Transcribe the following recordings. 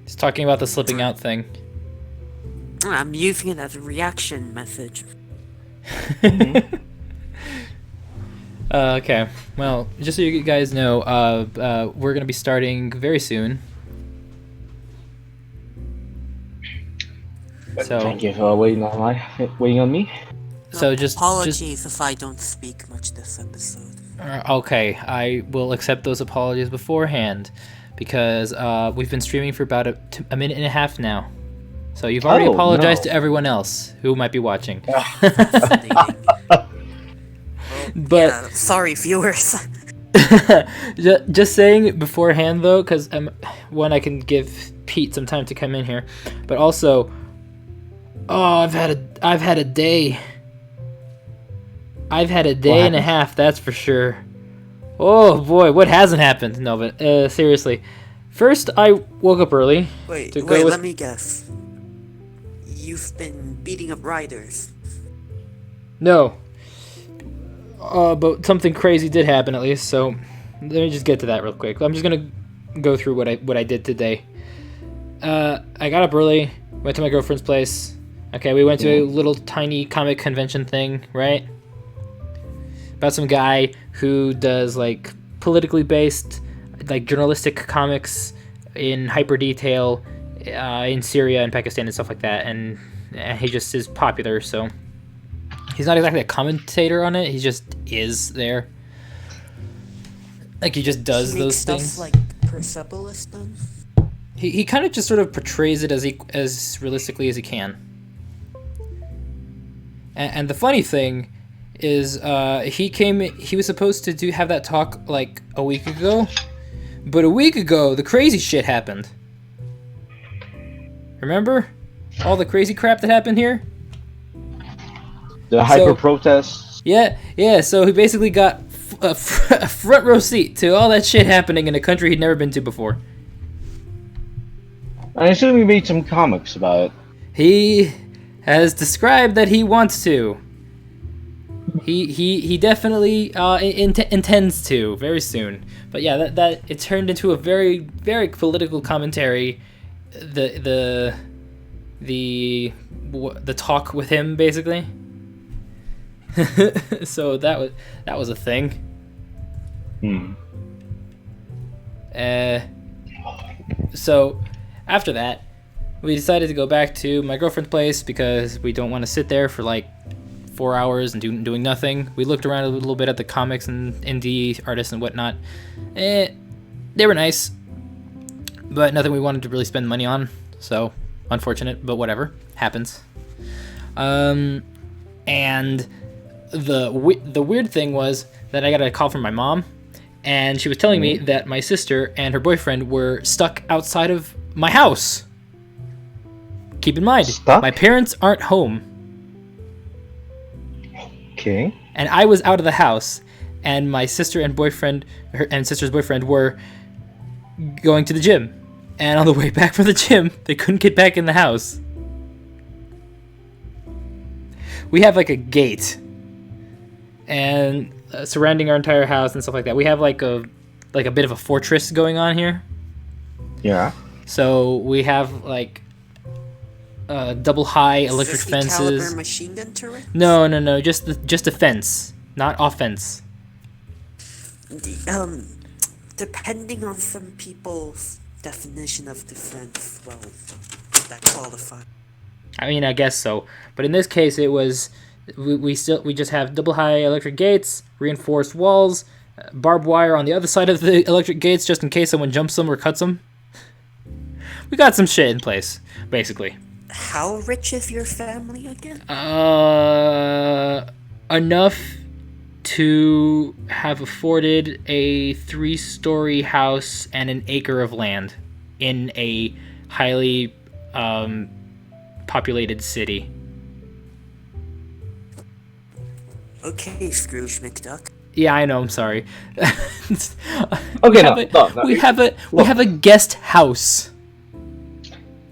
He's talking about the slipping out thing. I'm using it as a reaction message. Okay. Well, just so you guys know, we're gonna be starting very soon. So Thank you for waiting on me. So just apologies if I don't speak much this episode. Okay, I will accept those apologies beforehand, because we've been streaming for about a minute and a half now. So you've already apologized to everyone else who might be watching. But yeah, sorry, viewers. just saying beforehand though, because one, I can give Pete some time to come in here, but also, I've had a day. I've had a day and a half, that's for sure. Oh boy, what hasn't happened? No, but seriously. First, I woke up early. Wait, let me guess. You've been beating up riders. No. But something crazy did happen at least, so let me just get to that real quick. I'm just gonna go through what I did today. I got up early, went to my girlfriend's place. Okay, we went to a little tiny comic convention thing, right? About some guy who does like politically based, like journalistic comics in hyper detail in Syria and Pakistan and stuff like that, and he just is popular. So he's not exactly a commentator on it. He just is there. Like he just does those things. Stuff like Persepolis then? He kind of just sort of portrays it as realistically as he can. And the funny thing is he was supposed to have that talk like a week ago, but a week ago the crazy shit happened. Remember all the crazy crap that happened here? The hyper protests. Yeah, so he basically got a front row seat to all that shit happening in a country he'd never been to before. I assume you made some comics about it. He has described that he wants to. He definitely intends to very soon. But yeah, that it turned into a very, very political commentary. The talk with him basically. So that was a thing. So after that, we decided to go back to my girlfriend's place because we don't want to sit there for like 4 hours and doing nothing. We looked around a little bit at the comics and indie artists and whatnot. They were nice, but nothing we wanted to really spend money on. So unfortunate, but whatever, happens. And the weird thing was that I got a call from my mom, and she was telling me that my sister and her boyfriend were stuck outside of my house. Keep in mind, my parents aren't home. Okay. And I was out of the house, and my sister and sister's boyfriend were going to the gym. And on the way back from the gym, they couldn't get back in the house. We have like a gate, and surrounding our entire house and stuff like that. We have like a bit of a fortress going on here. Yeah. So we have like double high electric fences. Caliber machine gun turret? No, just a fence, not offense. Depending on some people's definition of defense, well, that qualifies. I mean, I guess so. But in this case, it was we just have double high electric gates, reinforced walls, barbed wire on the other side of the electric gates just in case someone jumps them or cuts them. We got some shit in place, basically. How rich is your family again? Enough to have afforded a 3-story house and an acre of land in a highly populated city. Okay, Scrooge McDuck. Yeah, I know. I'm sorry. Okay, we have a guest house.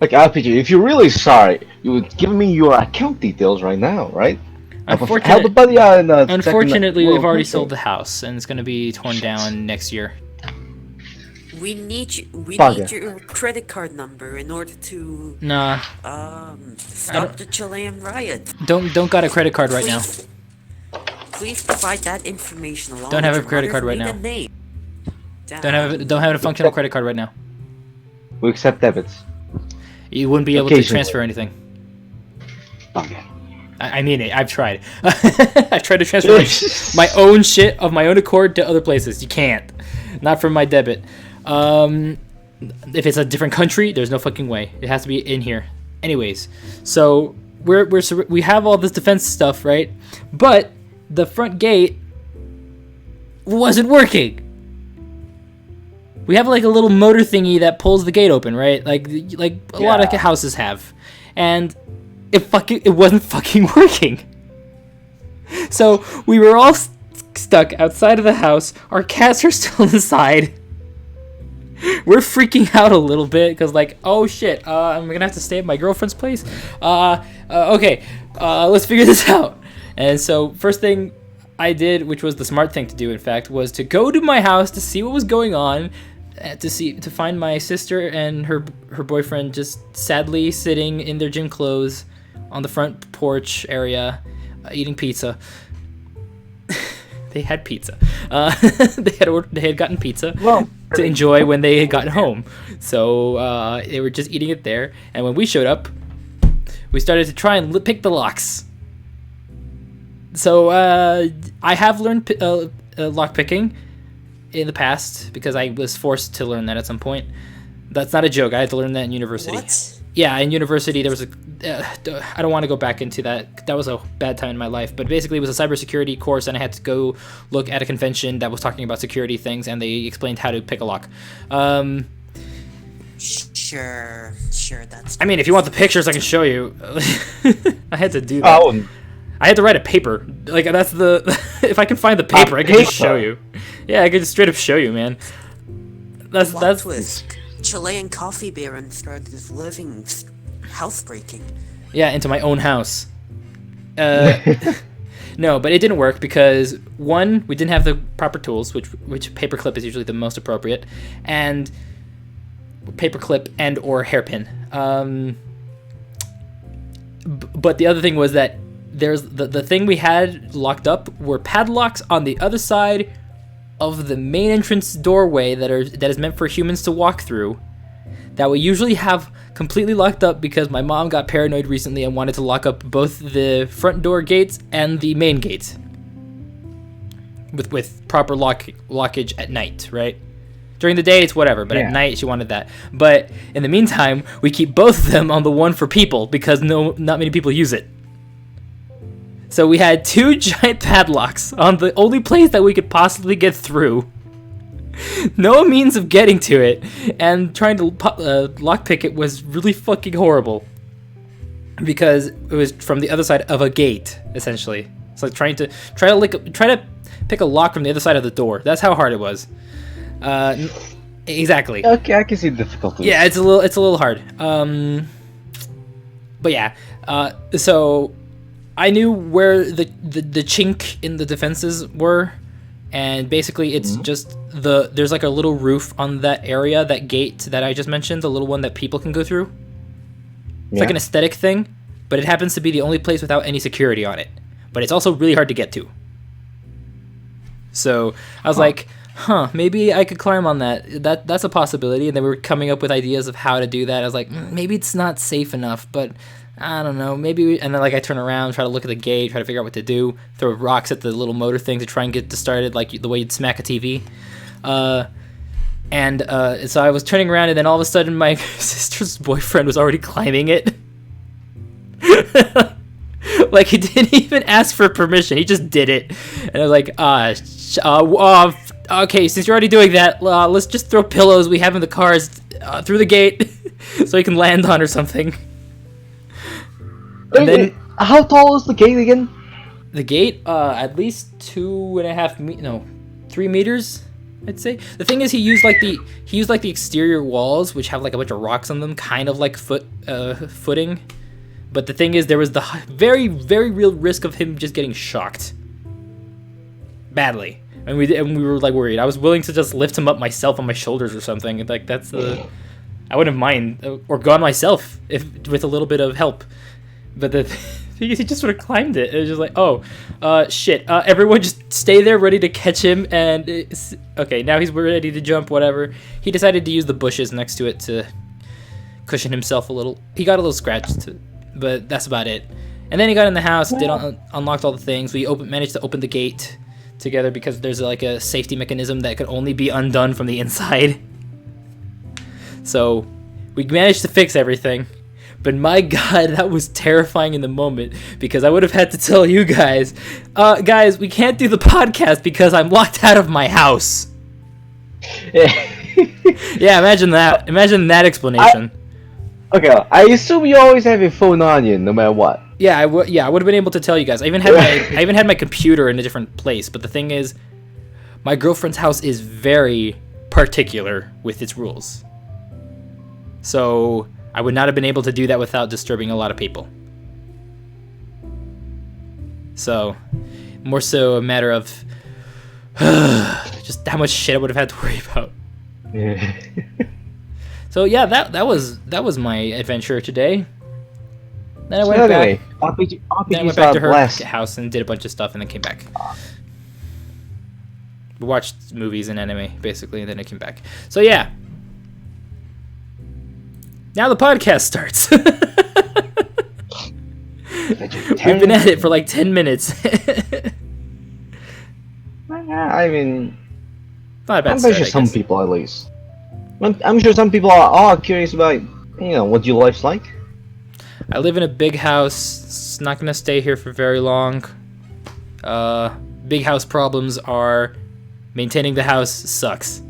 Like RPG, if you're really sorry, you would give me your account details right now, right? Unfortunately, we've already sold the house, and it's going to be torn down next year. We Fuck need yeah. your credit card number in order to Nah, stop the Chilean riot. don't got a credit card right now. Please provide that information along Don't with have a your credit mother's card right maiden now. name. Don't have a functional credit card right now. We accept debits. You wouldn't be able to Occasionally. transfer anything. Okay. I mean it. I've tried. I've tried to transfer my own shit of my own accord to other places. You can't. Not from my debit. If it's a different country, there's no fucking way. It has to be in here. Anyways, so we have all this defense stuff, right? But the front gate wasn't working. We have like a little motor thingy that pulls the gate open, right? Like a lot of houses have, and it wasn't fucking working. So we were all stuck outside of the house. Our cats are still inside. We're freaking out a little bit because, like, oh shit, I'm gonna have to stay at my girlfriend's place. Okay, let's figure this out. And so first thing I did, which was the smart thing to do, in fact, was to go to my house to see what was going on, to find my sister and her boyfriend just sadly sitting in their gym clothes on the front porch area, eating pizza. They had pizza. They had gotten pizza to enjoy when they had gotten home. So they were just eating it there. And when we showed up, we started to try and pick the locks. So I have learned lock picking in the past because I was forced to learn that at some point. That's not a joke. I had to learn that in university. What? Yeah, in university there was I don't want to go back into that. That was a bad time in my life. But basically it was a cybersecurity course and I had to go look at a convention that was talking about security things and they explained how to pick a lock. Sure, that's... I mean, if you want the pictures, I can show you. I had to do that. Oh, I had to write a paper. Like, that's the... If I can find the paper, I can just show you. Yeah, I can just straight up show you, man. That's twist. Chilean coffee baron started his living housebreaking. Yeah, into my own house. No, but it didn't work because, one, we didn't have the proper tools, which paperclip is usually the most appropriate, and paperclip and or hairpin. But the other thing was that there's the thing we had locked up were padlocks on the other side of the main entrance doorway that is meant for humans to walk through, that we usually have completely locked up because my mom got paranoid recently and wanted to lock up both the front door gates and the main gate with proper lockage at night, right? During the day it's whatever, but at night she wanted that. But in the meantime, we keep both of them on the one for people because not many people use it. So we had two giant padlocks on the only place that we could possibly get through. No means of getting to it, and trying to lockpick it was really fucking horrible because it was from the other side of a gate, essentially. It's like trying to pick a lock from the other side of the door. That's how hard it was. Exactly. Okay, I can see the difficulty. Yeah, it's a little hard. But yeah, so I knew where the chink in the defenses were, and basically it's just there's like a little roof on that area, that gate that I just mentioned, the little one that people can go through. It's like an aesthetic thing, but it happens to be the only place without any security on it. But it's also really hard to get to. So I was like, maybe I could climb on that. That's a possibility. And then we were coming up with ideas of how to do that. I was like, maybe it's not safe enough, but I don't know. Maybe and then like I turn around, try to look at the gate, try to figure out what to do, throw rocks at the little motor thing to try and get it started, like the way you'd smack a TV. So I was turning around, and then all of a sudden my sister's boyfriend was already climbing it. Like, he didn't even ask for permission. He just did it. And I was like, okay, since you're already doing that, let's just throw pillows we have in the cars through the gate so he can land on or something. And then, how tall is the gate again? The gate, at least 3 meters, I'd say. The thing is, he used like the exterior walls, which have like a bunch of rocks on them, kind of like footing. But the thing is, there was the very, very real risk of him just getting shocked badly and we were like worried. I was willing to just lift him up myself on my shoulders or something. Like that's the, I wouldn't mind, or gone myself if with a little bit of help. But the thing is, he just sort of climbed it. It was just like, oh, shit. Everyone just stay there, ready to catch him. And okay, now he's ready to jump. Whatever. He decided to use the bushes next to it to cushion himself a little. He got a little scratched, but that's about it. And then he got in the house, unlocked all the things. We managed to open the gate together because there's like a safety mechanism that could only be undone from the inside. So we managed to fix everything. But my god, that was terrifying in the moment because I would have had to tell you guys, guys, we can't do the podcast because I'm locked out of my house. Yeah, imagine that. Imagine that explanation. Okay, I assume you always have your phone on you, no matter what. Yeah, I would have been able to tell you guys. I even had my computer in a different place. But the thing is, my girlfriend's house is very particular with its rules. So I would not have been able to do that without disturbing a lot of people. So, more so a matter of just how much shit I would have had to worry about. So yeah, that was my adventure today. Then I went back. Then I went back to her house and did a bunch of stuff, and then came back. We watched movies and anime basically, and then I came back. So yeah. Now the podcast starts. We've been at it for like 10 minutes. I mean, not a bad I'm start, sure some people at least. I'm sure some people are curious about, what your life's like. I live in a big house. It's not gonna stay here for very long. Big house problems are maintaining the house sucks.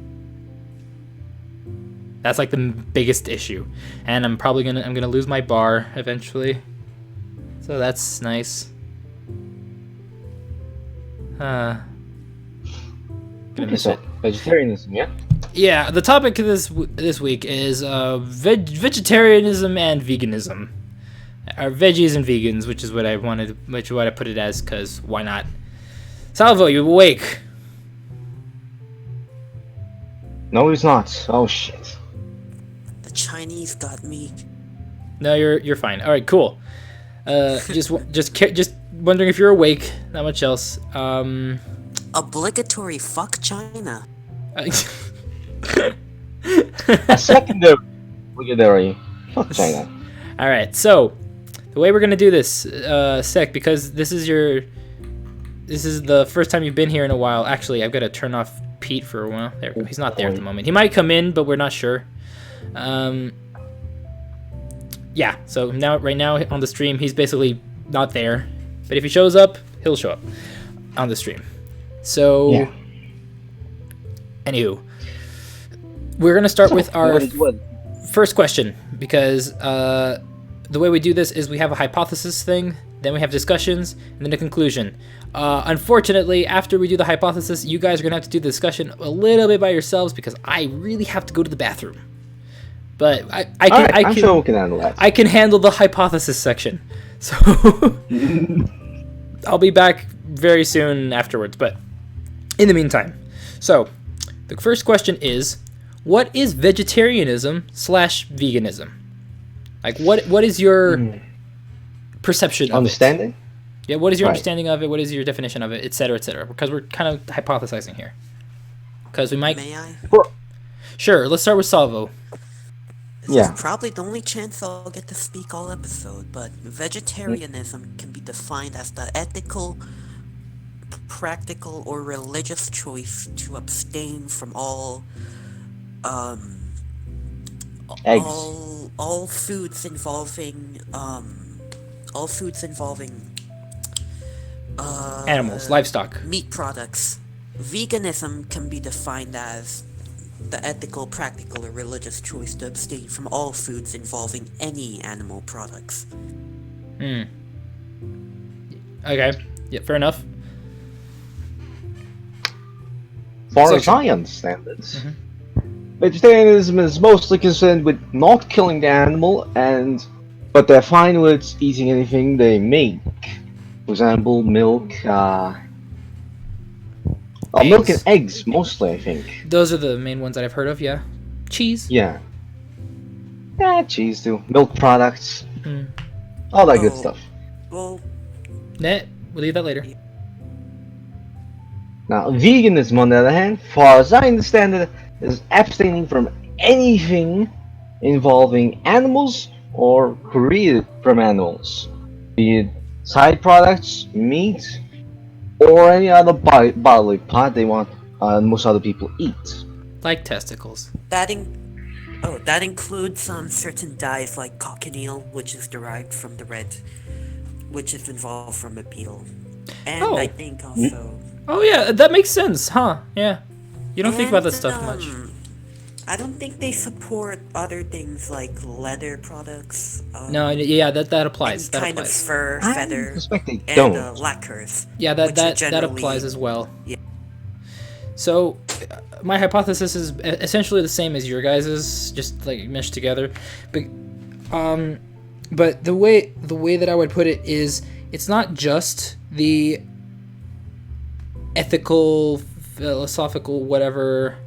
That's like the biggest issue, and I'm gonna lose my bar eventually, so that's nice. Okay, so vegetarianism, yeah. Yeah, the topic of this week is vegetarianism and veganism, or veggies and vegans, which is what I put it as, cause why not? Salvo, you awake? No, he's not. Oh shit. Chinese got me. No, you're fine. All right, cool. Just wondering if you're awake. Not much else. Obligatory fuck China. A secondary. Fuck China. All right, so the way we're gonna do this, Sec, because this is the first time you've been here in a while. Actually, I've got to turn off Pete for a while. There, he's not there at the moment. He might come in, but we're not sure. Yeah, so right now on the stream, he's basically not there. But if he shows up, he'll show up on the stream. So, yeah. Anywho, we're going to start with our first question, because the way we do this is we have a hypothesis thing, then we have discussions, and then a conclusion. Unfortunately, after we do the hypothesis, you guys are going to have to do the discussion a little bit by yourselves, because I really have to go to the bathroom. But I'm sure we can handle that. I can handle the hypothesis section. So I'll be back very soon afterwards, but in the meantime. So the first question is, what is vegetarianism/veganism? Like what is your perception of understanding? It? Yeah, what is your understanding of it? What is your definition of it, etc., etc.? Because we're kind of hypothesizing here. Because we might. May I? Sure. Let's start with Salvo. This is probably the only chance I'll get to speak all episode, but vegetarianism can be defined as the ethical, practical, or religious choice to abstain from all eggs. all foods involving animals, livestock, meat products. Veganism can be defined as the ethical, practical, or religious choice to abstain from all foods involving any animal products. Okay. Yeah, fair enough. Far as I understand it, vegetarianism is mostly concerned with not killing the animal, but they're fine with eating anything they make. For example, milk, Milk and Eggs. eggs, mostly, I think. Those are the main ones that I've heard of, yeah. Cheese. Yeah. Yeah, cheese too. Milk products. Hmm. All that good Oh. stuff. Well, Nah, we'll leave that later. Now, veganism, on the other hand, far as I understand it, is abstaining from anything involving animals or created from animals, be it side products, meat, or any other bodily part they want most other people eat. Like testicles. that includes certain dyes like cochineal, which is derived from the red, which is involved from a beetle, and Oh. I think also. Oh yeah, that makes sense, huh? Yeah. You don't think about And, that stuff much. I don't think they support other things like leather products. No, yeah, that applies. Any That kind of applies. fur, I feather, suspect they and don't. lacquers. Yeah, which are that generally- applies as well. Yeah. So, my hypothesis is essentially the same as your guys's, just like meshed together. But the way that I would put it is, it's not just the ethical, philosophical, whatever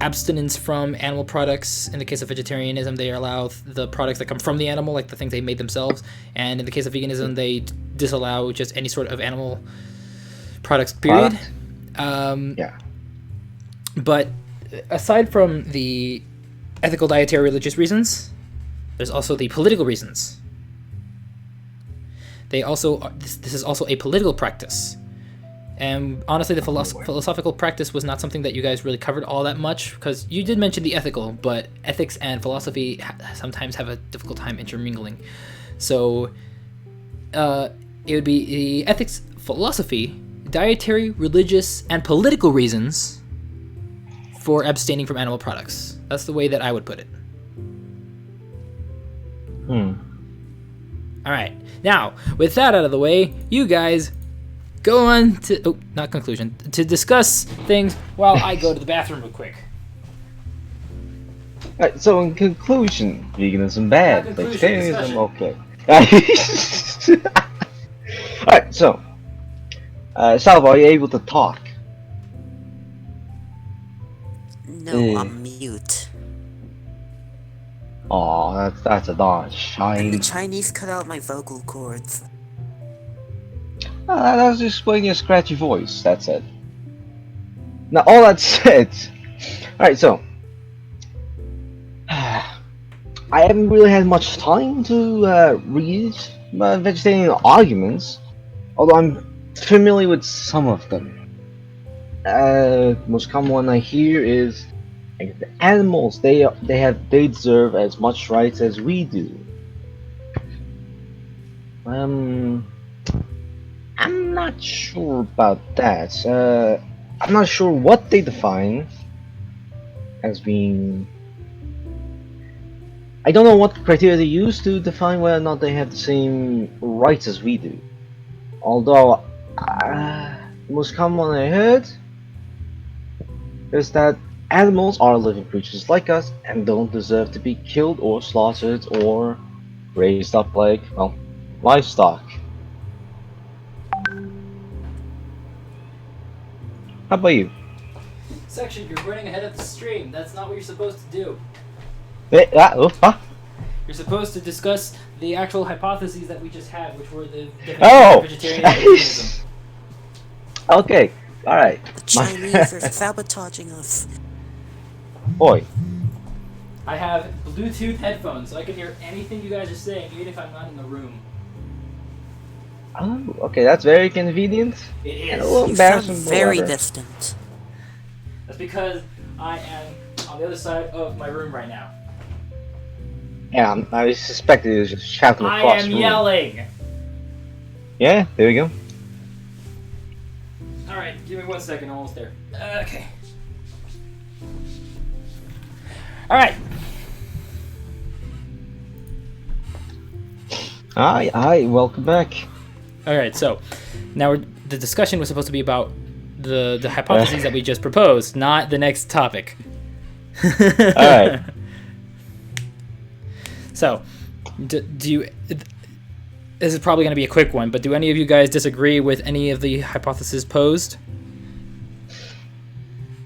abstinence from animal products. In the case of vegetarianism, they allow the products that come from the animal, like the things they made themselves. And in the case of veganism, they disallow just any sort of animal products, period. Yeah. But aside from the ethical, dietary, religious reasons, there's also the political reasons. This is also a political practice. And honestly, the philosophical practice was not something that you guys really covered all that much, because you did mention the ethical, but ethics and philosophy sometimes have a difficult time intermingling. So it would be the ethics, philosophy, dietary, religious, and political reasons for abstaining from animal products. That's the way that I would put it. All right. Now, with that out of the way, you guys go on to to discuss things while I go to the bathroom real quick. Alright, so in conclusion, veganism bad, Not conclusion, vegetarianism okay. Alright, so Salvo, are you able to talk? No, I'm mute. Oh, that's a darn And shame. the Chinese cut out my vocal cords. That's just explaining your scratchy voice, that's it. Now, all that said, alright, so I haven't really had much time to read vegetarian arguments, although I'm familiar with some of them. Most common one I hear is like, the animals they deserve as much rights as we do. I'm not sure about that. I'm not sure what they define as being. I don't know what criteria they use to define whether or not they have the same rights as we do. Although, the most common one I heard is that animals are living creatures like us and don't deserve to be killed or slaughtered or raised up like, well, livestock. How about you? Section, you're running ahead of the stream. That's not what you're supposed to do. Huh? You're supposed to discuss the actual hypotheses that we just had, which were the Oh! vegetarianism and veganism. Okay, alright. The Chinese are sabotaging us. Boy. I have Bluetooth headphones, so I can hear anything you guys are saying, even if I'm not in the room. Oh, okay, that's very convenient. It And a is. little You sound embarrassing, very whatever. distant. That's because I am on the other side of my room right now. Yeah, I suspected it was just shouting I across am the room. yelling! Yeah, there we go. Alright, give me 1 second, almost there. Okay. Alright. Hi, welcome back. Alright, so now the discussion was supposed to be about the hypotheses that we just proposed, not the next topic. Alright. So, do you... This is probably going to be a quick one, but do any of you guys disagree with any of the hypotheses posed?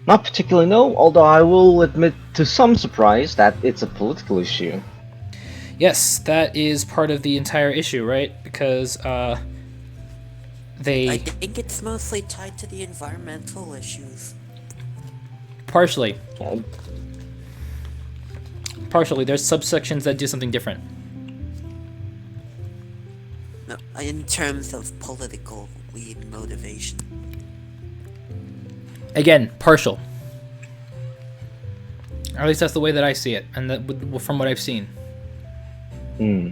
Not particularly no, although I will admit to some surprise that it's a political issue. Yes, that is part of the entire issue, right? Because I they think it's mostly tied to the environmental issues. partially Uh, there's subsections that do something different. No, in terms of political motivation. Again, partial. Or at least that's the way that I see it, and that from what I've seen. hmm.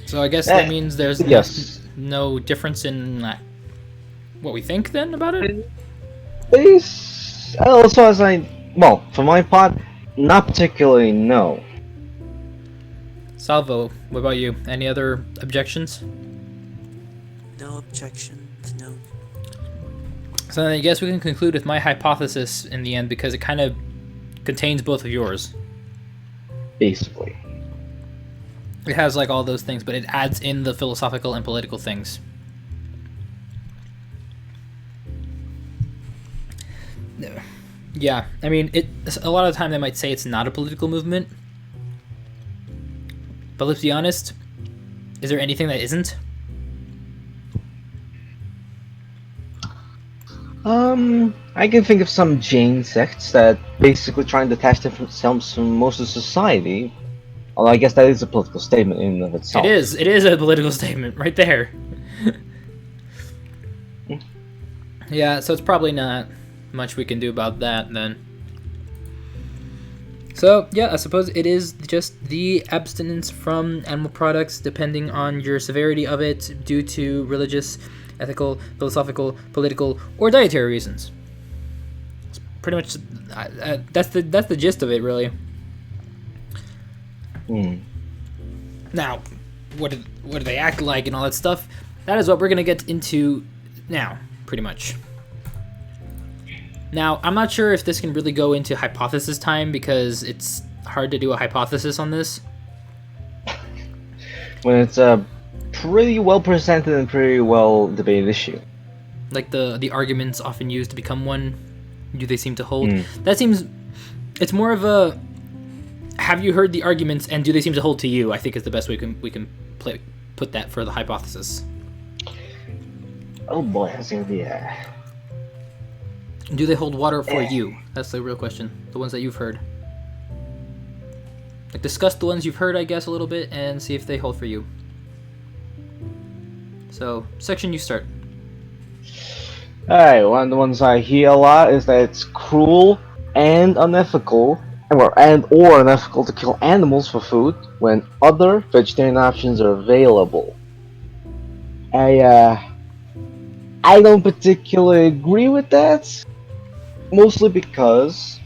So I guess that means there's Yes. no difference in what we think then about it. It is also as well, for my part, not particularly no. Salvo, what about you? Any other objections? No objections, no. So then I guess we can conclude with my hypothesis in the end because it kind of contains both of yours. Basically. It has like all those things, but it adds in the philosophical and political things. Yeah, I mean, a lot of the time they might say it's not a political movement. But let's be honest, is there anything that isn't? I can think of some Jain sects that basically trying to detach themselves from most of society. Although I guess that is a political statement in and of itself. It is. It is a political statement right there. Yeah, so it's probably not much we can do about that then. So, yeah, I suppose it is just the abstinence from animal products depending on your severity of it due to religious, ethical, philosophical, political, or dietary reasons. It's pretty much that's the gist of it, really. Now, what do they act like and all that stuff? That is what we're gonna get into now, pretty much. Now, I'm not sure if this can really go into hypothesis time because it's hard to do a hypothesis on this. When it's a pretty well presented and pretty well debated issue. Like the arguments often used to become one, do they seem to hold? That seems, it's more of a, have you heard the arguments and do they seem to hold to you? I think is the best way we can put that for the hypothesis. Oh boy, that's gonna be Do they hold water for you? That's the real question. The ones that you've heard. Like, discuss the ones you've heard, I guess, a little bit, and see if they hold for you. So, section, you start. Alright, one of the ones I hear a lot is that it's cruel and unethical, or unethical to kill animals for food when other vegetarian options are available. I don't particularly agree with that. Mostly because,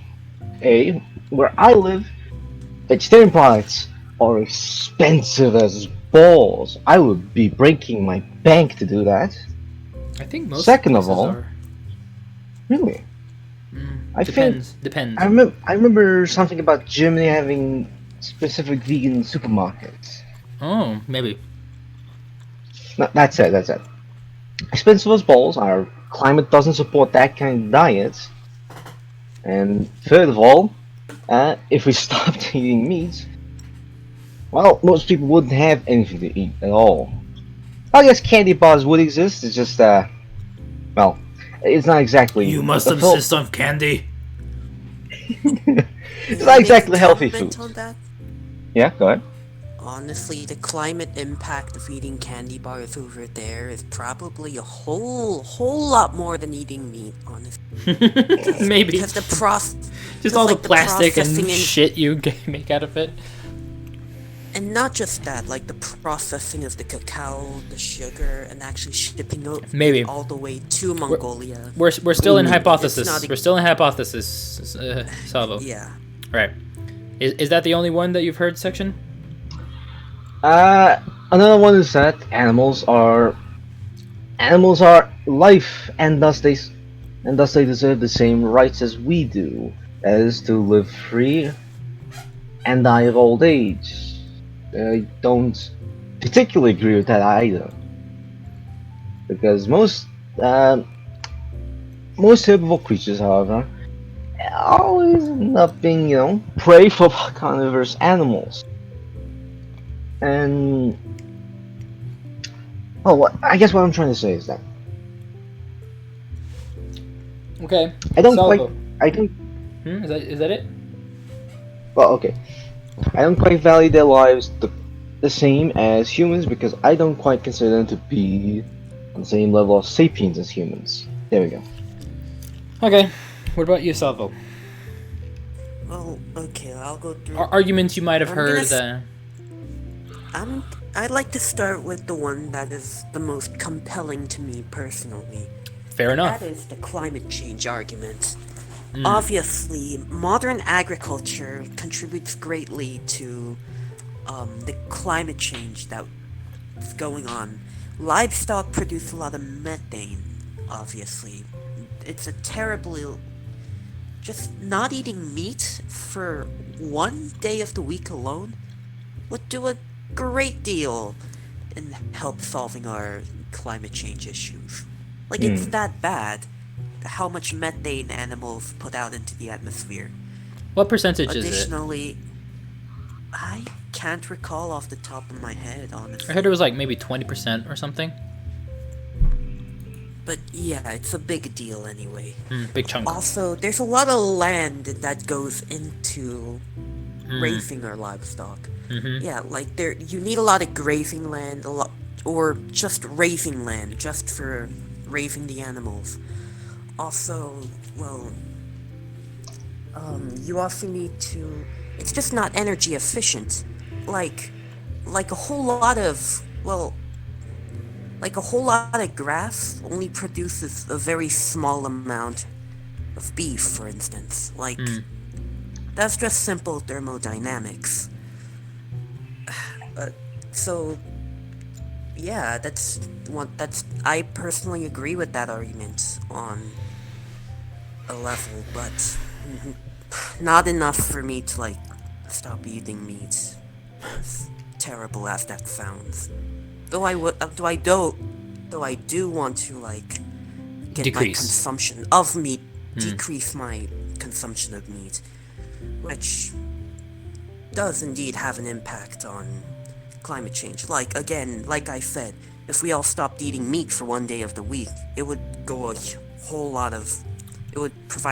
where I live, vegetarian products are expensive as balls. I would be breaking my bank to do that. I think most Second of places all, are. Really? Depends. I remember something about Germany having specific vegan supermarkets. Oh, maybe. No, that's it. Expensive as balls. Our climate doesn't support that kind of diet. And third of all, if we stopped eating meat, well, most people wouldn't have anything to eat at all. I guess candy bars would exist. It's just, well, it's not exactly. You must insist on candy. It's not exactly healthy food. On that? Yeah, go ahead. Honestly, the climate impact of eating candy bars over there is probably a whole lot more than eating meat, honestly. Maybe. Because the just all like the plastic and processing shit you make out of it. And not just that, like the processing of the cacao, the sugar, and actually shipping it all the way to Mongolia. We're still in hypothesis. not We're still in hypothesis, Salvo. Yeah. Right. Is that the only one that you've heard, section? Another one is that animals are life, and thus they deserve the same rights as we do, that is to live free and die of old age. I don't particularly agree with that either. because most herbivore creatures, however, always end up being, prey for carnivorous animals. And I guess what I'm trying to say is that Okay. I don't quite, Salvo. I don't, Is that it? well, okay, I don't quite value their lives the same as humans because I don't quite consider them to be on the same level of sapiens as humans. There we go. Okay. What about you, Salvo? Well, okay, I'll go through. Arguments you might have I'm heard. gonna I'd like to start with the one that is the most compelling to me personally. Fair enough. That is the climate change argument. Mm. Obviously, modern agriculture contributes greatly to the climate change that's going on. Livestock produce a lot of methane, obviously. It's a terribly... Just not eating meat for one day of the week alone would do a great deal in help solving our climate change issues. Like, it's that bad, how much methane animals put out into the atmosphere. What percentage is it? Additionally, I can't recall off the top of my head, honestly. I heard it was like maybe 20% or something. But yeah, it's a big deal anyway. Big chunk. Also, there's a lot of land that goes into raising our livestock. Yeah, like you need a lot of grazing land, or just raising land, just for raising the animals. Also, well, you also need to. It's just not energy efficient. Like a whole lot of grass only produces a very small amount of beef, for instance. Like, that's just simple thermodynamics. So, yeah, I personally agree with that argument on a level, but not enough for me to, like, stop eating meat. As terrible as that sounds. Though I do want to, like, get my consumption of meat, decrease my consumption of meat, which does indeed have an impact on climate change. Like, again, like I said, if we all stopped eating meat for one day of the week, it would provide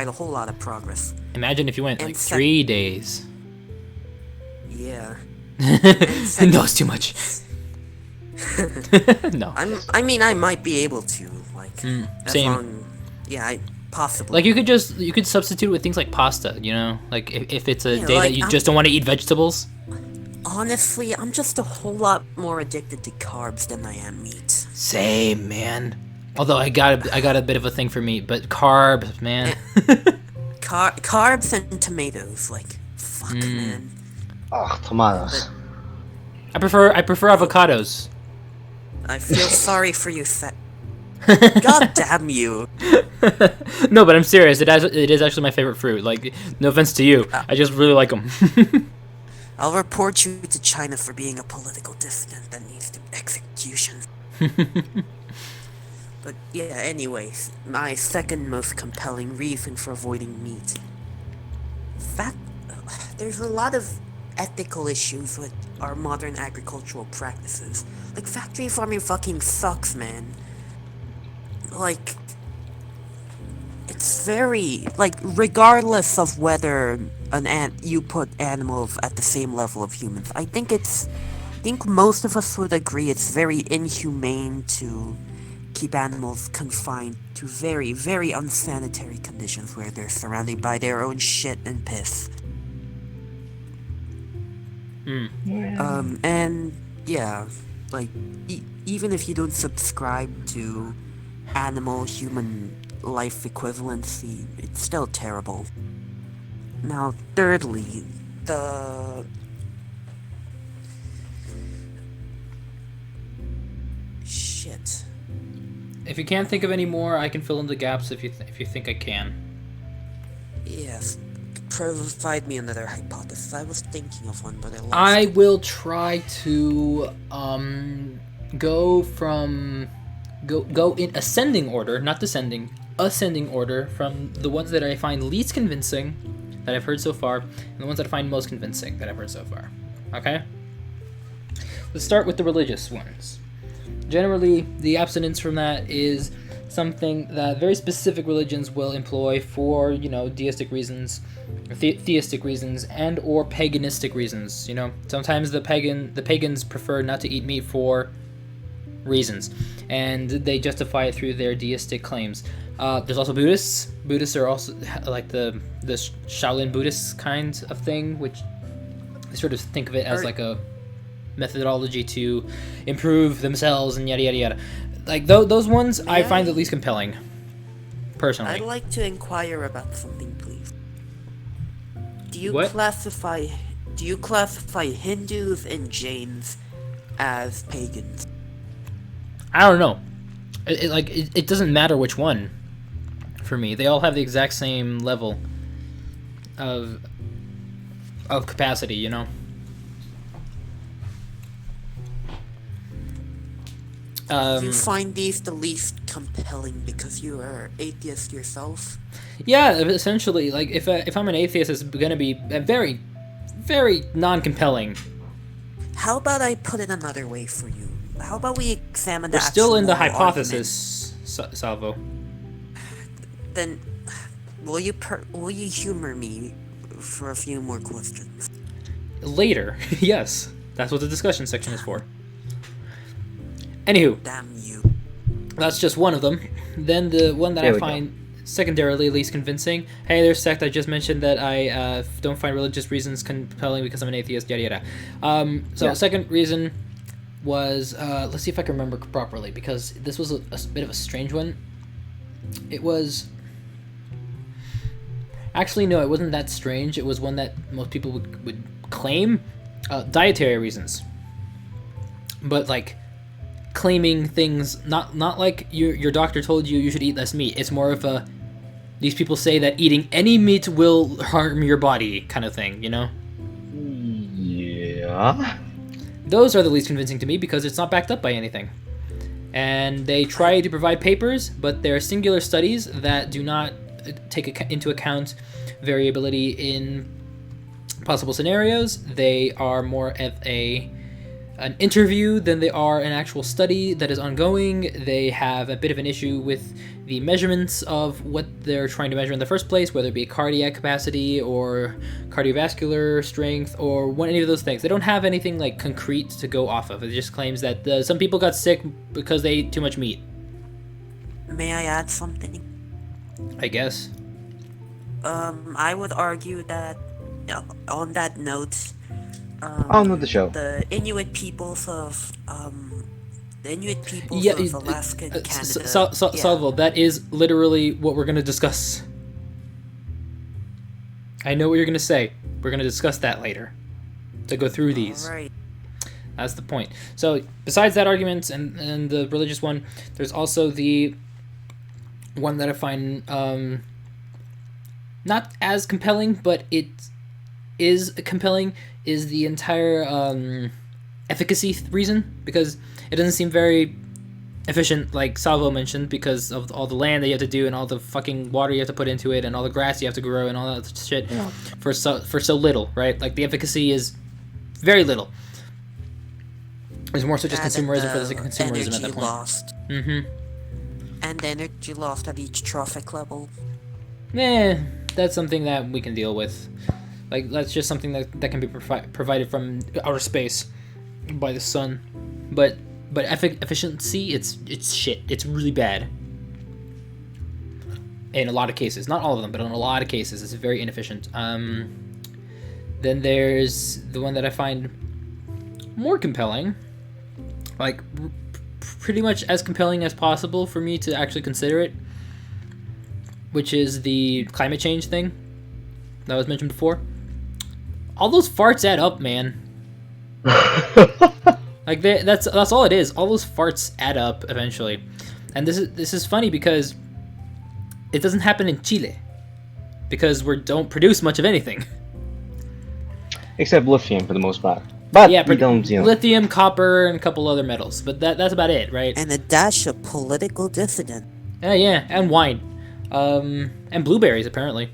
a whole lot of progress. Imagine if you went like 3 days. Yeah. No, it's too much. No. I mean, I might be able to, like, same. Possibly. Like, you could substitute with things like pasta, like if it's a day that you just don't want to eat vegetables. Honestly, I'm just a whole lot more addicted to carbs than I am meat. Same, man. Although I got a bit of a thing for meat, but carbs, man. Carbs and tomatoes, like, fuck, man. Oh, tomatoes. I prefer avocados. I feel sorry for you, God damn you. No, but I'm serious. It is actually my favorite fruit. Like, no offense to you, I just really like them. I'll report you to China for being a political dissident that needs to execution. But yeah, anyways, my second most compelling reason for avoiding meat. There's a lot of ethical issues with our modern agricultural practices. Like, factory farming fucking sucks, man. Like, it's very, like, regardless of whether you put animals at the same level of humans, I think most of us would agree it's very inhumane to keep animals confined to very, very unsanitary conditions where they're surrounded by their own shit and piss. And yeah, like, even if you don't subscribe to animal-human life equivalency, it's still terrible. Now, thirdly, shit. If you can't think of any more, I can fill in the gaps if you think I can. Yes. Provide me another hypothesis. I was thinking of one, but I lost I will try to go from go in ascending order, not descending, ascending order from the ones that I find least convincing that I've heard so far, and the ones that I find most convincing that I've heard so far. Okay? Let's start with the religious ones. Generally, the abstinence from that is something that very specific religions will employ for, deistic reasons, theistic reasons, and or paganistic reasons. Sometimes the pagans prefer not to eat meat for reasons, and they justify it through their deistic claims. There's also Buddhists. Buddhists are also like the Shaolin Buddhist kind of thing, which I sort of think of it as like a methodology to improve themselves and yada yada yada. Like those ones, I find the least compelling, personally. I'd like to inquire about something, please. Do you What? classify Hindus and Jains as pagans? I don't know. It doesn't matter which one. For me, they all have the exact same level of capacity. You find these the least compelling because you are atheist yourself? Yeah, essentially, like if I'm an atheist, it's gonna be very, very non-compelling. How about I put it another way for you? How about we examine the We're still in the actual hypothesis, Salvo. Then, will you humor me for a few more questions? Later, yes, that's what the discussion section is for. Anywho, Damn you. that's just one of them. Then the one that I find secondarily least convincing. Hey, there's sect I just mentioned that I don't find religious reasons compelling because I'm an atheist. Yada yada. Second reason was let's see if I can remember properly, because this was a bit of a strange one. It was actually no, it wasn't that strange. It was one that most people would claim, dietary reasons, but like claiming things not like your doctor told you should eat less meat. It's more of a these people say that eating any meat will harm your body kind of thing. Yeah. Those are the least convincing to me because it's not backed up by anything. And they try to provide papers, but they're singular studies that do not take into account variability in possible scenarios. They are more of an interview than they are an actual study that is ongoing. They have a bit of an issue with the measurements of what they're trying to measure in the first place, whether it be cardiac capacity or cardiovascular strength or any of those things. They don't have anything like concrete to go off of. It just claims that some people got sick because they ate too much meat. May I add something? I guess. I would argue that on that note, On with the show. the Inuit peoples of Alaska and Canada. Salvo, that is literally what we're going to discuss. I know what you're going to say. We're going to discuss that later. To go through these. Right. That's the point. So, besides that argument and the religious one, there's also the one that I find not as compelling, but it is compelling, is the entire efficacy reason, because it doesn't seem very efficient, like Salvo mentioned, because of all the land that you have to do and all the fucking water you have to put into it and all the grass you have to grow and all that shit for so little, right? Like the efficacy is very little. It's more so just consumerism for the sake of consumerism at that point. Lost. Mm-hmm. And the energy lost at each trophic level. That's something that we can deal with. Like, that's just something that can be provided from outer space by the sun. But efficiency, it's shit. It's really bad. In a lot of cases. Not all of them, but in a lot of cases, it's very inefficient. Then there's the one that I find more compelling. Like, pretty much as compelling as possible for me to actually consider it, which is the climate change thing that was mentioned before. All those farts add up, man. Like that's all it is. All those farts add up eventually, and this is funny because it doesn't happen in Chile because we don't produce much of anything. Except lithium for the most part. But Yeah, we don't, lithium, copper, and a couple other metals, but that's about it, right? And a dash of political dissident. Yeah, and wine, and blueberries apparently.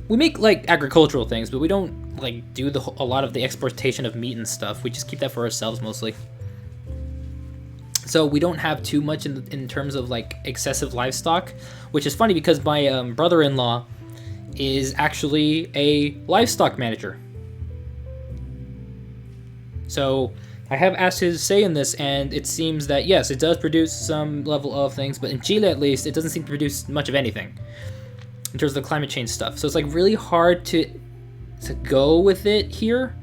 We make like agricultural things, but we don't like do a lot of the exportation of meat and stuff. We just keep that for ourselves mostly. So we don't have too much in terms of like excessive livestock, which is funny because my brother-in-law is actually a livestock manager. So I have asked his say in this, and it seems that yes, it does produce some level of things, but in Chile at least, it doesn't seem to produce much of anything in terms of the climate change stuff. So it's like really hard to go with it here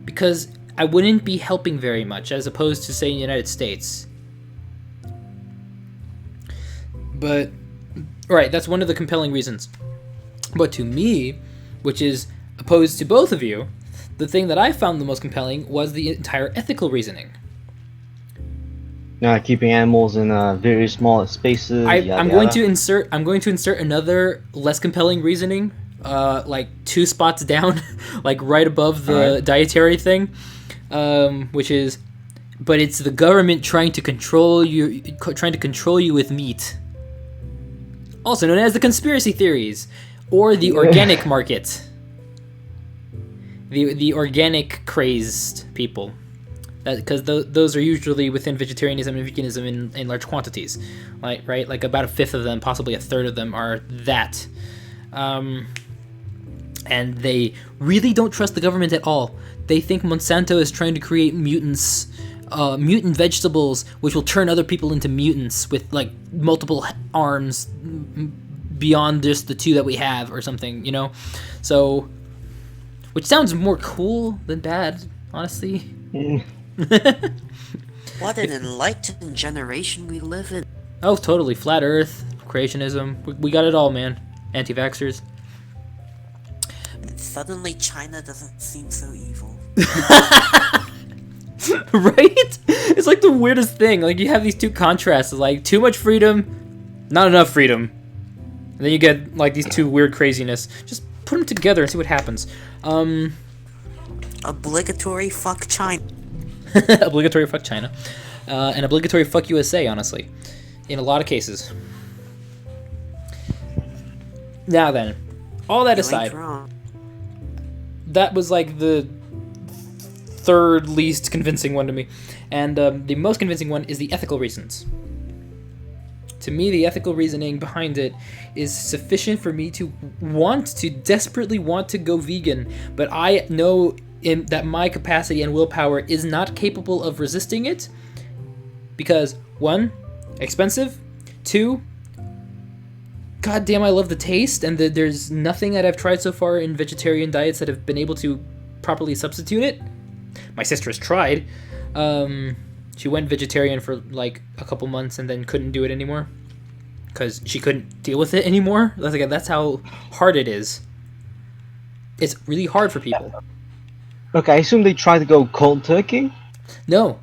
because I wouldn't be helping very much as opposed to say in the United States. But right, that's one of the compelling reasons. But to me, which is opposed to both of you, the thing that I found the most compelling was the entire ethical reasoning. Keeping animals in very small spaces. I'm going to insert another less compelling reasoning, like 2 spots down, like right above the dietary thing, which is, but it's the government trying to control you with meat, also known as the conspiracy theories, or the organic market. The organic crazed people, because those are usually within vegetarianism and veganism in large quantities, right? Like about 1/5 of them, possibly 1/3 of them are that, and they really don't trust the government at all. They think Monsanto is trying to create mutants, mutant vegetables, which will turn other people into mutants with like multiple arms beyond just the 2 that we have or something, so. Which sounds more cool than bad, honestly. What an enlightened generation we live in. Oh, totally. Flat Earth, creationism. We got it all, man. Anti-vaxxers. And suddenly China doesn't seem so evil. Right? It's like the weirdest thing. Like, you have these 2 contrasts. Like, too much freedom, not enough freedom. And then you get, like, these 2 weird craziness. Just put them together and see what happens. Obligatory fuck China. Obligatory fuck China. And obligatory fuck USA, honestly. In a lot of cases. Now then, all that aside, that was like the 3rd least convincing one to me. And the most convincing one is the ethical reasons. To me, the ethical reasoning behind it is sufficient for me to desperately want to go vegan, but I know that my capacity and willpower is not capable of resisting it because 1, expensive, 2, goddamn, I love the taste, and there's nothing that I've tried so far in vegetarian diets that have been able to properly substitute it. My sister has tried. She went vegetarian for like a couple months and then couldn't do it anymore because she couldn't deal with it anymore. That's how hard it is. It's really hard for people. Okay, I assume they tried to go cold turkey? No,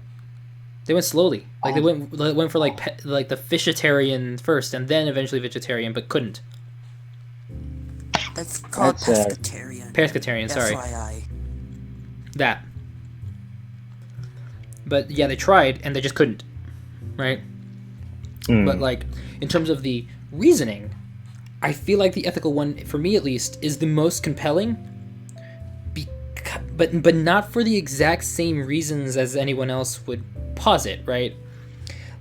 they went slowly. Like they went for like the fishitarian first and then eventually vegetarian, but couldn't. That's called pescatarian. Pescatarian, sorry. FYI. That. But yeah, they tried and they just couldn't, right? But like, in terms of the reasoning, I feel like the ethical one, for me at least, is the most compelling. But not for the exact same reasons as anyone else would posit, right?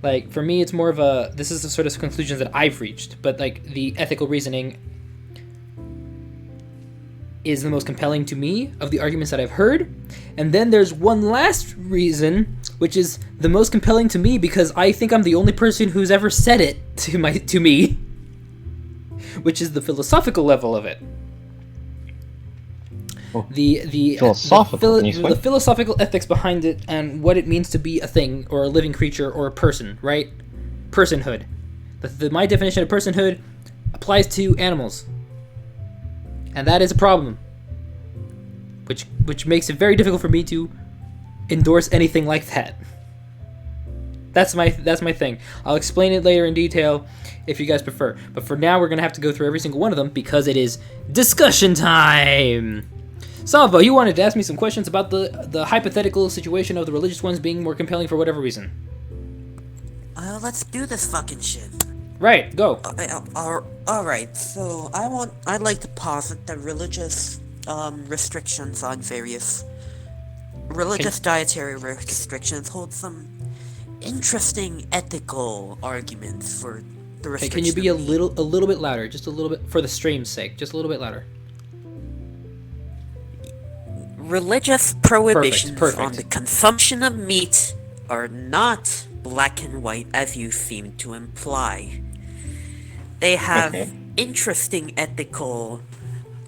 Like, for me, it's more of this is the sort of conclusions that I've reached, but like the ethical reasoning is the most compelling to me of the arguments that I've heard. And then there's one last reason, which is the most compelling to me because I think I'm the only person who's ever said it to me, which is the philosophical level of it. The philosophical ethics behind it and what it means to be a thing or a living creature or a person, right? Personhood. My definition of personhood applies to animals. And that is a problem, which makes it very difficult for me to endorse anything like that. That's my thing. I'll explain it later in detail if you guys prefer. But for now, we're gonna have to go through every single one of them because it is discussion time. Salvo, you wanted to ask me some questions about the hypothetical situation of the religious ones being more compelling for whatever reason. Let's do this fucking shit. Right, go. Alright, so I'd like to posit that religious, restrictions on various religious dietary restrictions hold some interesting ethical arguments for the Hey, restriction. can you be a of meat. little bit louder? Just a little bit, for the stream's sake. Just a little bit louder. Religious prohibitions Perfect. on the consumption of meat are not black and white as you seem to imply. They have Okay. interesting ethical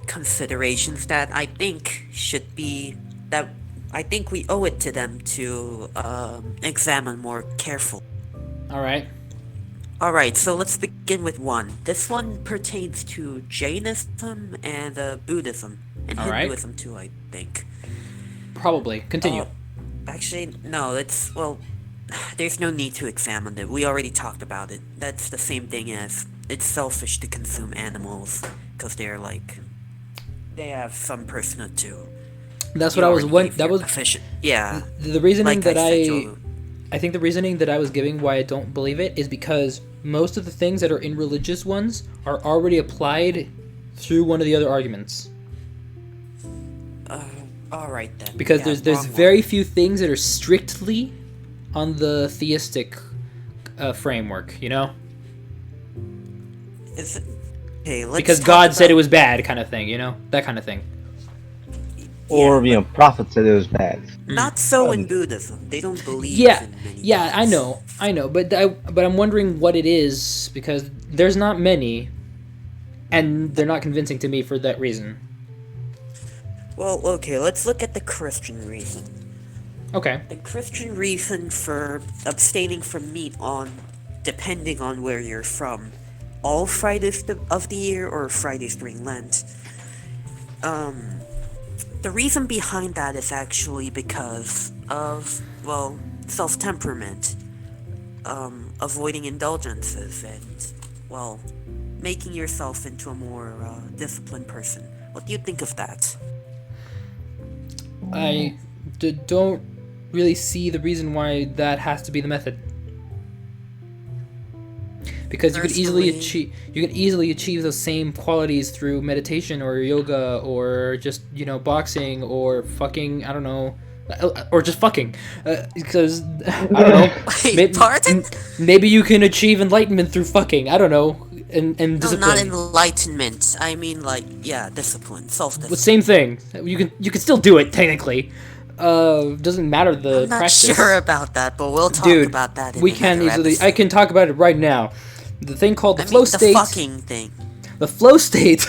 considerations that I think should be that I think we owe it to them to examine more carefully. Alright. Alright, so let's begin with one. This one pertains to Jainism and Buddhism. And Alright. Hinduism too, I think. Probably. Continue. Actually, no, there's no need to examine it. We already talked about it. That's the same thing as it's selfish to consume animals, because they have some persona too. That's You what I was already that gave was your efficient. Yeah. the reasoning Like that I said, Joe. I think the reasoning that I was giving why I don't believe it is because most of the things that are in religious ones are already applied through one of the other arguments. Alright then. Because Yeah, there's wrong one. very few things that are strictly on the theistic framework, you know? Is it... Okay, let's Because talk God said about- it was bad, kind of thing, you know? That kind of thing. Or, prophet said it was bad. Not so in Buddhism. They don't believe Yeah, in many yeah, I gods. know, but I'm wondering what it is because there's not many, and they're not convincing to me for that reason. Well, okay, let's look at the Christian reason. Okay. The Christian reason for abstaining from meat depending on where you're from, all Fridays of the year or Fridays during Lent. The reason behind that is actually because of, self-temperament, avoiding indulgences, and, making yourself into a more disciplined person. What do you think of that? I don't really see the reason why that has to be the method. Because you could easily achieve those same qualities through meditation or yoga or just boxing or fucking, I don't know, or just fucking, because I don't know. Wait, pardon? Maybe you can achieve enlightenment through fucking. I don't know, and No, discipline. not enlightenment. I mean, discipline, self-discipline. The same thing. You can still do it technically. Doesn't matter the I'm not practice. sure about that, but we'll talk Dude, about that in we can another easily. episode. I can talk about it right now. The thing called the I flow mean, state. the fucking thing. The flow state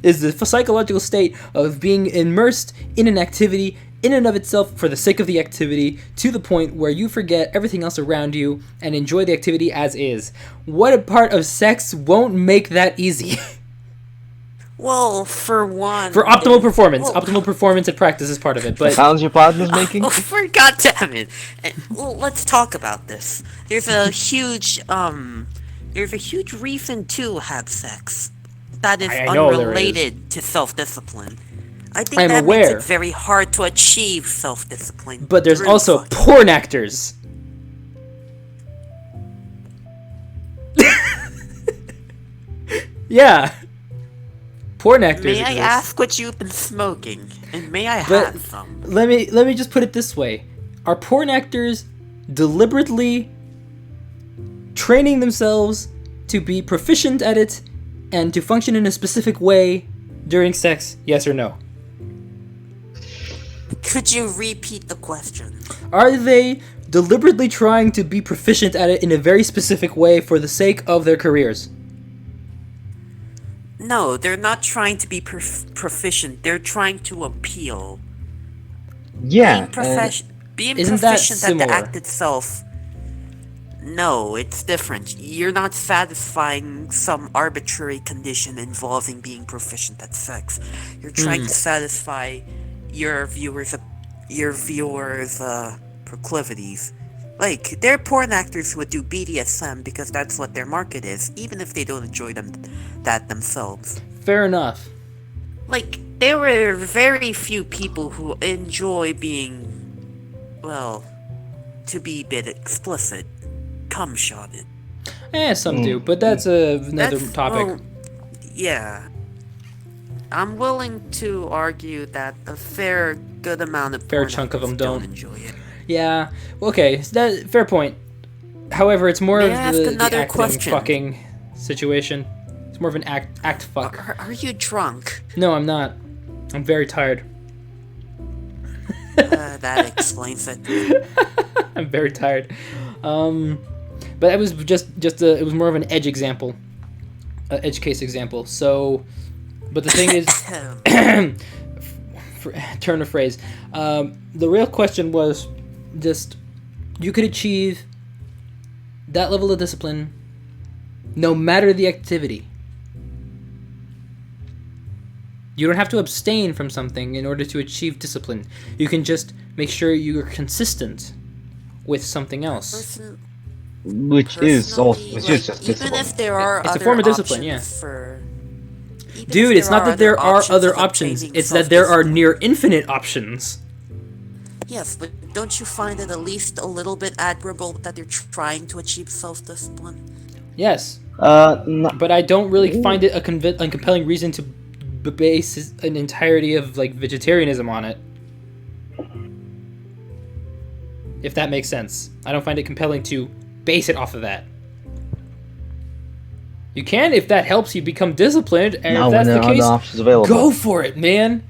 is the psychological state of being immersed in an activity in and of itself for the sake of the activity to the point where you forget everything else around you and enjoy the activity as is. What part of sex won't make that easy? Well, for one... For optimal performance. Well, Optimal performance and practice is part of it, but... Sounds your partner's making? Oh, for goddamn it! Well, let's talk about this. There's a huge reason to have sex that is I know there is. unrelated to self-discipline. I think I'm that aware. makes it very hard to achieve self-discipline. But there's through also fucking. porn actors. Yeah. Porn actors May I exist. ask what you've been smoking? And may I But- have some? Let me just put it this way. Are porn actors deliberately training themselves to be proficient at it and to function in a specific way during sex? Yes or no? Could you repeat the question? Are they deliberately trying to be proficient at it in a very specific way for the sake of their careers? No, they're not trying to be proficient. They're trying to appeal. Yeah. Being Isn't that proficient at the similar? act itself. No, it's different. You're not satisfying some arbitrary condition involving being proficient at sex. You're trying to satisfy your viewers' proclivities. Like, they're porn actors who would do BDSM because that's what their market is, even if they don't enjoy that themselves. Fair enough. Like, there were very few people who enjoy being, well, to be a bit explicit, cum shotted. Some do, but that's another topic. Well, yeah. I'm willing to argue that a fair good amount of Fair chunk of them don't. enjoy it. Yeah. Okay. Fair point. However, it's more May of I ask the another acting question? fucking situation. It's more of an act fuck. Are you drunk? No, I'm not. I'm very tired. That explains it. I'm very tired. But it was it was more of an edge example, edge case example. So, but the thing is, turn of phrase. The real question was just you could achieve that level of discipline, no matter the activity. You don't have to abstain from something in order to achieve discipline. You can just make sure you are consistent with something else. Which is just even discipline. if there are It's a other form of discipline, options Dude, it's not that there are other of options. obtaining It's that there are self-discipline. near infinite options. Yes, but don't you find it at least a little bit admirable that they're trying to achieve self-discipline? Yes, No, but I don't really find it a compelling reason to base an entirety of like vegetarianism on it. If that makes sense. I don't find it compelling to base it off of that. You can if that helps you become disciplined, and now if when that's there the are case, other options available. go for it, man.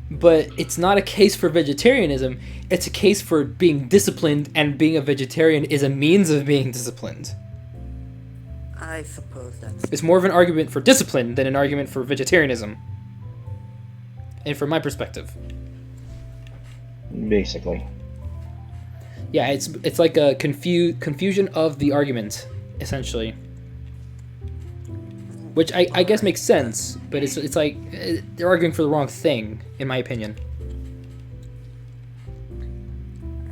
But it's not a case for vegetarianism. It's a case for being disciplined, and being a vegetarian is a means of being disciplined. I suppose that's... It's more of an argument for discipline than an argument for vegetarianism. And from my perspective. Basically. Yeah, it's like a confusion of the argument, essentially. Which I guess makes sense, but it's like they're arguing for the wrong thing, in my opinion.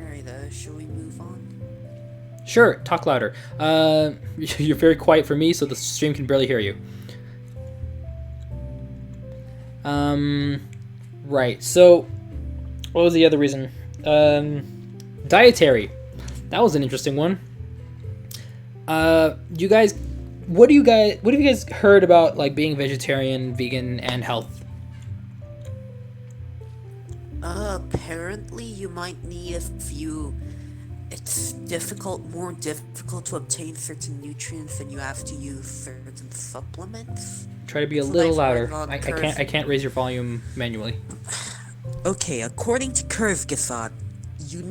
Alright, shall we move on? Sure, talk louder. You're very quiet for me, so the stream can barely hear you. Right, so what was the other reason? Dietary. That was an interesting one. You guys, what have you guys heard about like being vegetarian, vegan, and health? Apparently you might need a few... It's more difficult to obtain certain nutrients, and you have to use certain supplements. Try to be a So little that's louder. what I can't raise your volume manually. Okay, according to Kurzgesagt, you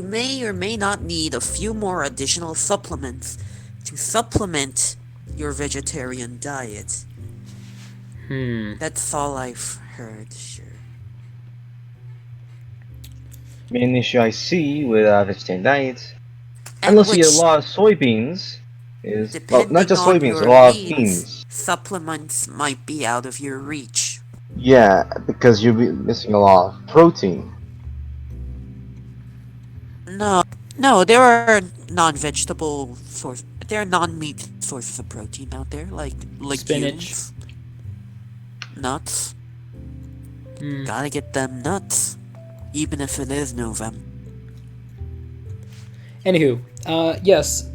may or may not need a few more additional supplements to supplement your vegetarian diet. That's all I've heard, sure. Main issue I see with vegetarian diets, And unless you eat which, a lot of soybeans, is depending not just on soybeans, a your lot of needs, beans. supplements might be out of your reach. Yeah, because you'll be missing a lot of protein. No, there are non-vegetable source. There are non-meat sources of protein out there, like legumes, nuts. Gotta get them nuts, even if it is November. Anywho, yes.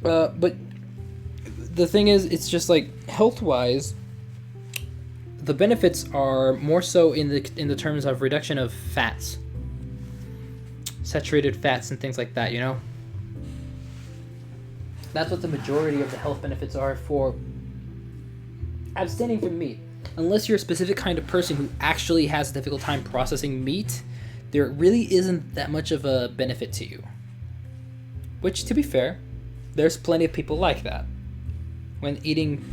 But the thing is, it's just like health-wise, the benefits are more so in the terms of reduction of fats, saturated fats, and things like that. You know, that's what the majority of the health benefits are for abstaining from meat. Unless you're a specific kind of person who actually has a difficult time processing meat, there really isn't that much of a benefit to you. Which, to be fair, there's plenty of people like that. When eating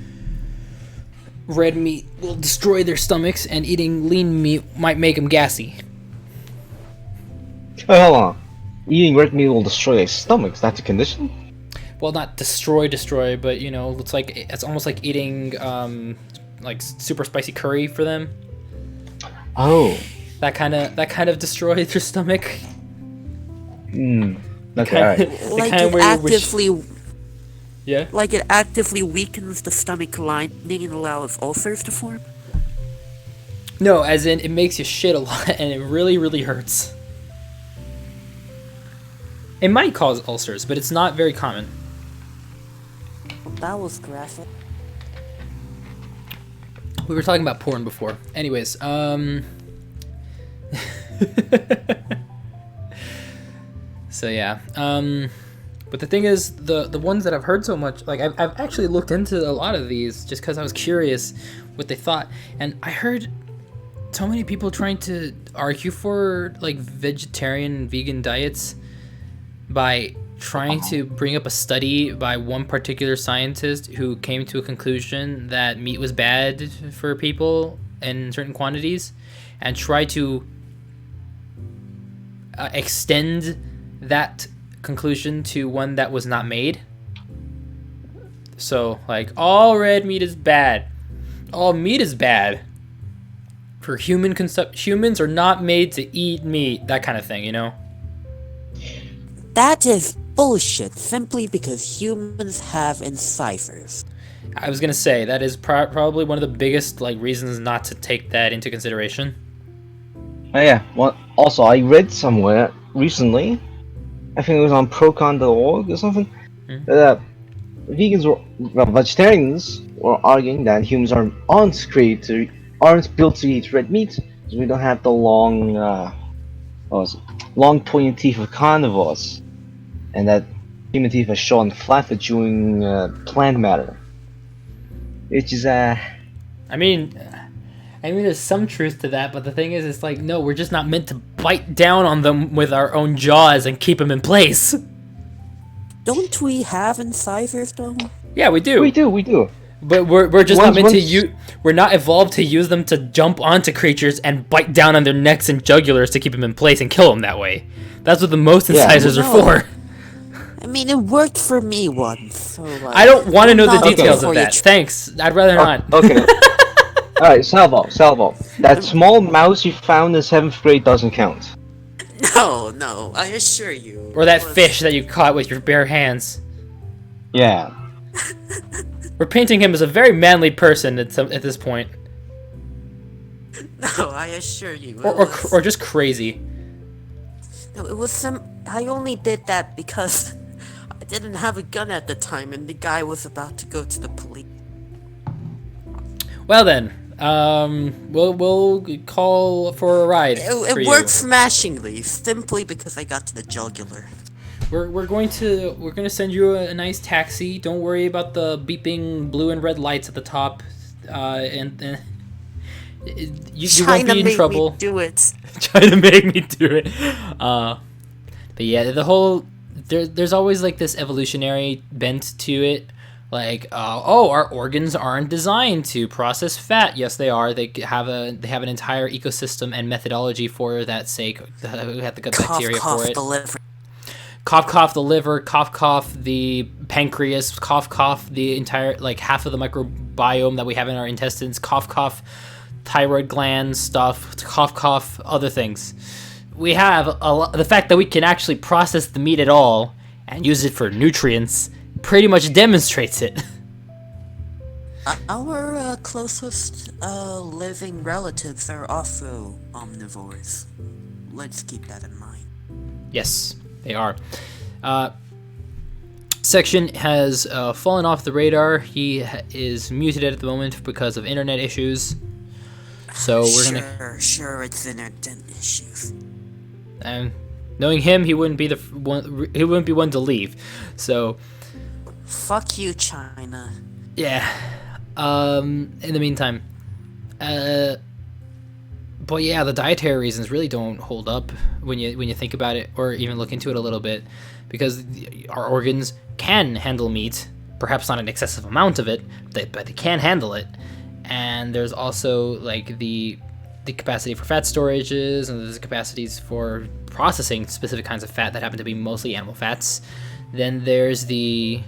red meat will destroy their stomachs, and eating lean meat might make them gassy. Oh, hold on. Eating red meat will destroy their stomachs. That's a condition? Well, not destroy, but you know, it's almost like eating like super spicy curry for them. Oh. That kind of destroys your stomach. Okay, alright. Like kind it where you wish- actively, Yeah. weakens the stomach lining and allows ulcers to form. No, as in it makes you shit a lot, and it really, really hurts. It might cause ulcers, but it's not very common. That was graphic. We were talking about porn before. Anyways, so yeah. But the thing is, the ones that I've heard so much, like I've actually looked into a lot of these just because I was curious what they thought, and I heard so many people trying to argue for like vegetarian and vegan diets by trying to bring up a study by one particular scientist who came to a conclusion that meat was bad for people in certain quantities, and try to extend that conclusion to one that was not made. So, like, all red meat is bad. All meat is bad. For humans are not made to eat meat. That kind of thing, you know? That is bullshit, simply because humans have incisors. I was gonna say, that is probably one of the biggest, like, reasons not to take that into consideration. Oh yeah, well, also I read somewhere recently, I think it was on procon.org or something, that vegetarians were arguing that humans aren't built to eat red meat, because we don't have the long pointed teeth of carnivores, and that human teeth are short and flat for chewing plant matter. Which is I mean, there's some truth to that, but the thing is, it's like, no, we're just not meant to bite down on them with our own jaws and keep them in place. Don't we have incisors, though? Yeah, we do. We do. But we're just not meant to use. We're not evolved to use them to jump onto creatures and bite down on their necks and jugulars to keep them in place and kill them that way. That's what the most incisors are for. I mean, it worked for me once. So, I don't want to know the details of that. Thanks. I'd rather not. Okay. Alright, Salvo. That small mouse you found in 7th grade doesn't count. No, I assure you. Or that fish that you caught with your bare hands. Yeah. We're painting him as a very manly person at this point. No, I assure you. Or just crazy. No, it was I only did that because I didn't have a gun at the time, and the guy was about to go to the police. Well then, we'll call for a ride. It worked smashingly, simply because I got to the jugular. We're gonna send you a nice taxi. Don't worry about the beeping blue and red lights at the top, and you won't be in trouble. Me do it. Trying to make me do it. But yeah, the whole there's always like this evolutionary bent to it. Like, our organs aren't designed to process fat. Yes, they are. They have an entire ecosystem and methodology for that sake. We have the gut bacteria for it. Cough the liver, cough the pancreas, cough the entire, like, half of the microbiome that we have in our intestines, cough thyroid gland stuff, cough other things. We have the fact that we can actually process the meat at all and use it for nutrients pretty much demonstrates it. Our closest living relatives are also omnivores. Let's keep that in mind. Yes, they are. Section has fallen off the radar. He is muted at the moment because of internet issues. So we're gonna. Sure, it's internet issues. And knowing him, he wouldn't be one. He wouldn't be one to leave. So. Fuck you, China. Yeah. In the meantime, but yeah, the dietary reasons really don't hold up when you think about it, or even look into it a little bit, because our organs can handle meat, perhaps not an excessive amount of it, but they can handle it. And there's also like the capacity for fat storages, and there's capacities for processing specific kinds of fat that happen to be mostly animal fats. Then there's the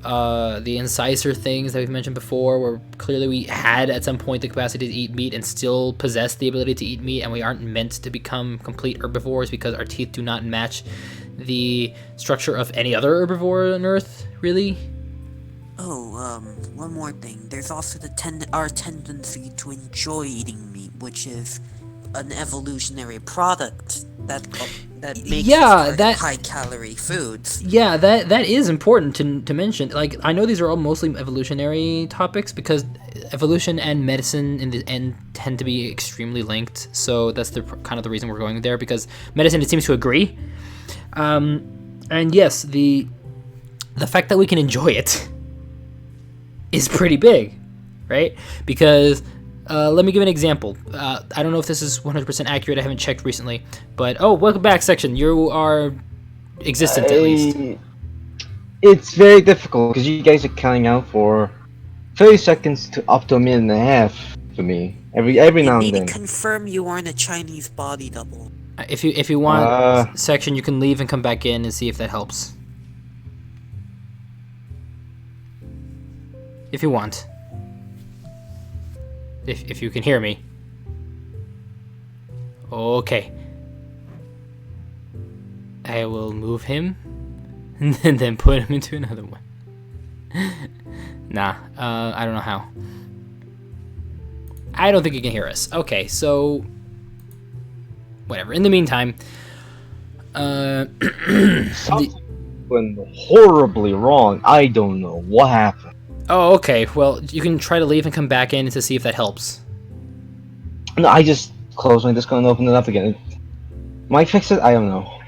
incisor things that we've mentioned before, where clearly we had at some point the capacity to eat meat and still possess the ability to eat meat, and we aren't meant to become complete herbivores because our teeth do not match the structure of any other herbivore on Earth, really. Oh, one more thing. There's also our tendency to enjoy eating meat, which is an evolutionary product that makes us Yeah, target that high-calorie foods. yeah, that is important to mention. Like, I know these are all mostly evolutionary topics because evolution and medicine in the end tend to be extremely linked. So that's the kind of the reason we're going there, because medicine, it seems to agree. And yes, the fact that we can enjoy it is pretty big, right? Because let me give an example. I don't know if this is 100% accurate. I haven't checked recently, but welcome back, section. You are existent at least. It's very difficult because you guys are counting out for 30 seconds to up to a minute and a half for me every You now need and to then. confirm you aren't a Chinese body double. If you want, section, you can leave and come back in and see if that helps. If you want. If you can hear me. Okay. I will move him and then put him into another one. Nah, I don't know how. I don't think he can hear us. Okay, so whatever. In the meantime, Something went horribly wrong. I don't know what happened. oh, okay. Well, you can try to leave and come back in to see if that helps. No, I just closed my Discord and opened it up again. Might fix it? I don't know.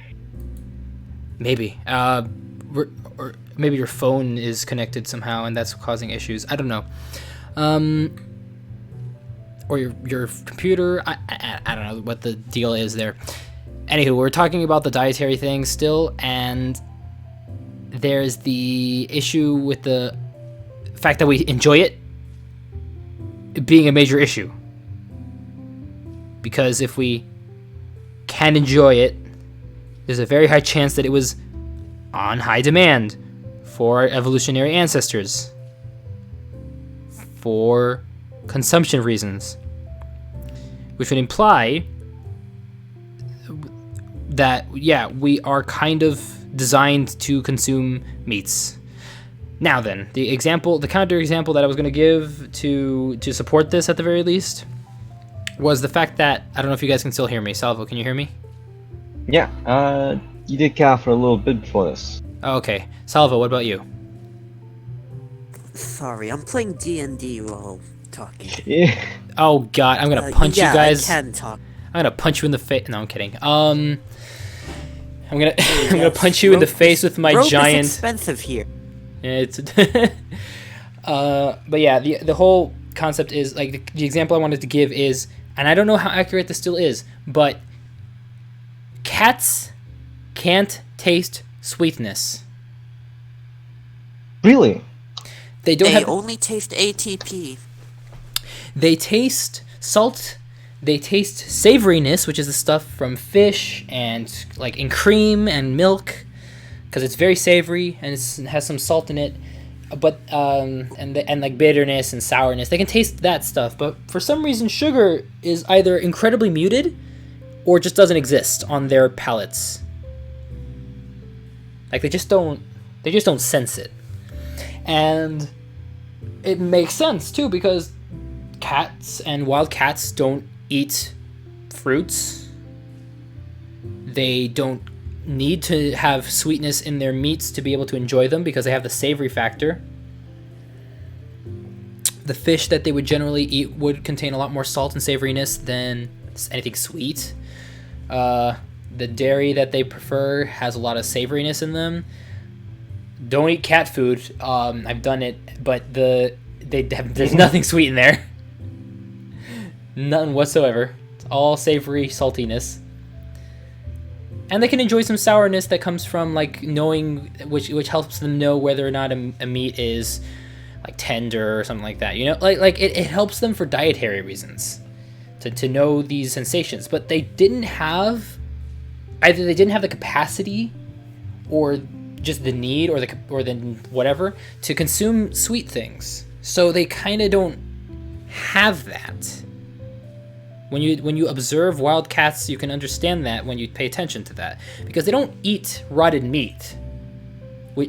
Maybe. Or maybe your phone is connected somehow and that's causing issues. I don't know. Or your computer. I don't know what the deal is there. Anywho, we're talking about the dietary thing still, and there's the issue with the fact that we enjoy it being a major issue. Because if we can enjoy it, there's a very high chance that it was on high demand for our evolutionary ancestors for consumption reasons, which would imply that, yeah, we are kind of designed to consume meats. Now then, the counter example that I was going to give to support this at the very least was the fact that, I don't know if you guys can still hear me. Salvo, can you hear me? Yeah, you did count for a little bit before this. Oh, okay. Salvo, what about you? Sorry, I'm playing D&D while talking. Yeah. Oh god, I'm gonna punch yeah, you guys. I can talk. I'm gonna punch you in the face. No, I'm kidding. I'm gonna I'm gonna punch you in the face with my rope giant. is expensive here. Yeah, it's. But yeah, the whole concept is like the example I wanted to give is, and I don't know how accurate this still is, but cats can't taste sweetness. Really? They don't They have. only taste ATP. They taste salt. They taste savoriness, which is the stuff from fish and like in cream and milk, because it's very savory and it has some salt in it. But and like bitterness and sourness, they can taste that stuff. But for some reason, sugar is either incredibly muted or just doesn't exist on their palates. Like they just don't sense it. And it makes sense too, because cats and wild cats don't eat fruits. They don't need to have sweetness in their meats to be able to enjoy them because they have the savory factor. The fish that they would generally eat would contain a lot more salt and savoriness than anything sweet. The dairy that they prefer has a lot of savoriness in them. Don't eat cat food. I've done it, but there's nothing sweet in there. None whatsoever. It's all savory saltiness. And they can enjoy some sourness that comes from like knowing, which helps them know whether or not a meat is like tender or something like that. You know, like it helps them for dietary reasons to know these sensations. But they didn't have the capacity or just the need or the whatever to consume sweet things. So they kind of don't have that. When you observe wild cats, you can understand that when you pay attention to that, because they don't eat rotted meat,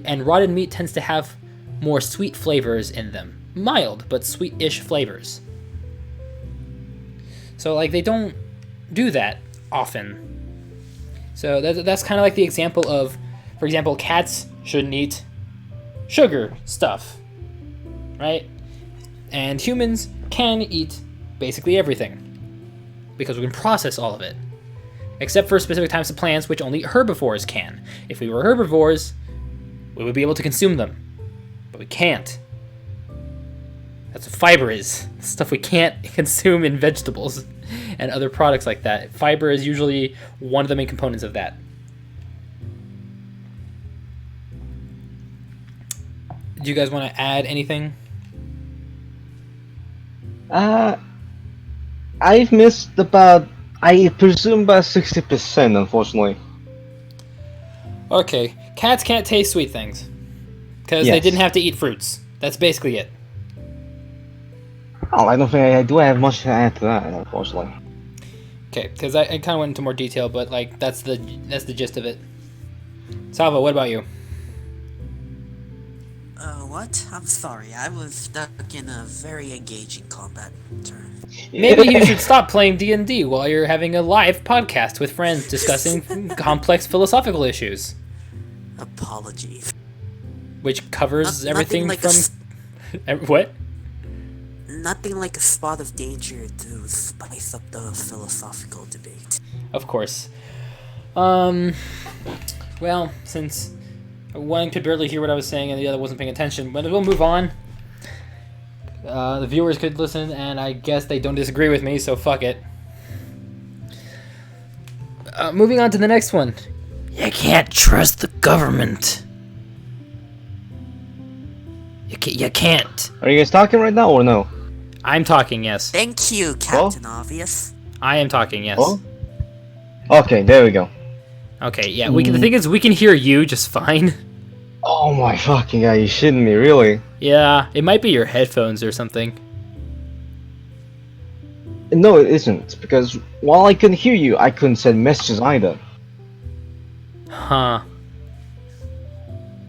and rotted meat tends to have more sweet flavors in them. Mild, but sweet-ish flavors. So, like, they don't do that often. So that's kind of like the example of, for example, cats shouldn't eat sugar stuff, right? And humans can eat basically everything because we can process all of it, except for specific types of plants, which only herbivores can. If we were herbivores, we would be able to consume them, but we can't. That's what fiber is. Stuff we can't consume in vegetables and other products like that. Fiber is usually one of the main components of that. Do you guys want to add anything? I've missed about, I presume about 60%, unfortunately. Okay, cats can't taste sweet things because they Yes. didn't have to eat fruits. That's basically it. Oh, I don't think I do have much to add to that, unfortunately. Okay, because I kind of went into more detail, but like that's the gist of it. Salva, what about you? What? I'm sorry, I was stuck in a very engaging combat turn. Maybe you should stop playing D&D while you're having a live podcast with friends discussing complex philosophical issues, Apologies. which covers everything like from... What? Nothing like a spot of danger to spice up the philosophical debate. Of course. Well, since one could barely hear what I was saying and the other wasn't paying attention, but we'll move on. The viewers could listen, and I guess they don't disagree with me, so fuck it. Moving on to the next one. You can't trust the government. You can't. Are you guys talking right now or no? I'm talking, yes. Thank you, Captain Obvious. I am talking, yes. Oh? Okay, there we go. Okay, yeah. The thing is, we can hear you just fine. Oh my fucking god, you shitting me, really? Yeah, it might be your headphones or something. No, it isn't, because while I couldn't hear you, I couldn't send messages either. Huh.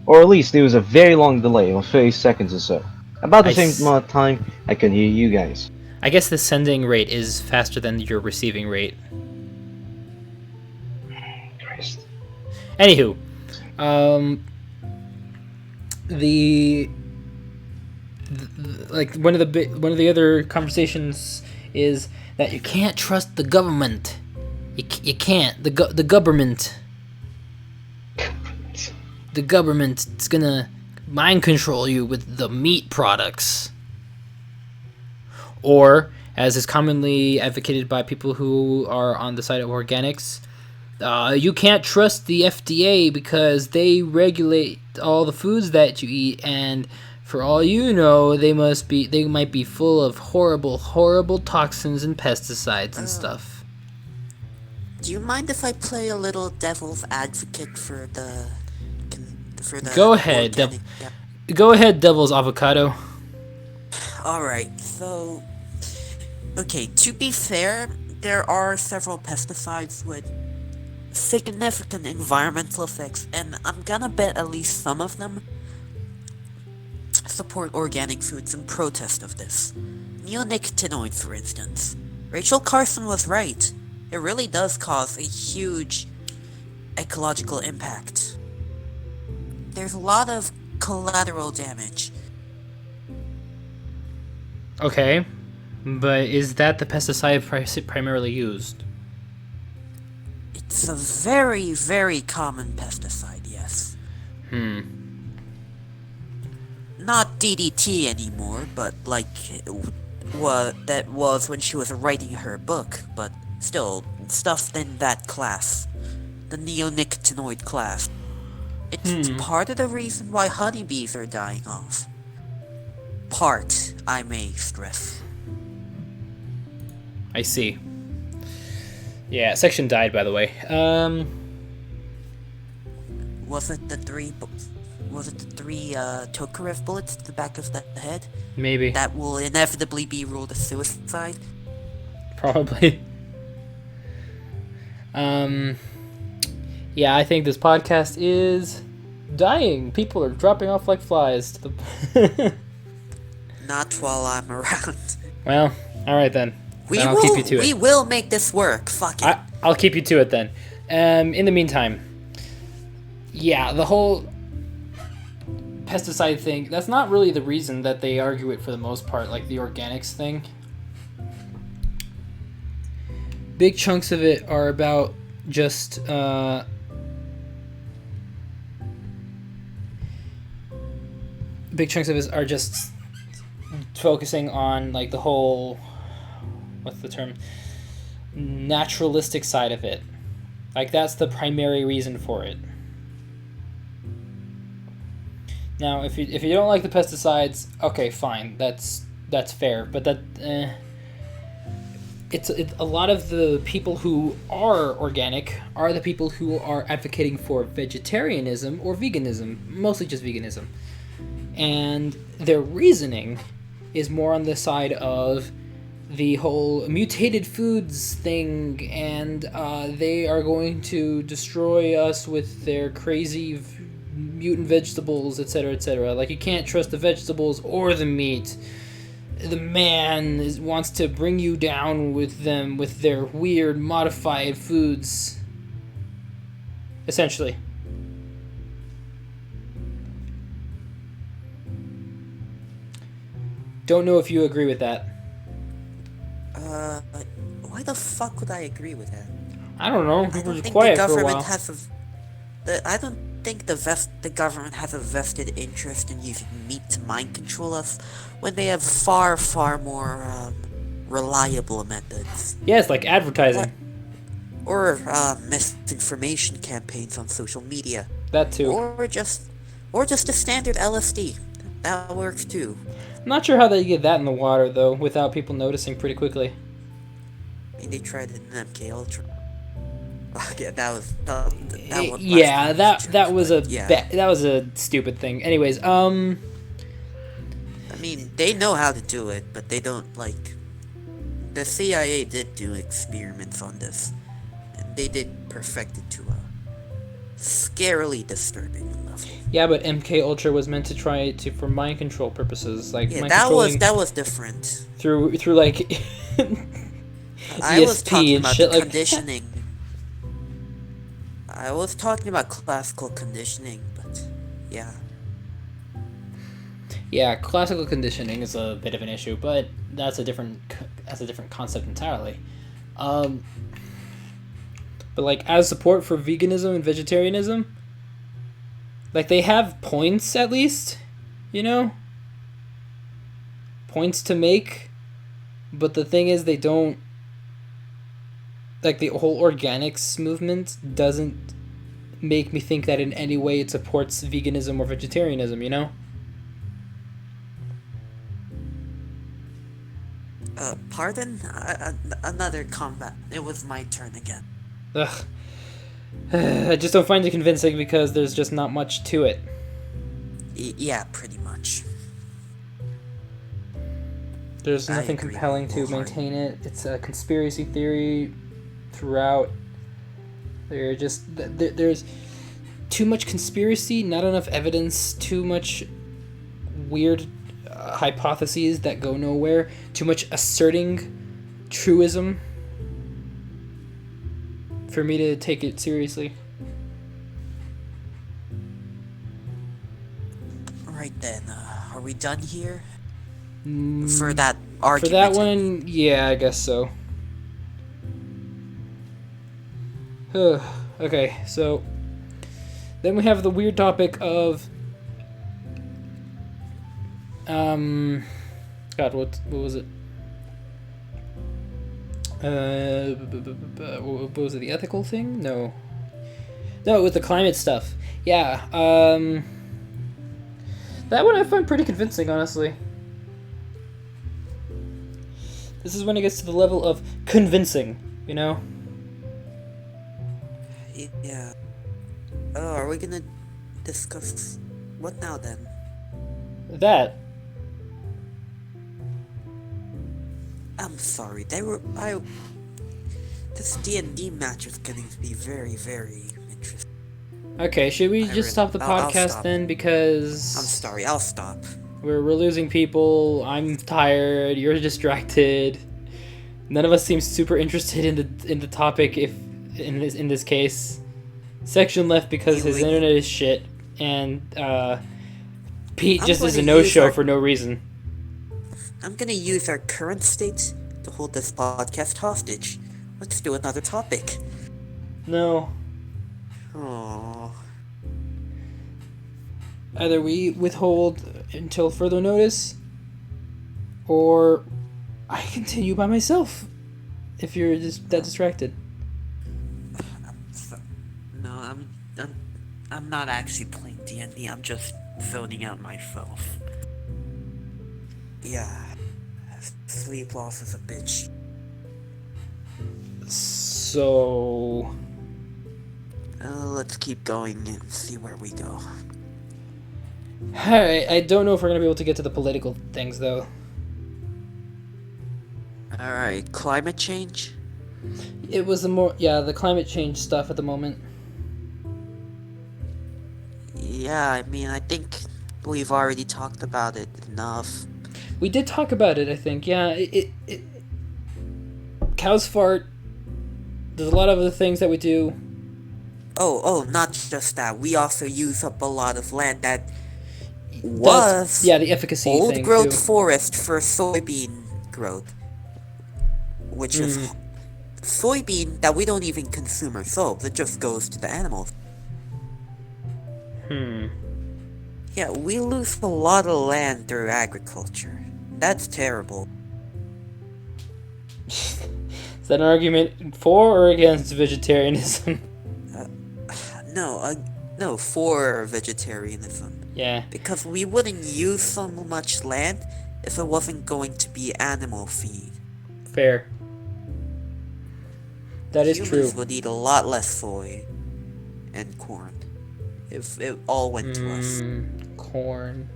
Or at least there was a very long delay of 30 seconds or so. About the same amount of time I can hear you guys. I guess the sending rate is faster than your receiving rate. Christ. Anywho, the like one of the other conversations is that you can't trust the government. You can't. The government. The government is gonna mind control you with the meat products. Or, as is commonly advocated by people who are on the side of organics, you can't trust the FDA because they regulate all the foods that you eat, and for all you know, they might be full of horrible toxins and pesticides and stuff. Do you mind if I play a little devil's advocate for the Go ahead, organic- Go ahead, Devil's Avocado. Alright, so... Okay, to be fair, there are several pesticides with significant environmental effects, and I'm gonna bet at least some of them support organic foods in protest of this. Neonicotinoids, for instance. Rachel Carson was right. It really does cause a huge ecological impact. There's a lot of collateral damage. Okay, but is that the pesticide primarily used? It's a very, very common pesticide, yes. Not DDT anymore, but like what that was when she was writing her book, but still, stuff in that class. The neonicotinoid class. It's part of the reason why honeybees are dying off. Part, I may stress. I see. Yeah, section died, by the way. Was it the three Tokarev bullets to the back of the head? Maybe. That will inevitably be ruled a suicide? Probably. Yeah, I think this podcast is dying. People are dropping off like flies to the. Not while I'm around. Well, all right then. Then I'll keep you to We it. will make this work. Fuck it. I'll keep you to it then. In the meantime, yeah, the whole pesticide thing, that's not really the reason that they argue it for the most part, like the organics thing. Big chunks of it are about just big chunks of it are just focusing on like the whole, what's the term, naturalistic side of it. Like that's the primary reason for it. Now, if you don't like the pesticides, okay, fine, that's fair. But it's a lot of the people who are organic are the people who are advocating for vegetarianism or veganism, mostly just veganism, and their reasoning is more on the side of the whole mutated foods thing, and they are going to destroy us with their crazy mutant vegetables, etc., etc. Like, you can't trust the vegetables or the meat. The man wants to bring you down with them with their weird modified foods. Essentially. Don't know if you agree with that. Why the fuck would I agree with that? I don't know. I People don't were think quiet the for a government while. has I don't think the government has a vested interest in using meat to mind control us when they have far, far more reliable methods. Yeah, it's like advertising. Or misinformation campaigns on social media. That too. Or just the standard LSD. That works too. I'm not sure how they get that in the water though, without people noticing pretty quickly. I mean, they tried it in MK Ultra. Yeah, that was Yeah, that was yeah. that was a stupid thing. Anyways, I mean, they know how to do it, but they don't like. The CIA did do experiments on this, and they did perfect it to a scarily disturbing level. yeah, but MK Ultra was meant to try to for mind control purposes, like Yeah, mind that was different. through like I was ESP talking and about shit the like conditioning. I was talking about classical conditioning, but yeah. Yeah, classical conditioning is a bit of an issue, but that's a different concept entirely. But like as support for veganism and vegetarianism, like they have points at least, you know? Points to make, but the thing is they don't, like the whole organics movement doesn't make me think that in any way it supports veganism or vegetarianism, you know? Pardon? Another combat. It was my turn again. Ugh. I just don't find it convincing because there's just not much to it. Yeah, pretty much. There's I nothing agree compelling to wholeheartedly. maintain it. It's a conspiracy theory throughout. There's too much conspiracy, not enough evidence, too much weird hypotheses that go nowhere, too much asserting truism for me to take it seriously. Right then, are we done here? Mm, For that for argument? that one, yeah, I guess so. Okay, so then we have the weird topic of God, what was it? What was it? The ethical thing? No, it was the climate stuff. Yeah, that one I find pretty convincing, honestly. This is when it gets to the level of convincing, you know? Yeah. Oh, are we gonna discuss what now then? That. I'm sorry. This D&D match is getting to be very, very interesting. Okay, should we just stop the I'll podcast stop. then? Because I'm sorry, I'll stop. we're losing people. I'm tired. You're distracted. None of us seems super interested in the topic. If in this case, Section left because his internet is shit, and Pete just is a no-show for no reason. I'm gonna use our current state to hold this podcast hostage. Let's do another topic. No. Oh. Either we withhold until further notice, or I continue by myself. If you're just that distracted. No, I'm not actually playing D&D. I'm just zoning out myself. Yeah. Sleep loss is a bitch. So Let's keep going and see where we go. Alright, I don't know if we're gonna be able to get to the political things though. Alright, climate change? It was the climate change stuff at the moment. Yeah, I mean, I think we've already talked about it enough. We did talk about it, I think. Yeah, it cows fart. There's a lot of other things that we do. Oh, not just that. We also use up a lot of land that was the efficacy old thing growth too. forest for soybean growth, which is soybean that we don't even consume ourselves. It just goes to the animals. Yeah, we lose a lot of land through agriculture. That's terrible. Is that an argument for or against vegetarianism? No, for vegetarianism. Yeah. Because we wouldn't use so much land if it wasn't going to be animal feed. Fair. That is true. Humans would eat a lot less soy and corn if it all went to us. Corn.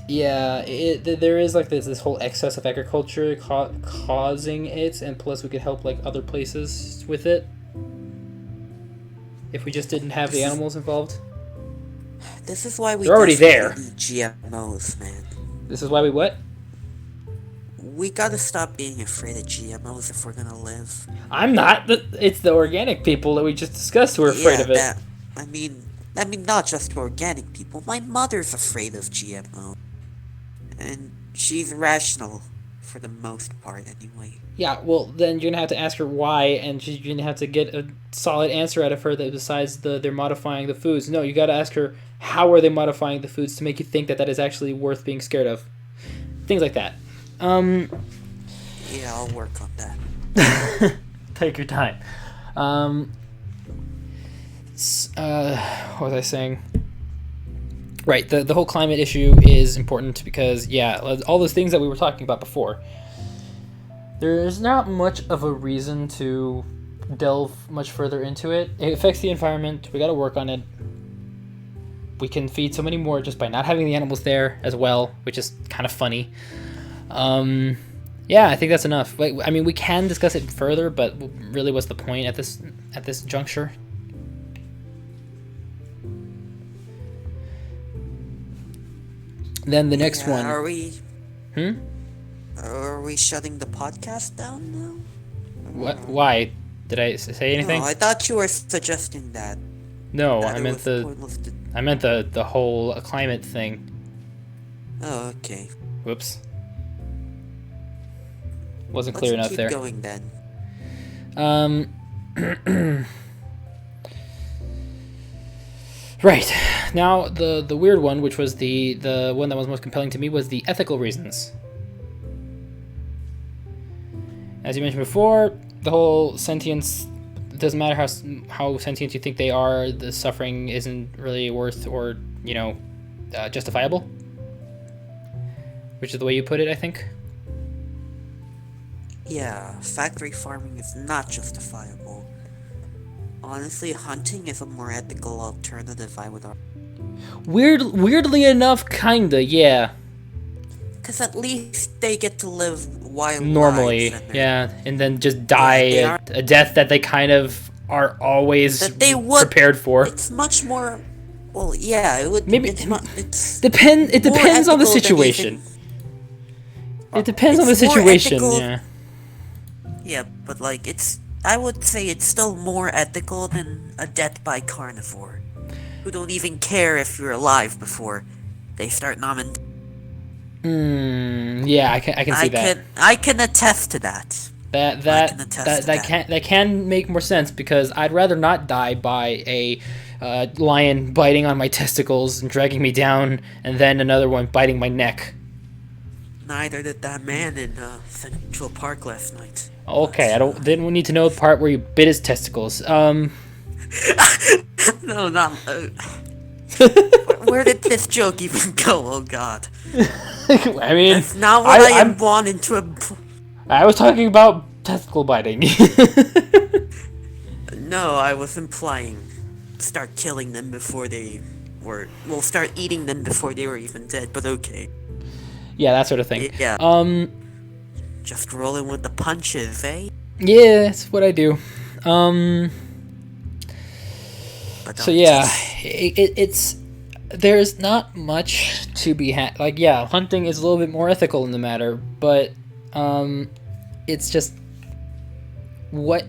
Yeah, there is like this whole excess of agriculture causing it, and plus we could help like other places with it if we just didn't have the animals involved. This is why we They're already there. eat GMOs, man. This is why we what? We gotta stop being afraid of GMOs if we're gonna live. I'm not. It's the organic people that we just discussed who are afraid of it. I mean, not just organic people. My mother's afraid of GMO. And she's rational, for the most part, anyway. Yeah, well, then you're gonna have to ask her why, and you're gonna have to get a solid answer out of her that besides they're modifying the foods. No, you gotta ask her how are they modifying the foods to make you think that is actually worth being scared of. Things like that. Yeah, I'll work on that. Take your time. What was I saying? Right, the whole climate issue is important because, yeah, all those things that we were talking about before. There's not much of a reason to delve much further into it. It affects the environment. We got to work on it. We can feed so many more just by not having the animals there as well, which is kind of funny. Yeah, I think that's enough. I mean, we can discuss it further, but really, what's the point at this juncture? Then the next one. Are we shutting the podcast down now? What? Why? Did I say anything? No, I thought you were suggesting that. No, that I meant the whole climate thing. Oh, okay. Whoops. Wasn't clear enough there. Let's keep going then. Right. Now, the weird one, which was the one that was most compelling to me, was the ethical reasons. As you mentioned before, the whole sentience, it doesn't matter how sentient you think they are, the suffering isn't really worth or, justifiable. Which is the way you put it, I think. Yeah, factory farming is not justifiable. Honestly, hunting is a more ethical alternative, I would argue. Weirdly enough, kinda, yeah. Because at least they get to live wild Normally, lives. yeah, and then just die a death that they kind of are always That they would. prepared for. It's much more. Well, yeah, it would. Maybe It's it more depends on the ethical than situation. even- It depends on the It's more situation. ethical- Yeah. Yeah, but like it's. I would say it's still more ethical than a death by carnivore, who don't even care if you're alive before they start nomming. Yeah, I can see that. I can attest to that. I can attest to that. That can make more sense because I'd rather not die by a lion biting on my testicles and dragging me down, and then another one biting my neck. Neither did that man in Central Park last night. Okay, didn't need to know the part where you bit his testicles. No, not. Where did this joke even go? Oh God! I mean, That's not what I am wanting to. I was talking about testicle biting. No, I was implying start killing them before they were. Well, start eating them before they were even dead. But okay. Yeah, that sort of thing. Yeah. Just rolling with the punches, eh? Yeah, that's what I do. But So yeah, it's there's not much to be had. Like, yeah, hunting is a little bit more ethical in the matter, but it's just what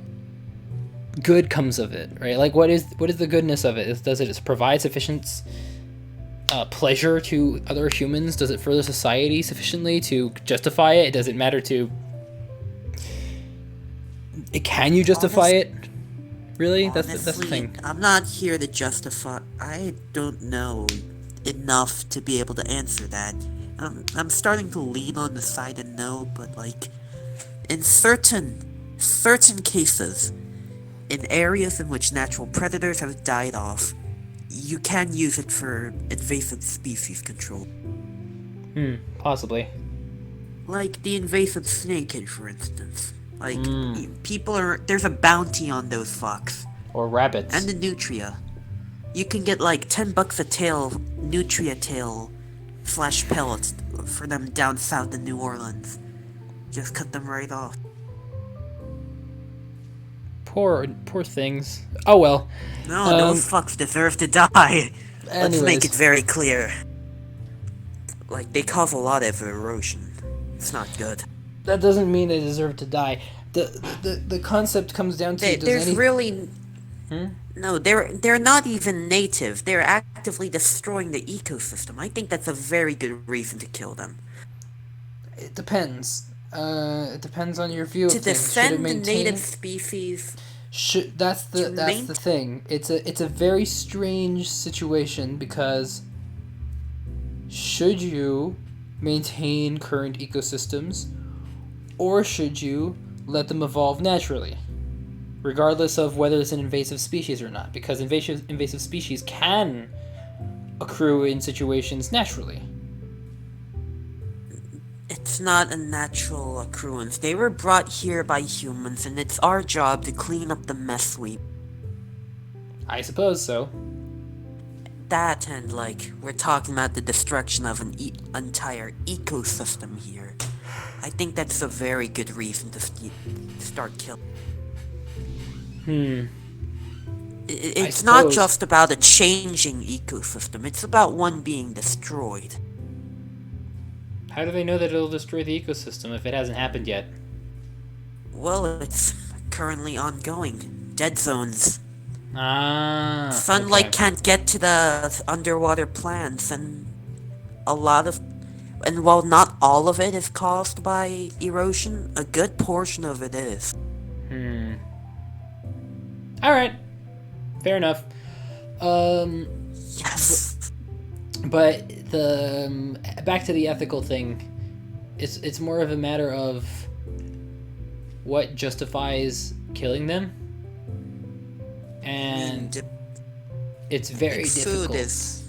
good comes of it, right? Like, what is the goodness of it? Does it provide sufficient pleasure to other humans? Does it further society sufficiently to justify it? Does it matter to? Can you justify it? Really? That's the honestly, thing. I'm not here to justify. I don't know enough to be able to answer that. I'm starting to lean on the side of no, but like in certain cases, in areas in which natural predators have died off, you can use it for invasive species control. Possibly. Like the invasive snakehead, for instance. Like, there's a bounty on those fucks. Or rabbits. And the nutria. You can get like $10 a tail, nutria tail / pellets for them down south in New Orleans. Just cut them right off. Poor things. Oh well. No, those fucks deserve to die. Let's make Anyways. it very clear. Like, they cause a lot of erosion. It's not good. That doesn't mean they deserve to die. The concept comes down to There's really... No, they're not even native. They're actively destroying the ecosystem. I think that's a very good reason to kill them. It depends. It depends on your view To of things. defend the native species... That's the thing. It's a very strange situation because should you maintain current ecosystems or should you let them evolve naturally, regardless of whether it's an invasive species or not? Because invasive species can accrue in situations naturally. It's not a natural accruance. They were brought here by humans, and it's our job to clean up the mess we... I suppose so. That and, like, we're talking about the destruction of an entire ecosystem here. I think that's a very good reason to start killing. It's not suppose. just about a changing ecosystem, it's about one being destroyed. How do they know that it'll destroy the ecosystem if it hasn't happened yet? Well, it's currently ongoing. Dead zones. okay. Sunlight can't get to the underwater plants, and while not all of it is caused by erosion, a good portion of it is. Alright. Fair enough. Yes. But back to the ethical thing, it's more of a matter of what justifies killing them, and it's very difficult. Food is.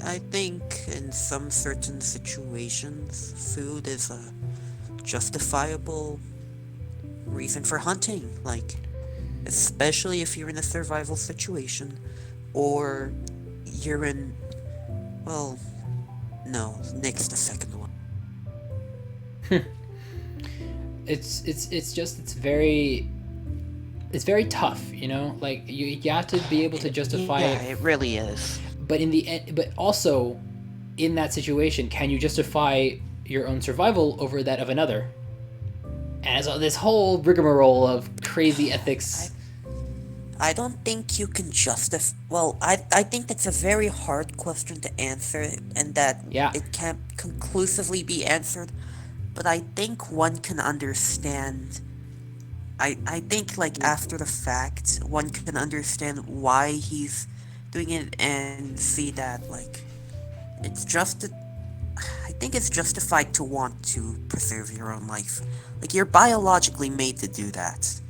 I think in some certain situations, food is a justifiable reason for hunting. Like, especially if you're in a survival situation, or you're in, well, no, next the second one. It's very it's very tough, you know? Like, you have to be able to justify Yeah, it. it really is. But in the end, but also, in that situation, can you justify your own survival over that of another? And so this whole rigmarole of crazy ethics. I don't think you can justify. Well, I think that's a very hard question to answer, and that Yeah. it can't conclusively be answered. But I think one can understand. I think, like, after the fact, one can understand why he's doing it and see that, like, it's just. I think it's justified to want to preserve your own life. Like, you're biologically made to do that.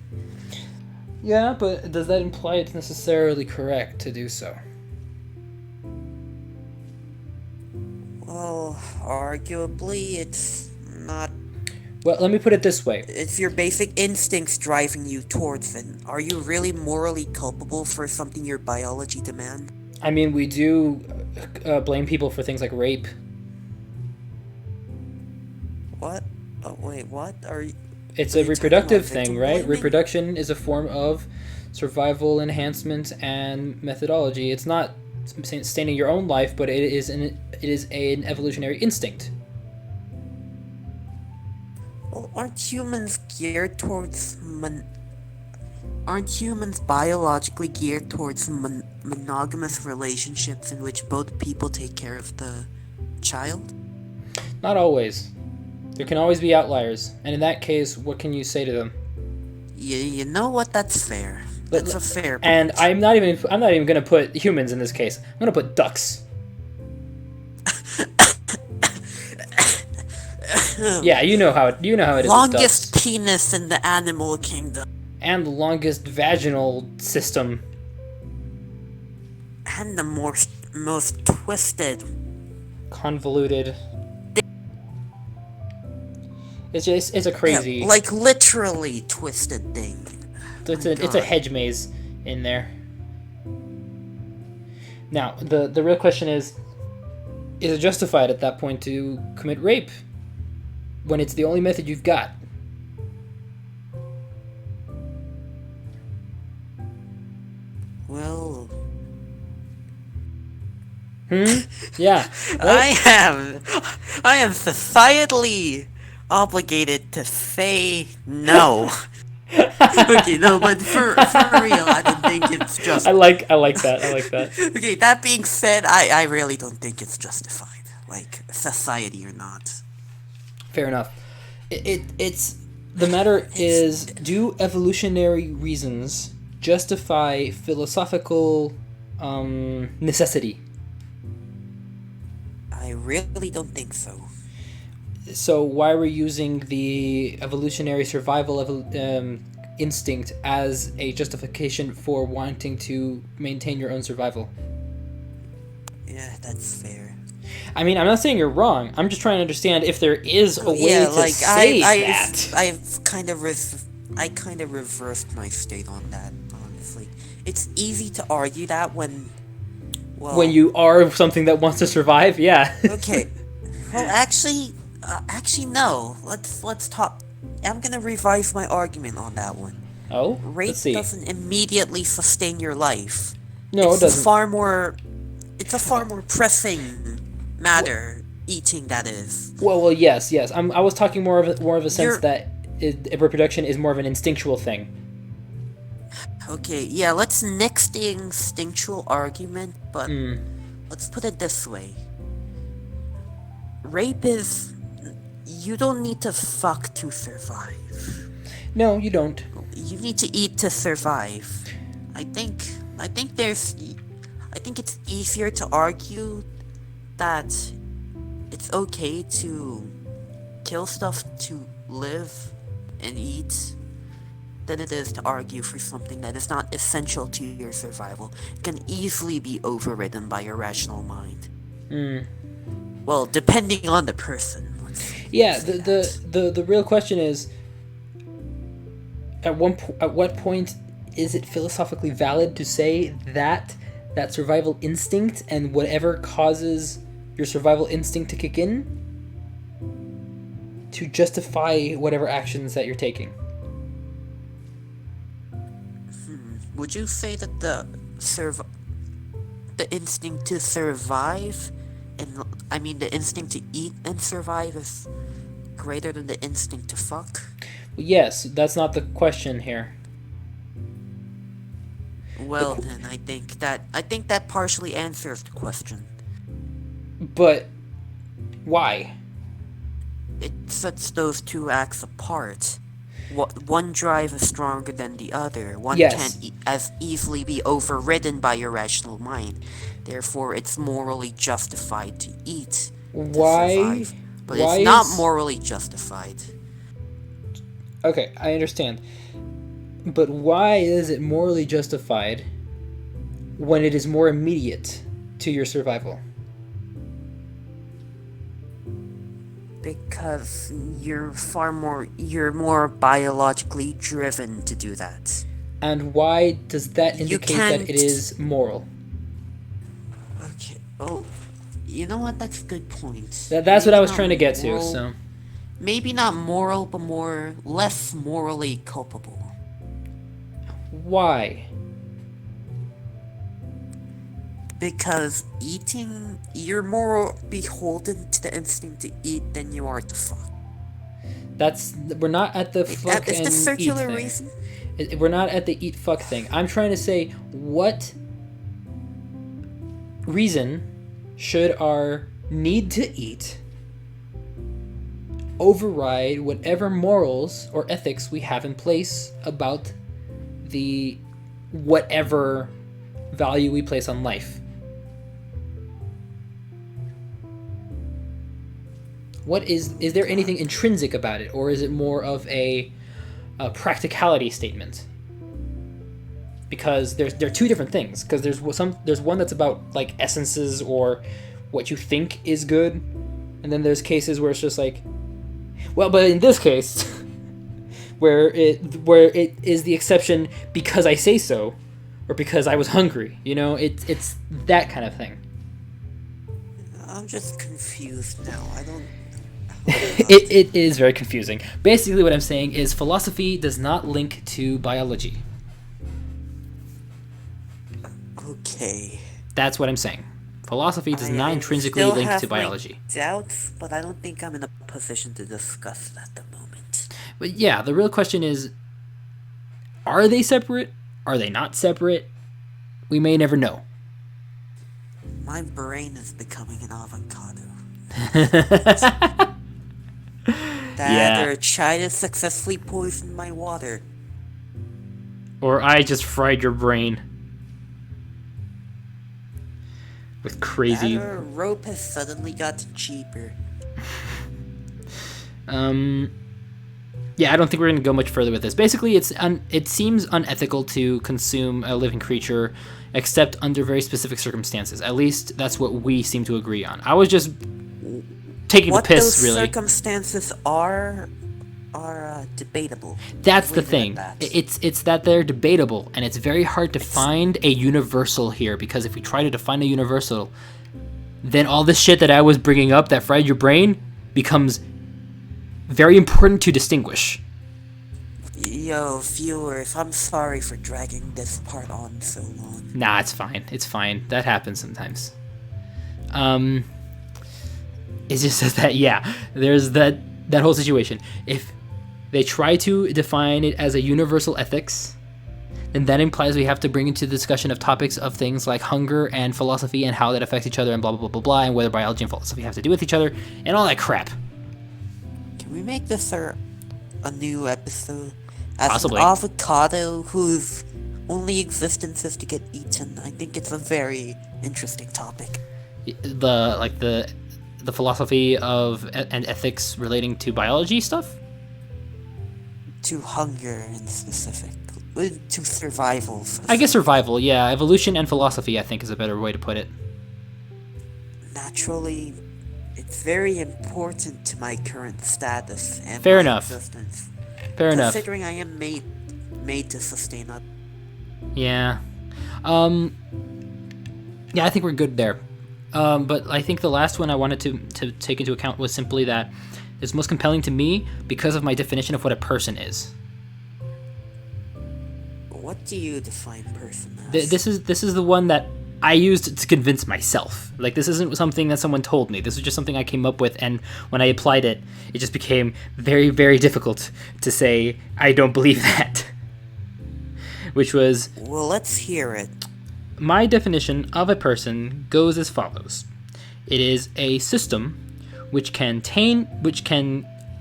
Yeah, but does that imply it's necessarily correct to do so? Well, arguably, it's not. Well, let me put it this way. It's your basic instincts driving you towards it. Are you really morally culpable for something your biology demands? I mean, we do blame people for things like rape. What? Oh, wait, what? It's Are a you talking reproductive about thing, victim right? blaming? Reproduction is a form of survival enhancement and methodology. It's not sustaining your own life, but it is an evolutionary instinct. Well, aren't humans biologically geared towards monogamous relationships in which both people take care of the child? Not always. There can always be outliers, and in that case, what can you say to them? You know what? That's fair. That's a fair point. And I'm not even going to put humans in this case. I'm going to put ducks. Yeah, you know how it is. With Longest ducks. penis in the animal kingdom. And the longest vaginal system. And the most twisted. Convoluted. It's a crazy. Yeah, like literally twisted thing. It's a hedge maze in there. Now, the real question is it justified at that point to commit rape when it's the only method you've got? Well, Yeah. I am societally obligated to say no. Okay, no, but for real, I don't think it's just. I like that. Okay, that being said, I really don't think it's justified, like society or not. Fair enough. It's the matter is, do evolutionary reasons justify philosophical necessity? I really don't think so. So why we're using the evolutionary survival instinct as a justification for wanting to maintain your own survival? Yeah, that's fair. I mean, I'm not saying you're wrong. I'm just trying to understand if there is a way to say that. I've kind of reversed my state on that. Honestly, it's easy to argue that when you are something that wants to survive, yeah. Okay. Well, actually, no. Let's talk. I'm gonna revise my argument on that one. Oh, Rape let's see. doesn't immediately sustain your life. No, it doesn't. It's a far more pressing matter. Eating, that is. Well, yes. I was talking more of a sense that reproduction is more of an instinctual thing. Okay, yeah, let's nix the instinctual argument, but let's put it this way. Rape is... You don't need to fuck to survive. No, you don't. You need to eat to survive. I think it's easier to argue that it's okay to kill stuff to live and eat than it is to argue for something that is not essential to your survival. It can easily be overridden by your rational mind. Well, depending on the person. Yeah, the real question is, at what point is it philosophically valid to say that survival instinct and whatever causes your survival instinct to kick in to justify whatever actions that you're taking? would you say that the instinct to survive, and I mean the instinct to eat and survive, is greater than the instinct to fuck? Yes, that's not the question here. Well, then I think that partially answers the question. But why? It sets those two acts apart. One drive is stronger than the other. One Yes. can't as easily be overridden by your rational mind. Therefore, it's morally justified to eat to Why? survive. But Why it's not is- morally justified. Okay, I understand. But why is it morally justified when it is more immediate to your survival? Because you're more biologically driven to do that. And why does that You indicate that can't- it is moral? Okay. Oh, you know what? That's a good point. That's what I Maybe was not trying to get to, moral- so... Maybe not moral, but less morally culpable. Why? Because eating, you're more beholden to the instinct to eat than you are to fuck. We're not at the fuck Is and the circular eat thing. reason? We're not at the eat fuck thing. I'm trying to say, what reason should our need to eat override whatever morals or ethics we have in place about the whatever value we place on life? What is there anything intrinsic about it, or is it more of a practicality statement? Because there are two different things. Because there's one that's about like essences or what you think is good, and then there's cases where it's just like, well, but in this case, where it is the exception because I say so, or because I was hungry. You know, it's that kind of thing. I'm just confused now. I don't. It is very confusing. Basically, what I'm saying is philosophy does not link to biology. Okay. That's what I'm saying. Philosophy does not I intrinsically still link have to my biology. doubts, but I don't think I'm in a position to discuss it at the moment. But yeah, the real question is, are they separate? Are they not separate? We may never know. My brain is becoming an avocado. Yeah. Or try to successfully poison my water. Or I just fried your brain with crazy. That or rope has suddenly gotten cheaper. Yeah, I don't think we're gonna go much further with this. Basically, it seems unethical to consume a living creature, except under very specific circumstances. At least that's what we seem to agree on. I was just taking What the piss, those really. circumstances are debatable. That's the Leave it at thing. that. It's that they're debatable, and it's very hard to find a universal here, because if we try to define a universal, then all this shit that I was bringing up that fried your brain becomes very important to distinguish. Yo, viewers, I'm sorry for dragging this part on so long. Nah, it's fine. It's fine. That happens sometimes. It just says that, yeah, there's that whole situation. If they try to define it as a universal ethics, then that implies we have to bring into the discussion of topics of things like hunger and philosophy and how that affects each other and blah, blah, blah, blah, blah, and whether biology and philosophy have to do with each other and all that crap. Can we make this a new episode? As Possibly. an avocado whose only existence is to get eaten, I think it's a very interesting topic. The philosophy of and ethics relating to biology stuff? To hunger in specific. To survival. I guess survival, yeah. Evolution and philosophy, I think, is a better way to put it. Naturally, it's very important to my current status and Fair my enough. existence. Fair enough. Considering I am made to sustain up. Yeah. Yeah, I think we're good there. But I think the last one I wanted to take into account was simply that it's most compelling to me because of my definition of what a person is. What What do you define person as? This is the one that I used to convince myself. Like, this isn't something that someone told me. This is just something I came up with, and when I applied it, it just became very, very difficult to say, I don't believe that. Which was... Well, let's hear it. My definition of a person goes as follows. It is a system which can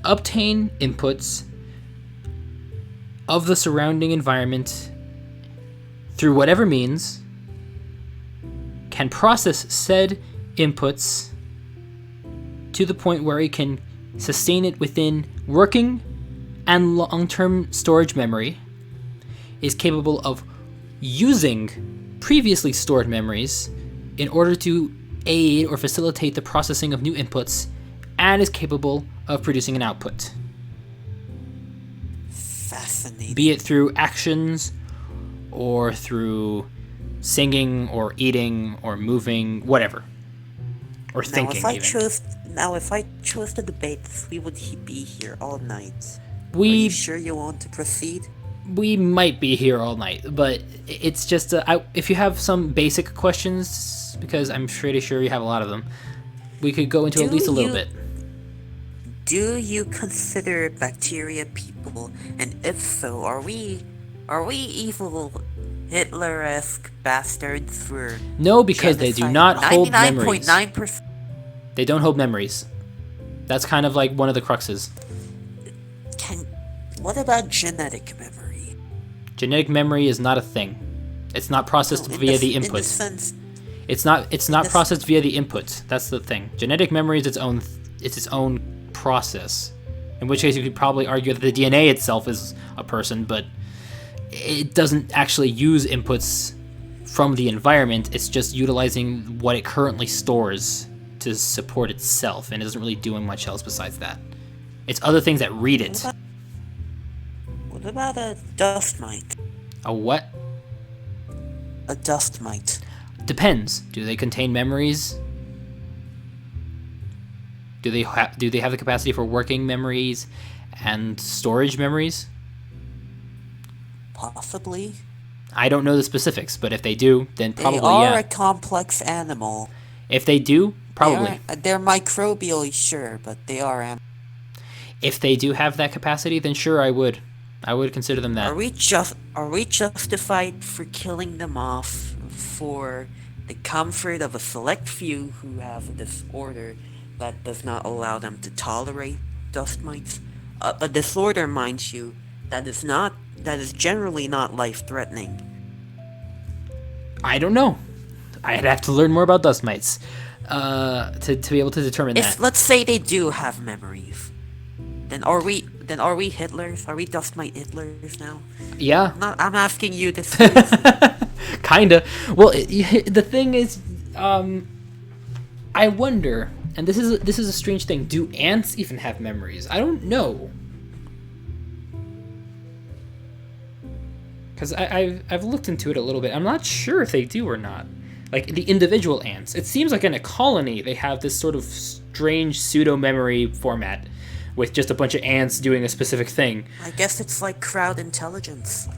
obtain inputs of the surrounding environment through whatever means, can process said inputs to the point where it can sustain it within working and long-term storage memory, is capable of using previously stored memories in order to aid or facilitate the processing of new inputs, and is capable of producing an output. Fascinating. Be it through actions, or through singing, or eating, or moving, whatever. Or thinking, If I chose to debate this, we would be here all night. Are you sure you want to proceed? We might be here all night, but it's just if you have some basic questions, because I'm pretty sure you have a lot of them, we could go into at least a little bit. Do you consider bacteria people? And if so, are we evil Hitler-esque bastards for No, because they do not hold memories. 99.9%. They don't hold memories. That's kind of like one of the cruxes. What about genetic memory? Genetic memory is not a thing. It's not processed via the input. In the sense, it's not processed via the input. That's the thing. Genetic memory is its own process. In which case you could probably argue that the DNA itself is a person, but it doesn't actually use inputs from the environment. It's just utilizing what it currently stores to support itself, and isn't really doing much else besides that. It's other things that read it. What about a dust mite? A what? A dust mite. Depends. Do they contain memories? Do they have the capacity for working memories and storage memories? Possibly. I don't know the specifics, but if they do, then probably They are yeah. a complex animal. If they do, probably. They're microbially, sure, but they are animals. If they do have that capacity, then sure, I would consider them that. Are we justified for killing them off for the comfort of a select few who have a disorder that does not allow them to tolerate dust mites? A disorder, mind you, that is generally not life-threatening. I don't know. I'd have to learn more about dust mites to be able to determine that. Let's say they do have memories, then are we Hitlers? Are we dust mite Hitlers now? Yeah. I'm asking you this. Kinda. Well, the thing is, I wonder, and this is a strange thing. Do ants even have memories? I don't know. Because I've looked into it a little bit. I'm not sure if they do or not. Like, the individual ants. It seems like in a colony, they have this sort of strange pseudo-memory format with just a bunch of ants doing a specific thing. I guess it's like crowd intelligence.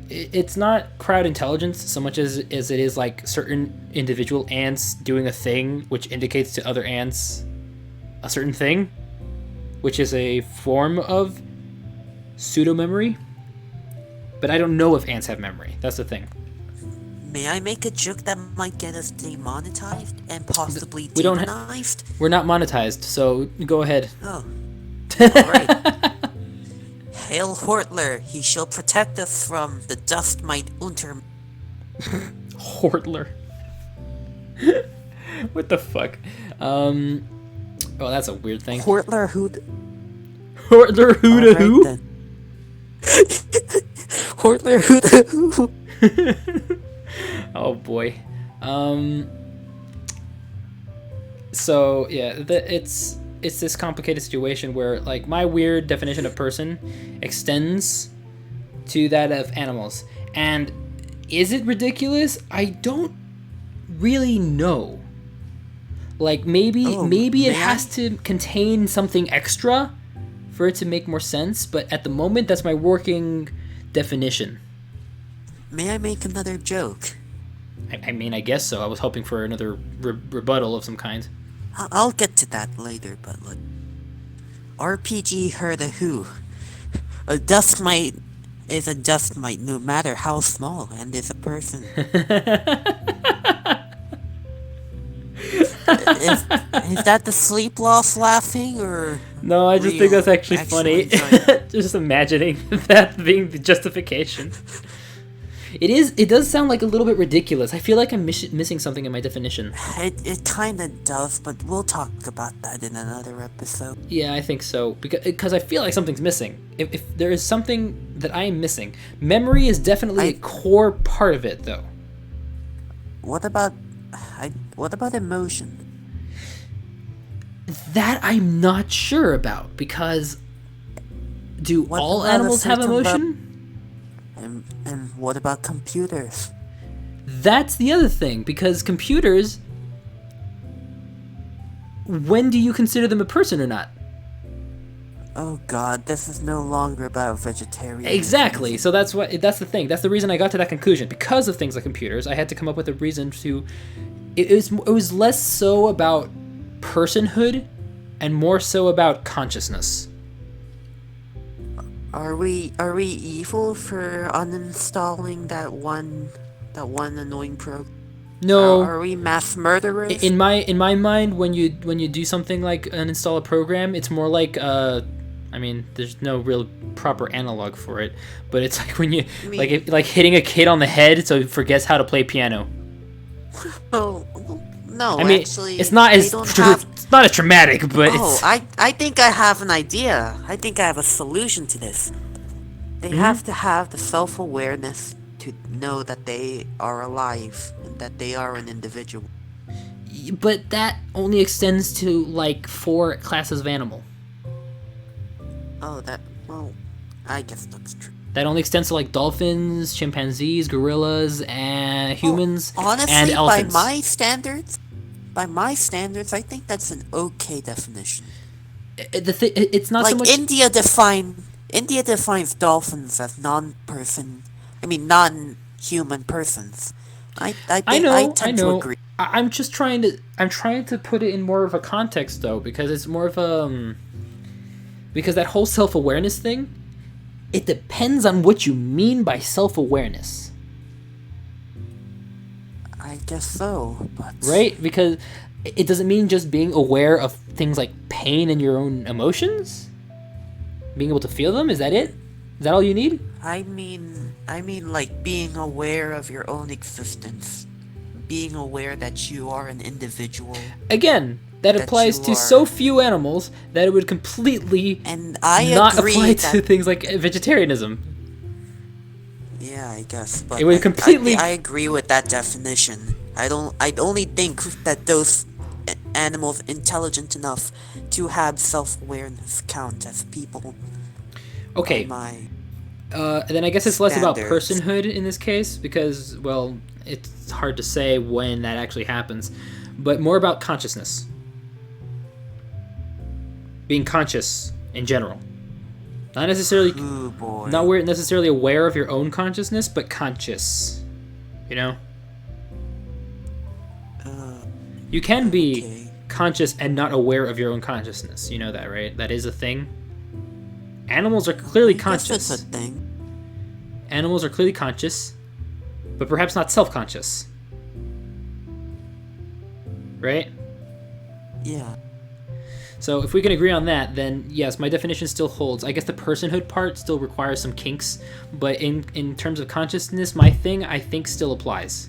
It's not crowd intelligence so much as it is like certain individual ants doing a thing which indicates to other ants a certain thing, which is a form of pseudo-memory. But I don't know if ants have memory. That's the thing. May I make a joke that might get us demonetized and possibly We don't demonized? We're not monetized, so go ahead. Oh. Alright. Hail Hortler, he shall protect us from the dust mite unter... Hortler. What the fuck? Oh, that's a weird thing. Hortler who... Hortler who to who? Then. Hortler who to who? Oh boy. So yeah, it's this complicated situation where, like, my weird definition of person extends to that of animals. And is it ridiculous? I don't really know. Like, maybe it has to contain something extra for it to make more sense, but at the moment that's my working definition. may I make another joke? I mean, I guess so. I was hoping for another rebuttal of some kind. I'll get to that later, but look. RPG heard a who. A dust mite is a dust mite no matter how small, and is a person. Is that the sleep loss laughing, or... No, I just think that's actually funny. enjoying? Just imagining that being the justification. It does sound like a little bit ridiculous. I feel like I'm missing something in my definition. It kinda does, but we'll talk about that in another episode. Yeah, I think so. Because I feel like something's missing. If there is something that I am missing, memory is definitely a core part of it, though. What about emotion? That I'm not sure about, because do What all about a animals have certain emotion? And what about computers? That's the other thing, because computers, when do you consider them a person or not? Oh god, this is no longer about vegetarian. Exactly. So that's the thing. That's the reason I got to that conclusion. Because of things like computers, I had to come up with a reason to. It was less so about personhood, and more so about consciousness. Are we evil for uninstalling that one annoying program? No. Are we mass murderers? In my mind, when you do something like uninstall a program, it's more like I mean, there's no real proper analog for it, but it's like when you like hitting a kid on the head so he forgets how to play piano. Oh no! I mean, actually, it's not as it's not as traumatic, but Oh, it's. I think I have an idea. I think I have a solution to this. They have to have the self-awareness to know that they are alive and that they are an individual. But that only extends to like 4 classes of animal. Oh, well, I guess that's true. That only extends to like dolphins, chimpanzees, gorillas, and humans, Honestly, and elephants. by my standards, I think that's an okay definition. It's not Like so much. India defines dolphins as non-human persons. I tend to agree. I'm just trying to put it in more of a context though, because it's more of a because that whole self-awareness thing, it depends on what you mean by self-awareness. I guess so, but... Right? Because it doesn't mean just being aware of things like pain and your own emotions? Being able to feel them? Is that it? Is that all you need? I mean like being aware of your own existence. Being aware that you are an individual. Again, that applies to so few animals that it would completely and I not agree apply that... to things like vegetarianism. Yeah, I guess, but it would completely. I agree with that definition. I only think that those animals intelligent enough to have self-awareness count as people. Okay. Then I guess it's less about personhood in this case, because, well, it's hard to say when that actually happens, but more about consciousness. Being conscious in general. Not necessarily not necessarily aware of your own consciousness, but conscious. You know? You can be conscious and not aware of your own consciousness. You know that, right? That is a thing. Animals are clearly conscious. That's a thing. Animals are clearly conscious, but perhaps not self-conscious. Right? Yeah. So if we can agree on that, then yes, my definition still holds. I guess the personhood part still requires some kinks, but in terms of consciousness, my thing, I think, still applies.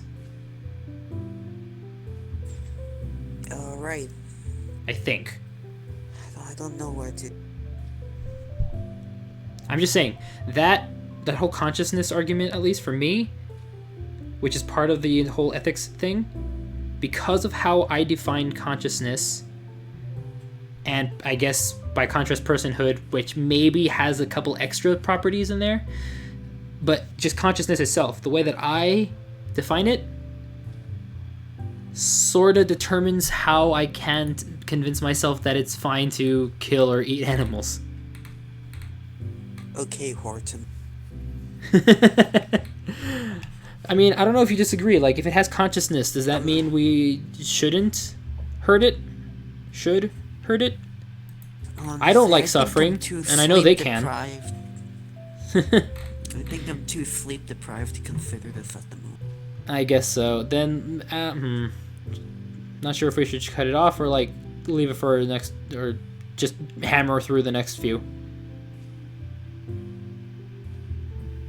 Right. I think. I don't know where to... I'm just saying, that whole consciousness argument, at least for me, which is part of the whole ethics thing, because of how I define consciousness, and I guess by contrast personhood, which maybe has a couple extra properties in there, but just consciousness itself, the way that I define it, sort of determines how I can convince myself that it's fine to kill or eat animals. Okay, Horton. I mean, I don't know if you disagree. Like, if it has consciousness, does that mean we shouldn't hurt it? Should hurt it? I don't like suffering, and I know they can. I think I'm too sleep deprived to consider this at the moment. I guess so. Then, not sure if we should cut it off or like leave it for the next, or just hammer through the next few.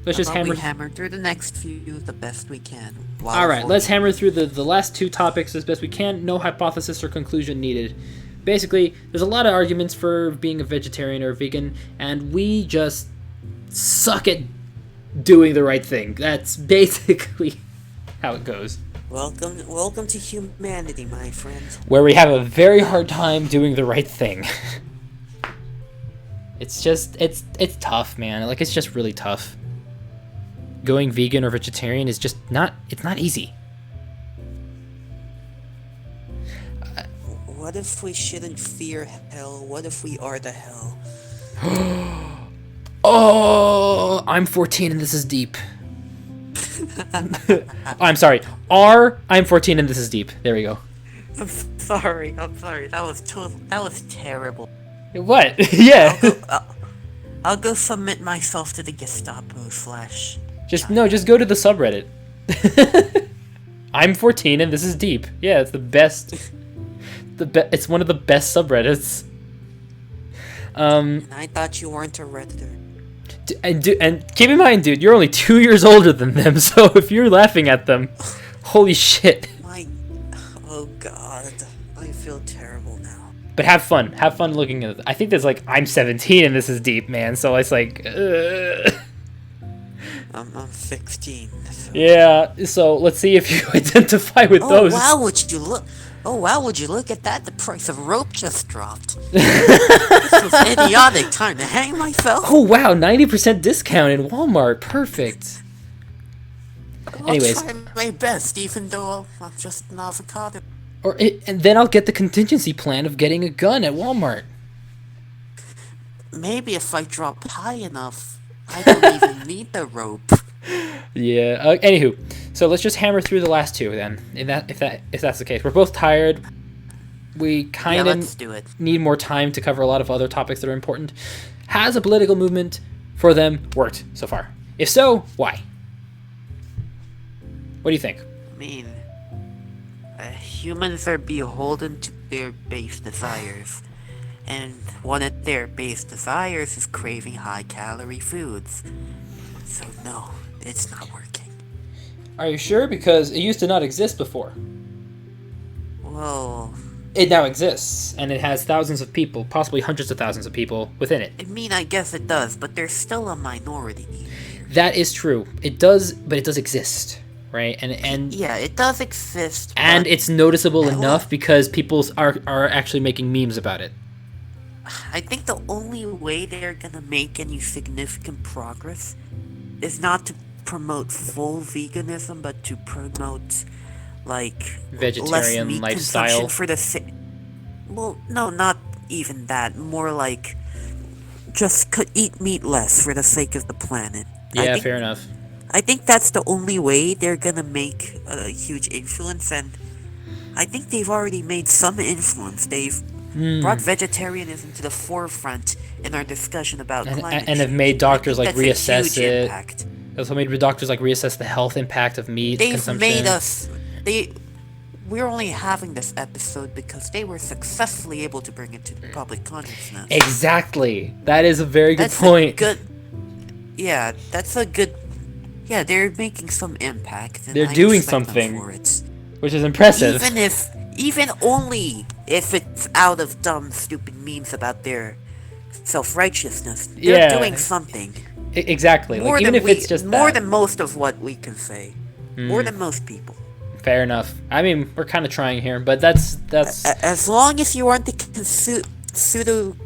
Let's just hammer through the next few the best we can. All right, let's hammer through the last two topics as best we can. No hypothesis or conclusion needed. Basically, there's a lot of arguments for being a vegetarian or a vegan, and we just suck at doing the right thing. That's basically how it goes. Welcome to humanity, my friend. Where we have a very hard time doing the right thing. It's tough, man. Like, it's just really tough. Going vegan or vegetarian is just not easy. What if we shouldn't fear hell? What if we are the hell? Oh, I'm 14 and this is deep. I'm sorry. I'm 14 and this is deep. There we go. I'm sorry. That was terrible. What? Yeah. I'll go submit myself to the Gestapo / Just go to the subreddit. I'm 14 and this is deep. Yeah, it's the best. It's one of the best subreddits. And I thought you weren't a redditor. And keep in mind, dude, you're only 2 years older than them, so if you're laughing at them, holy shit. Oh god, I feel terrible now. But have fun looking at it. I think there's like, I'm 17 and this is deep, man, so it's like, I'm 16. So. Yeah, so let's see if you identify with those. Oh wow, would you look at that? The price of rope just dropped. This was idiotic time to hang myself. Oh wow, 90% discount in Walmart. Perfect. Anyways. I'll try my best, even though I'm just an avocado. And then I'll get the contingency plan of getting a gun at Walmart. Maybe if I drop high enough, I don't even need the rope. Yeah. Anywho, so let's just hammer through the last two then. If that's the case, we're both tired. We kind of need more time to cover a lot of other topics that are important. Has a political movement for them worked so far? If so, why? What do you think? I mean, humans are beholden to their base desires, and one of their base desires is craving high-calorie foods. So no, it's not working. Are you sure? Because it used to not exist before. Well... It now exists, and it has thousands of people, possibly hundreds of thousands of people within it. I mean, I guess it does, but there's still a minority. That is true. It does, but it does exist, right? And yeah, it does exist. And it's noticeable enough because people are actually making memes about it. I think the only way they're gonna make any significant progress is not to promote full veganism, but to promote, like, vegetarian less meat lifestyle. Consumption for the well, no, not even that. More like just eat meat less for the sake of the planet. Yeah, fair enough. I think that's the only way they're gonna make a huge influence, and I think they've already made some influence. They've brought vegetarianism to the forefront in our discussion about climate change. And have made doctors like reassess it. Impact. Also made doctors like reassess the health impact of meat consumption. They've made us. We're only having this episode because they were successfully able to bring it to the public consciousness. Exactly. That is a very good point. Yeah, that's a good. Yeah, they're making some impact. And they're doing something, for it. Which is impressive. Even only if it's out of dumb, stupid memes about their self-righteousness. They're doing something. Exactly. Like, even if it's just more than most of what we can say. More than most people. Fair enough. I mean, we're kind of trying here, but that's. As long as you aren't the pseudo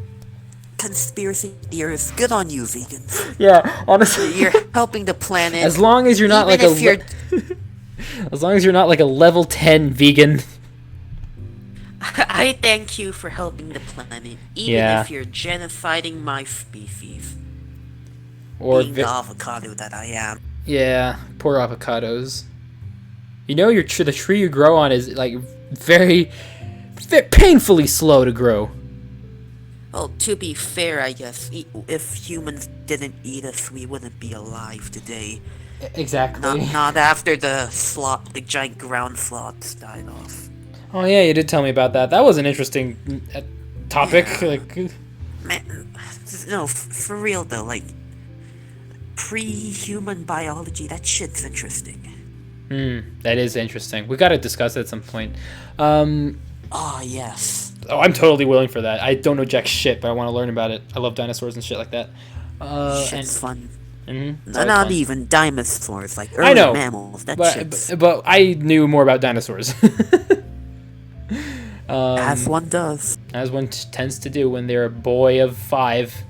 conspiracy theorists, good on you, vegans. Yeah, honestly, you're helping the planet. As long as you're not like as long as you're not like a level 10 vegan. I thank you for helping the planet, even if you're genociding my species. Or being the avocado that I am. Yeah, poor avocados. You know, the tree you grow on is like very painfully slow to grow. Well, to be fair, I guess, if humans didn't eat us, we wouldn't be alive today. Exactly. Not after the giant ground sloths died off. Oh yeah, you did tell me about that. That was an interesting topic. Yeah. Like, Man, no, for real though, like, pre-human biology, that shit's interesting. that is interesting. We got to discuss it at some point. Ah, yes. Oh, I'm totally willing for that. I don't know jack shit, but I want to learn about it. I love dinosaurs and shit like that. Shit's fun. Mm-hmm, Not even dinosaurs, like I early know, mammals. That but shit's... I knew more about dinosaurs. as one does. As one tends to do when they're a boy of 5.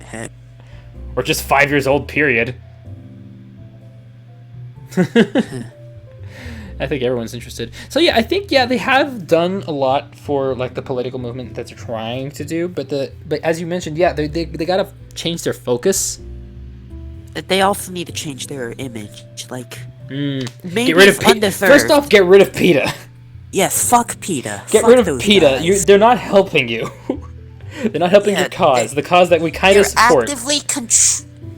Heck. Or just 5 years old, period. I think everyone's interested. So yeah, I think they have done a lot for like the political movement that they're trying to do, but as you mentioned, they gotta change their focus. They also need to change their image, like... Maybe Get rid of PETA. First off, get rid of PETA. Yes, fuck PETA. Get Fuck rid of those PETA. guys. They're not helping you. They're not helping your cause. The cause that we kind of support.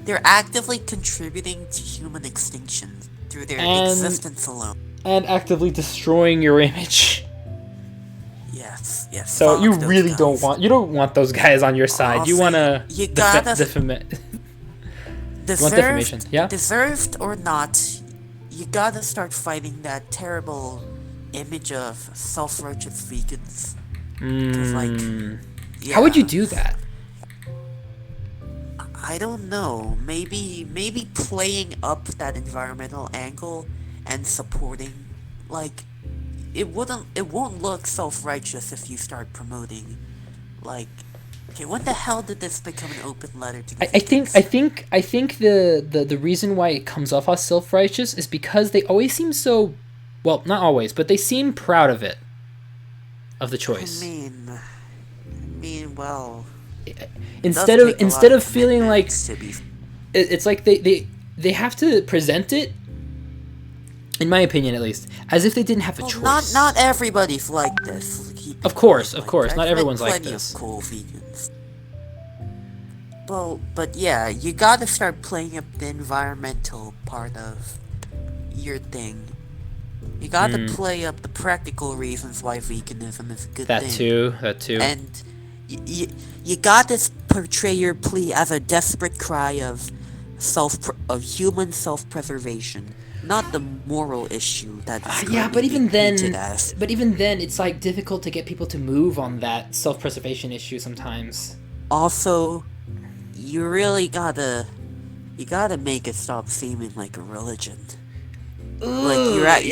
They're actively contributing to human extinction through their existence alone. And actively destroying your image. Yes. So you really don't want those guys on your side. Also, you want to deserved, defamation. Yeah. Deserved or not, you gotta start fighting that terrible image of self-righteous vegans. 'Cause, like, How would you do that? I don't know. Maybe playing up that environmental angle and supporting, like, it won't look self-righteous if you start promoting, like, okay, when the hell did this become an open letter to the vegans? I think the reason why it comes off as self-righteous is because they always seem so, well, not always, but they seem proud of it, of the choice. I mean, well, instead of feeling like it's like they have to present it, in my opinion at least, as if they didn't have a choice. Not everybody's like this. Of course, not everyone's like this. Of cool vegans. Well, but yeah, you gotta start playing up the environmental part of your thing. You gotta play up the practical reasons why veganism is a good thing. That too. And you gotta portray your plea as a desperate cry of human self-preservation, not the moral issue that. But even then, it's like difficult to get people to move on that self-preservation issue sometimes. Also, you really gotta make it stop seeming like a religion. Ooh, like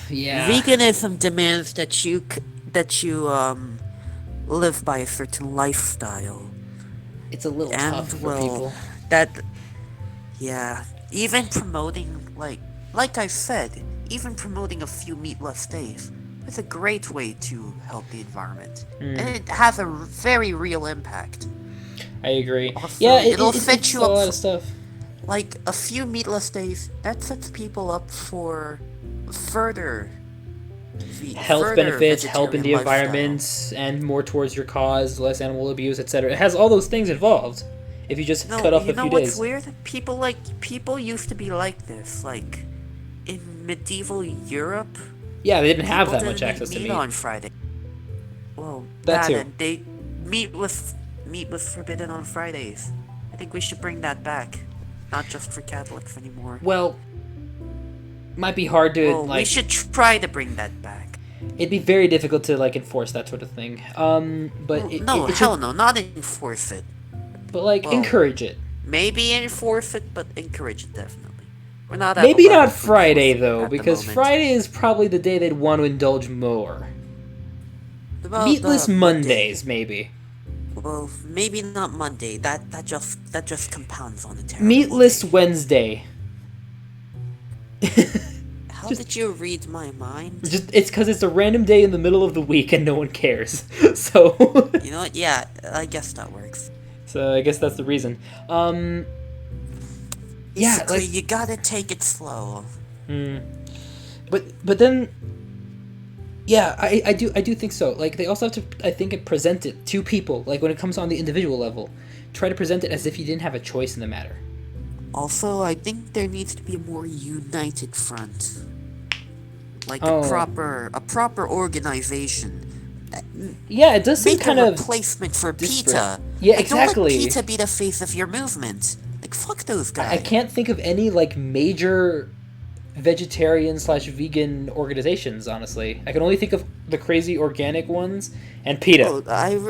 veganism demands that you live by a certain lifestyle. It's a little tough for people. Even promoting like I said, even promoting a few meatless days is a great way to help the environment, and it has a very real impact. I agree. Also, it'll set you up a lot of stuff. Like a few meatless days, that sets people up for further health benefits, help in the environment, and more towards your cause, less animal abuse, etc. It has all those things involved. If you just cut off a few days. You know what's weird? People used to be like this, like in medieval Europe. Yeah, they didn't have that much access to meat on Friday. Well, that too. And meat was forbidden on Fridays. I think we should bring that back, not just for Catholics anymore. Well, might be hard to we should try to bring that back. It'd be very difficult to enforce that sort of thing. But no, not enforce it. But encourage it. Maybe enforce it, but encourage it definitely. We're not. Maybe not Friday though, because Friday is probably the day they'd want to indulge more. Meatless Mondays, maybe. Well, maybe not Monday. That just compounds on the terrible. Meatless Wednesday. How did you read my mind? It's because it's a random day in the middle of the week and no one cares. So. You know what? Yeah, I guess that works. So I guess that's the reason. Yeah, Basically, like, you gotta take it slow. but then, yeah, I do think so. Like, they also have to, I think, present it to people. Like, when it comes on the individual level, try to present it as if you didn't have a choice in the matter. Also, I think there needs to be a more united front. Like Oh. a proper organization. Yeah, it does seem Make kind a of replacement for disparate. PETA. Yeah, Like, don't let exactly. PETA be the face of your movement. Like, fuck those guys. I can't think of any like major vegetarian/vegan organizations. Honestly, I can only think of the crazy organic ones and PETA. Oh,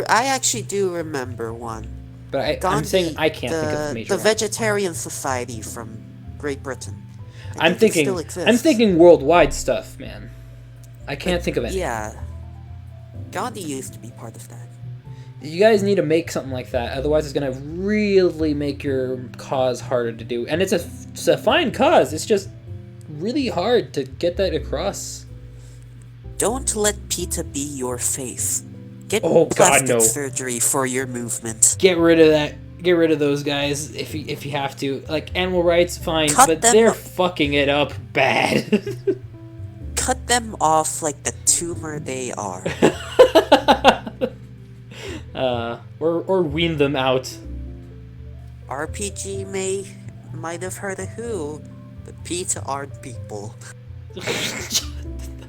I actually do remember one. But I'm saying I can't think of major the ones. Vegetarian Society from Great Britain. I'm think it still thinking exists. worldwide stuff, man. I can't think of any. Yeah. Gandhi used to be part of that. You guys need to make something like that, otherwise it's gonna really make your cause harder to do. And it's a fine cause. It's just really hard to get that across. Don't let PETA be your face. Get Oh, God, plastic no. surgery for your movement. Get rid of that. Get rid of those guys if you have to. Like, animal rights, fine, Cut but them- they're fucking it up bad. Cut them off like the tumor they are. Or wean them out. RPG might have heard of who, but PETA aren't people.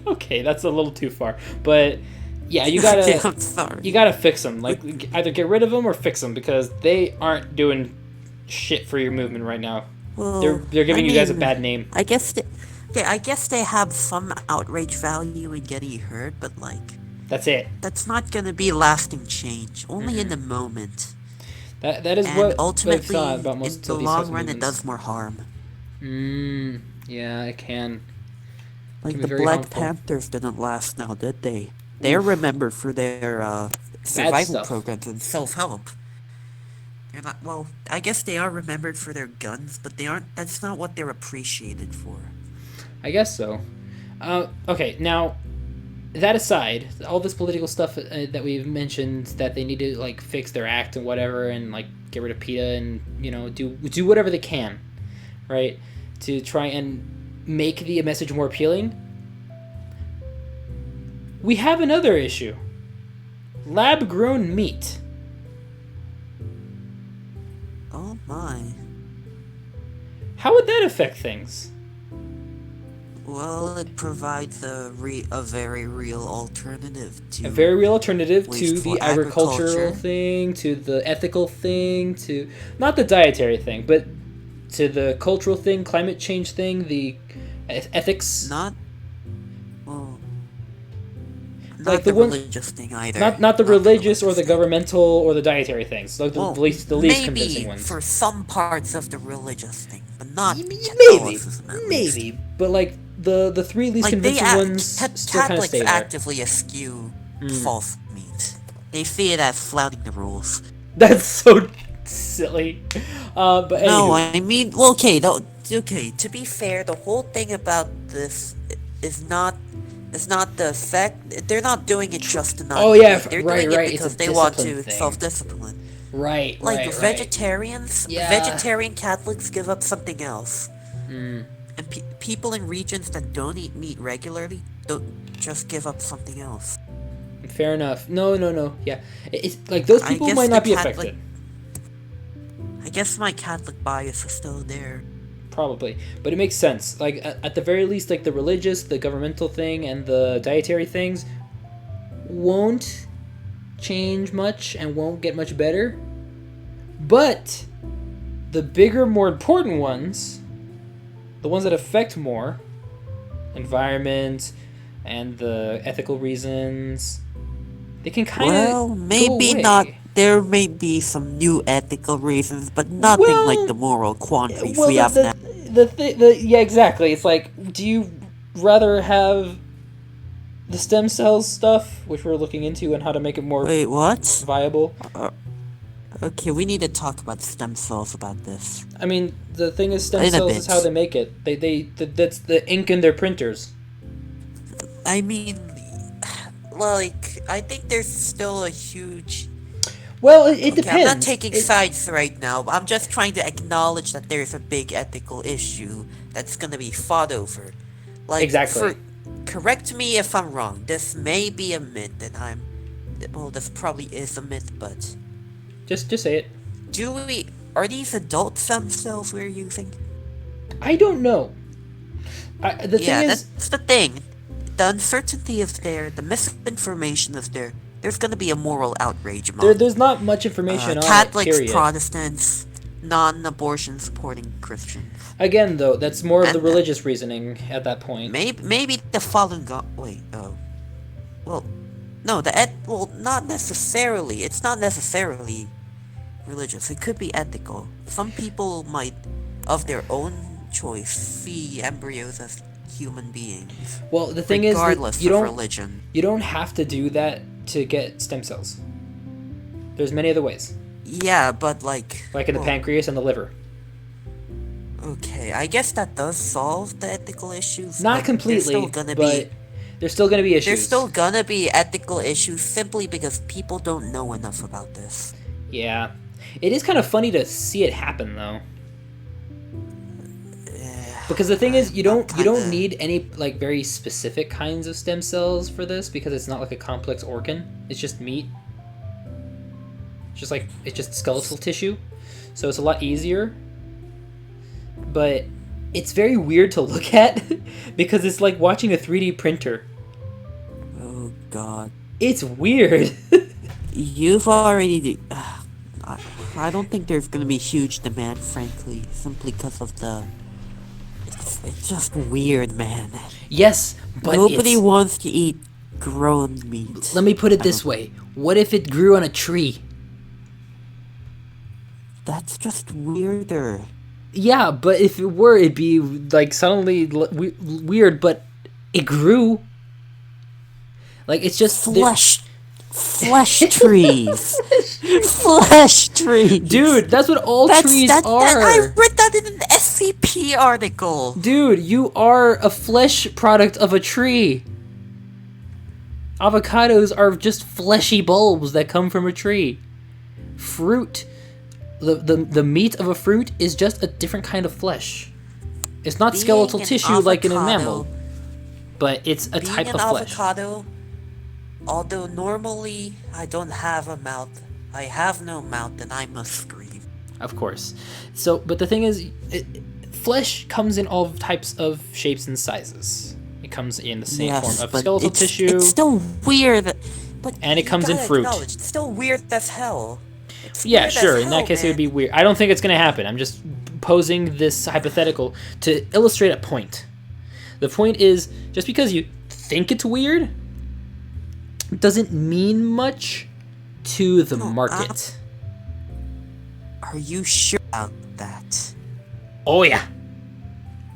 Okay, that's a little too far. But yeah, you gotta Okay, I'm sorry. you gotta fix them. Like, either get rid of them or fix them, because they aren't doing shit for your movement right now. Well, They're giving I you guys a mean, bad name. I guess I guess they have some outrage value in getting hurt, but like That's it. that's not gonna be lasting change. Only in the moment. That is And what I've ultimately, thought about in most the of these long types of run, it movements. does more harm. Yeah, it can. Like be the very Black harmful. Panthers didn't last now, did they? They're remembered for their survival stuff. programs and self-help. They're not, well, I guess they are remembered for their guns, but they aren't. That's not what they're appreciated for. I guess so. Okay, now, that aside, all this political stuff that we've mentioned, that they need to, like, fix their act and whatever, and, like, get rid of PETA and, you know, do whatever they can, right, to try and make the message more appealing. We have another issue. Lab-grown meat. Oh my. How would that affect things? Well, it provides a very real alternative to. A very real alternative to Wasteful the agricultural agriculture. thing, to the ethical thing, to not the dietary thing, but to the cultural thing, climate change thing, the ethics. Not. Well. Not Like the the one- religious thing either. Not the religious or the thing. governmental or the dietary things, like Well, the least maybe convincing ones. for some parts of the religious thing, but not Maybe, Catholicism, at least. maybe, but like the three least Like convincing ones still kind of Catholics stay there. actively eschew false meat. They see it as flouting the rules. That's so silly. But No, anywho. I mean, well, okay, no, okay. To be fair, the whole thing about this is not the effect. They're not doing it just to not. Oh, yeah, eat. They're right, doing right, it it's because a they want to discipline thing. self-discipline. Right, Like right. vegetarians, Yeah. vegetarian Catholics give up something else, Mm. and people in regions that don't eat meat regularly don't just give up something else. Fair enough. No. Yeah, it's like those I people guess might not the be Catholic- affected. I guess my Catholic bias is still there. Probably, but it makes sense. Like at the very least, like the religious, the governmental thing, and the dietary things won't change much and won't get much better. But the bigger, more important ones, the ones that affect more, environment and the ethical reasons, they can kind of Well, maybe go away. not. There may be some new ethical reasons, but nothing Well, like the moral quandaries Well, we have now. yeah, exactly. It's like, do you rather have the stem cells stuff, which we're looking into, and how to make it more Wait, what? viable? Okay, we need to talk about stem cells about this. I mean, the thing is, stem In a cells is bit. how they make it. That's the ink in their printers. I mean, like, I think there's still a huge Well, it Okay, depends. I'm not taking sides right now. I'm just trying to acknowledge that there's a big ethical issue that's gonna be fought over. Like, Exactly. correct me if I'm wrong. This may be a myth, and well, this probably is a myth, but Just say it. are these adult stem cells we're using? I don't know. The Yeah, thing is, that's the thing. The uncertainty is there. The misinformation is there. There's gonna be a moral outrage among there's not much information on Catholics, it, period. Protestants, non-abortion supporting Christians. Again, though, that's more of the And, religious reasoning at that point. Maybe the fallen god. Wait. Oh. Well, no. Well, not necessarily. It's not necessarily religious. It could be ethical. Some people might, of their own choice, see embryos as human beings. Well, the thing is, regardless that of religion. you don't have to do that to get stem cells. There's many other ways, Yeah, but like like in the well, pancreas and the liver. Okay, I guess that does solve the ethical issues. Not but completely, there's there's still going to be issues. There's still gonna be ethical issues simply because people don't know enough about this. Yeah. It is kind of funny to see it happen, though. Because the thing is, you don't need any like very specific kinds of stem cells for this, because it's not like a complex organ. It's just meat. It's just skeletal tissue, so it's a lot easier. But it's very weird to look at because it's like watching a 3D printer. Oh god. It's weird. You've already... I don't think there's gonna be huge demand, frankly, simply because of the... It's just weird, man. Yes, but nobody wants to eat grown meat. Let me put it this way. What if it grew on a tree? That's just weirder. Yeah, but if it were, it'd be like suddenly weird, but it grew. Like, it's just Flesh trees. Flesh trees. Dude, that's what all trees are. I read that in an SCP article. Dude, you are a flesh product of a tree. Avocados are just fleshy bulbs that come from a tree. Fruit, the meat of a fruit is just a different kind of flesh. It's not skeletal tissue like in a mammal, but it's a type of flesh. Avocado, although normally I don't have a mouth, I have no mouth and I must scream. Of course. So, but the thing is, flesh comes in all types of shapes and sizes. It comes in the same form of skeletal tissue. It's still weird, and it comes in fruit. It's still weird as hell. Yeah, sure. In that case, it would be weird. I don't think it's going to happen. I'm just posing this hypothetical to illustrate a point. The point is, just because you think it's weird doesn't mean much to the market. Are you sure about that? Oh, yeah.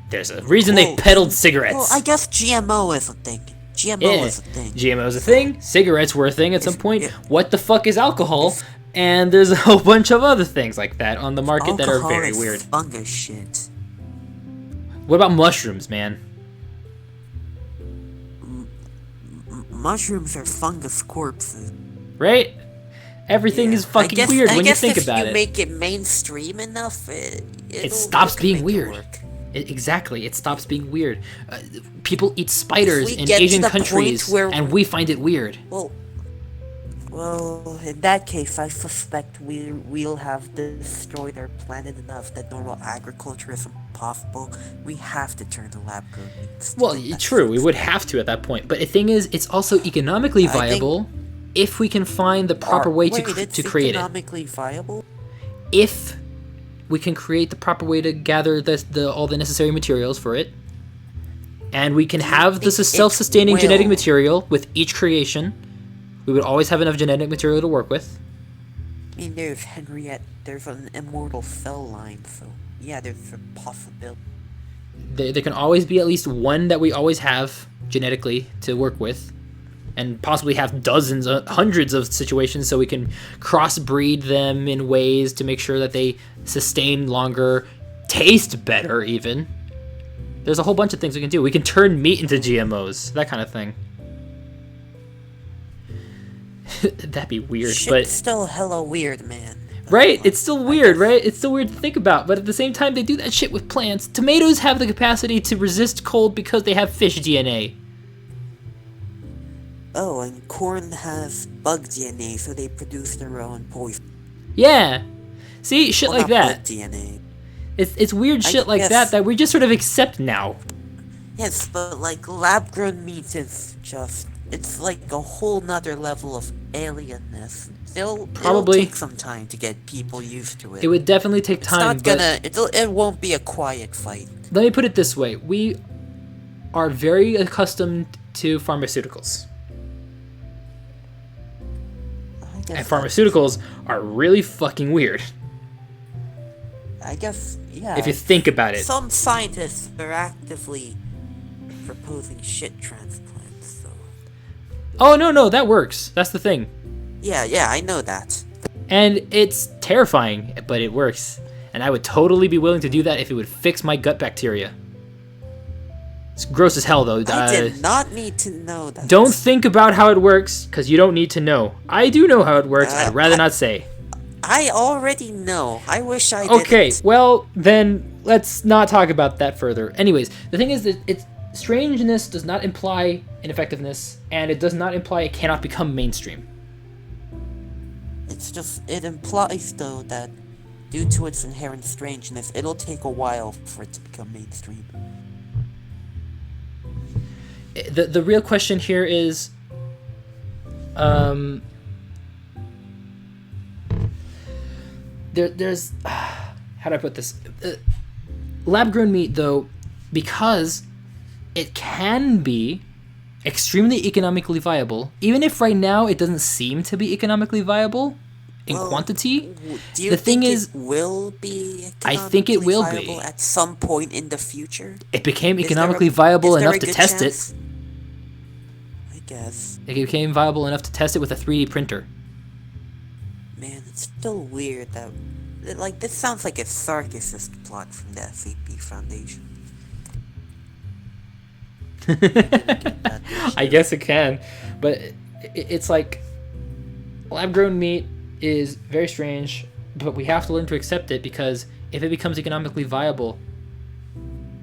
There's a reason they peddled cigarettes. Well, I guess GMO is a thing. GMO is a thing. GMO is a thing. Cigarettes were a thing at some point. What the fuck is alcohol? And there's a whole bunch of other things like that on the market that are very weird. Fungus shit. What about mushrooms, man? Mushrooms are fungus corpses. Right? Everything is fucking weird when you think about it. If you make it mainstream enough, it stops being weird. Exactly, it stops being weird. People eat spiders in Asian countries, and we find it weird. Well, in that case, I suspect we'll have destroyed our planet enough that normal agriculture is impossible. We have to turn to lab-grown meats. Well, true, we would have to at that point. But the thing is, it's also economically viable if we can find the proper way to create it. Economically viable? If we can create the proper way to gather all the necessary materials for it, and we can have this self-sustaining genetic material with each creation. We would always have enough genetic material to work with. I mean, there's an immortal cell line, so yeah, there's a possibility. There can always be at least one that we always have genetically to work with, and possibly have dozens, hundreds of situations so we can crossbreed them in ways to make sure that they sustain longer, taste better even. There's a whole bunch of things we can do. We can turn meat into GMOs, that kind of thing. That'd be weird, Shit's but still hella weird, man. right? It's still weird, right? It's still weird to think about, but at the same time, they do that shit with plants. Tomatoes have the capacity to resist cold because they have fish DNA. Oh, and corn has bug DNA, so they produce their own poison. Yeah. See, shit Well, like not that. bug DNA. It's weird I shit like guess- that we just sort of accept now. Yes, but like lab-grown meat is just, it's like a whole nother level of alienness. It'll Probably. take some time to get people used to it. It would definitely take It's time, not but gonna, it won't be a quiet fight. let me put it this way. We are very accustomed to pharmaceuticals. I guess And pharmaceuticals are really fucking weird, I guess, yeah. if you think about it. Some scientists are actively proposing shit transplants, so... Oh, no, that works. That's the thing. Yeah, I know that. And it's terrifying, but it works. And I would totally be willing to do that if it would fix my gut bacteria. It's gross as hell, though. I did not need to know that. Don't think about how it works, because you don't need to know. I do know how it works. I'd rather not say. I already know. I wish I did. Okay, well, then let's not talk about that further. Anyways, the thing is that it's strangeness does not imply ineffectiveness, and it does not imply it cannot become mainstream. It's just, it implies, though, that due to its inherent strangeness, it'll take a while for it to become mainstream. The real question here is, there's how do I put this? Lab-grown meat, though, because it can be extremely economically viable, even if right now it doesn't seem to be economically viable in quantity. Do you The thing think is, it will be I think it will economically be. viable at some point in the future? It became Is there economically a- viable is there enough a to good test chance? it. I guess. It became viable enough to test it with a 3D printer. Man, it's still weird that... Like, this sounds like a sarcastic plot from the SAP Foundation. I guess it can, but it's like lab-grown meat is very strange, but we have to learn to accept it, because if it becomes economically viable,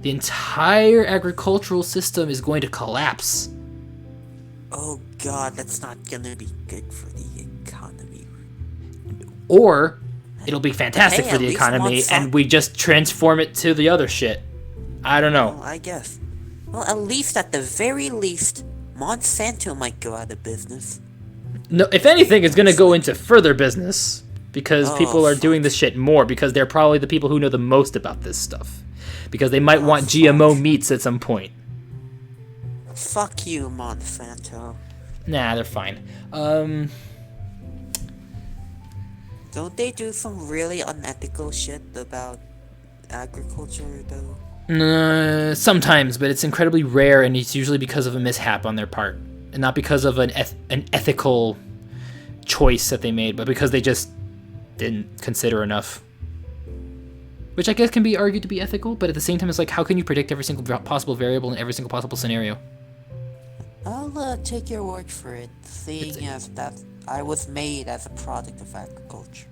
the entire agricultural system is going to collapse. Oh god, that's not gonna be good for the economy. Or it'll be fantastic Hey, for at the least economy, Monsanto- and we just transform it to the other shit. I don't know. Well, I guess. Well, at least, at the very least, Monsanto might go out of business. No, if anything, it's gonna go into further business, because Oh, people are fuck. doing this shit more, because they're probably the people who know the most about this stuff, because they might want fuck. GMO meats at some point. Fuck you, Monsanto. Nah, they're fine. Don't they do some really unethical shit about agriculture, though? Sometimes, but it's incredibly rare, and it's usually because of a mishap on their part, and not because of an ethical choice that they made, but because they just didn't consider enough. Which I guess can be argued to be ethical, but at the same time, it's like, how can you predict every single possible variable in every single possible scenario? I'll take your word for it, seeing as that I was made as a product of agriculture.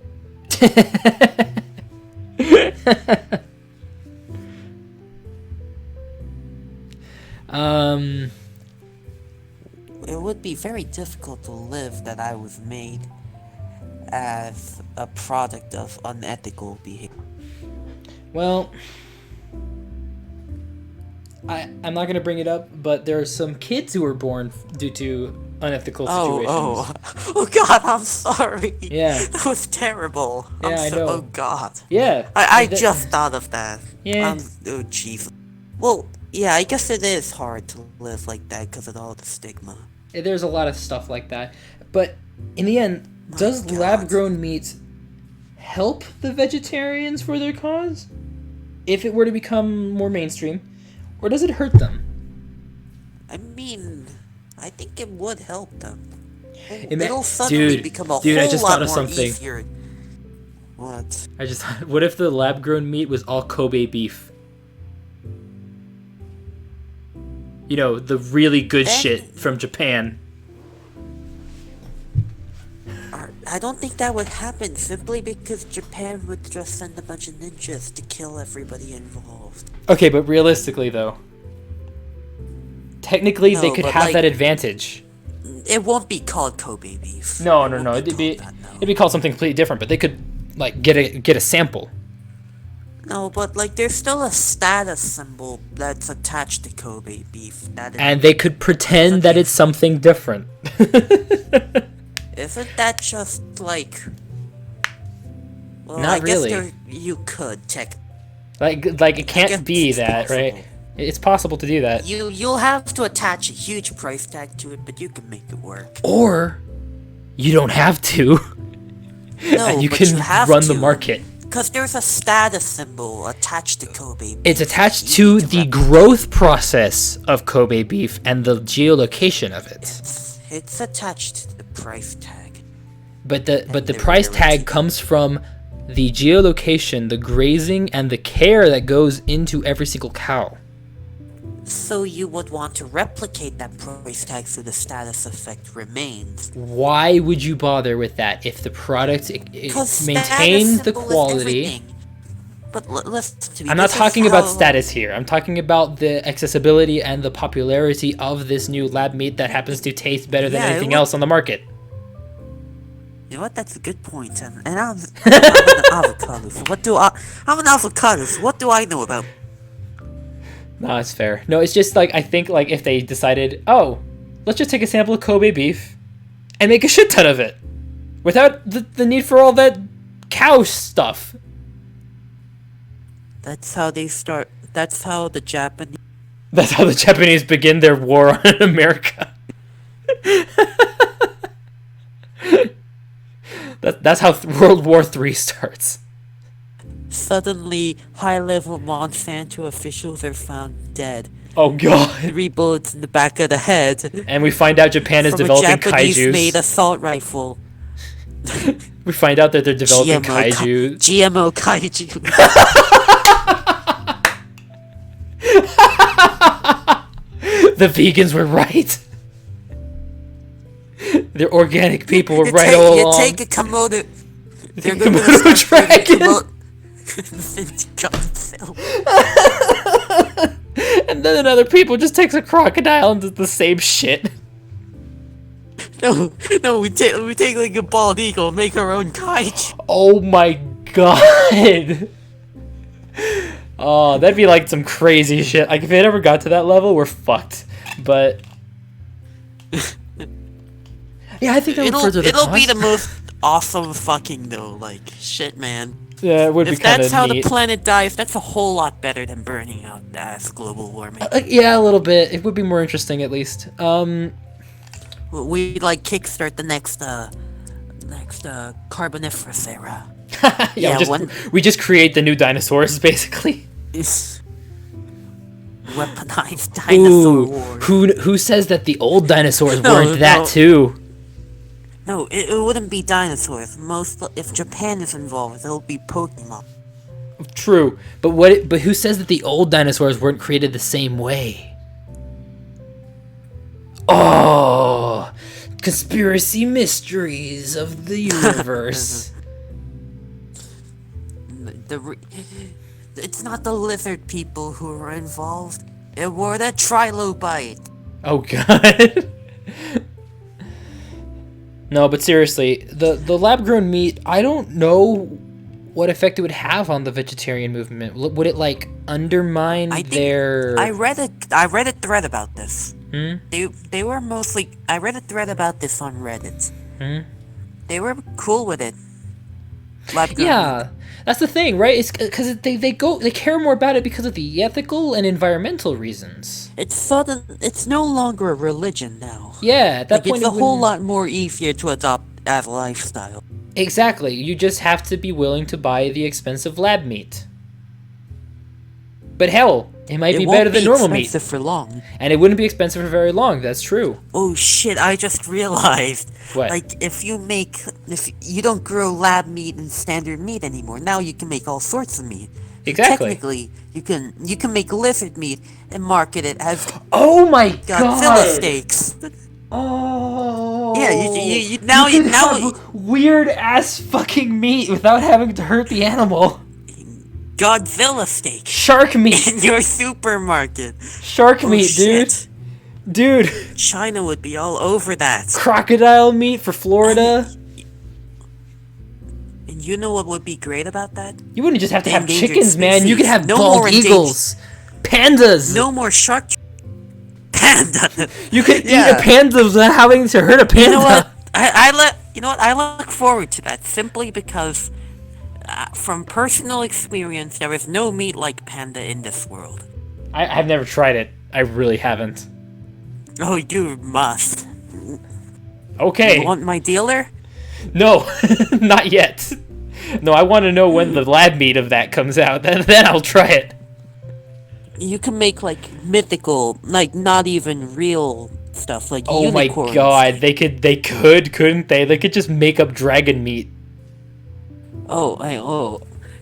It would be very difficult to live that I was made as a product of unethical behavior. Well, I'm not gonna bring it up, but there are some kids who were born due to unethical situations. Oh god, I'm sorry. Yeah. That was terrible. Yeah, I know. Oh god. Yeah. I that- just thought of that. Yeah. Oh jeez. Well, yeah, I guess it is hard to live like that because of all the stigma. There's a lot of stuff like that, but in the end, does God. lab-grown meat help the vegetarians for their cause if it were to become more mainstream, or does it hurt them? I mean, I think it would help them. It It'll suddenly dude, become a dude, I whole just lot thought of more something. easier. What? I just thought, what if the lab-grown meat was all Kobe beef? You know, the really good Then- shit from Japan. I don't think that would happen simply because Japan would just send a bunch of ninjas to kill everybody involved. Okay, but realistically though, technically they No, could but, have like, that advantage. It won't be called Kobe beef. No, It won't it'd be called that, no. it'd be called something completely different. But they could like get a sample. No, but like there's still a status symbol that's attached to Kobe beef. And they could pretend that it's something different. Isn't that just like? Well, Not I guess really. you could check. Like it guess can't be it's that, right? possible. It's possible to do that. You'll have to attach a huge price tag to it, but you can make it work. Or you don't have to. No, And you but can you have run to, the market. Because there's a status symbol attached to Kobe beef. It's attached You to need the rep- growth process of Kobe beef and the geolocation of it. It's attached to the price tag. But the they're price very tag cheap. comes from the geolocation, the grazing, and the care that goes into every single cow. So you would want to replicate that price tag so the status effect remains. Why would you bother with that if the product Because maintains the quality? But listen to me. I'm not this is talking about how- status here. I'm talking about the accessibility and the popularity of this new lab meat that happens to taste better than Yeah, it anything would- else on the market. You know what? That's a good point. And I'm an avocado. So I'm an avocado. So what do I know about? No, it's fair. No, it's just like I think like if they decided, oh, let's just take a sample of Kobe beef and make a shit ton of it without the need for all that cow stuff. That's how they start. That's how the Japanese. That's how the Japanese begin their war on America. That's how World War III starts. Suddenly, high-level Monsanto officials are found dead. Oh god. 3 bullets in the back of the head. And we find out Japan is from a developing Japanese-made kaijus. assault rifle. We find out that they're developing kaiju. GMO kaiju. The vegans were right. The organic people were You right take- all you along. take a Komodo. They're Komodo gonna start breeding dragon. Komodo- And then another people just takes a crocodile and does the same shit. No, we take like a bald eagle, and make our own kaiju. Oh my god. Oh, that'd be like some crazy shit. Like if it ever got to that level, we're fucked. But yeah, I think that would further the It'll be cause. the most awesome fucking though. Like shit, man. Yeah, it would be If kind that's of how neat. the planet dies, that's a whole lot better than burning out as global warming. Yeah, a little bit. It would be more interesting at least. We like kickstart the next Carboniferous era. Yeah, Yeah, we just create the new dinosaurs basically. Is weaponized dinosaur Ooh, war. who says that the old dinosaurs No, weren't that no. too? No, it wouldn't be dinosaurs. If Japan is involved, it'll be Pokemon. True, but but who says that the old dinosaurs weren't created the same way? Oh, conspiracy mysteries of the universe. It's not the lizard people who were involved. It were the trilobite. Oh god. No, but seriously, the lab-grown meat, I don't know what effect it would have on the vegetarian movement. Would it like undermine I think their? I read a thread about this. Hmm? They were mostly. I read a thread about this on Reddit. Hmm? They were cool with it. Lab-grown Yeah, that's the thing, right? It's because they care more about it because of the ethical and environmental reasons. meat. It's no longer a religion now. Yeah, at that Like, point it's a it whole wouldn't- lot more easier to adopt as a lifestyle. Exactly. You just have to be willing to buy the expensive lab meat. But hell, it might be won't better than normal meat, expensive for long. and it wouldn't be expensive for very long. That's true. Oh shit! I just realized. What? Like, if you don't grow lab meat and standard meat anymore, now you can make all sorts of meat. Exactly. Technically, you can make lizard meat and market it as Oh my Godzilla god! steaks. Oh. Yeah, now you could have weird ass fucking meat without having to hurt the animal. Godzilla steak Shark meat. in your supermarket. Shark Oh, meat, dude. shit. Dude. China would be all over that. Crocodile meat for Florida. And you know what would be great about that? You wouldn't just have to have Endangered chickens, man. You could species. have No bald more eagles. Pandas. No more shark. Panda. You could eat Yeah. a panda without having to hurt a panda. You know what? I look forward to that simply because, from personal experience, there is no meat like panda in this world. I've never tried it. I really haven't. Oh, you must. Okay. You want my dealer? No, not yet. No, I want to know when the lab meat of that comes out. Then I'll try it. You can make like mythical, like not even real stuff, like Oh my unicorns. god, they could, couldn't they? They could just make up dragon meat.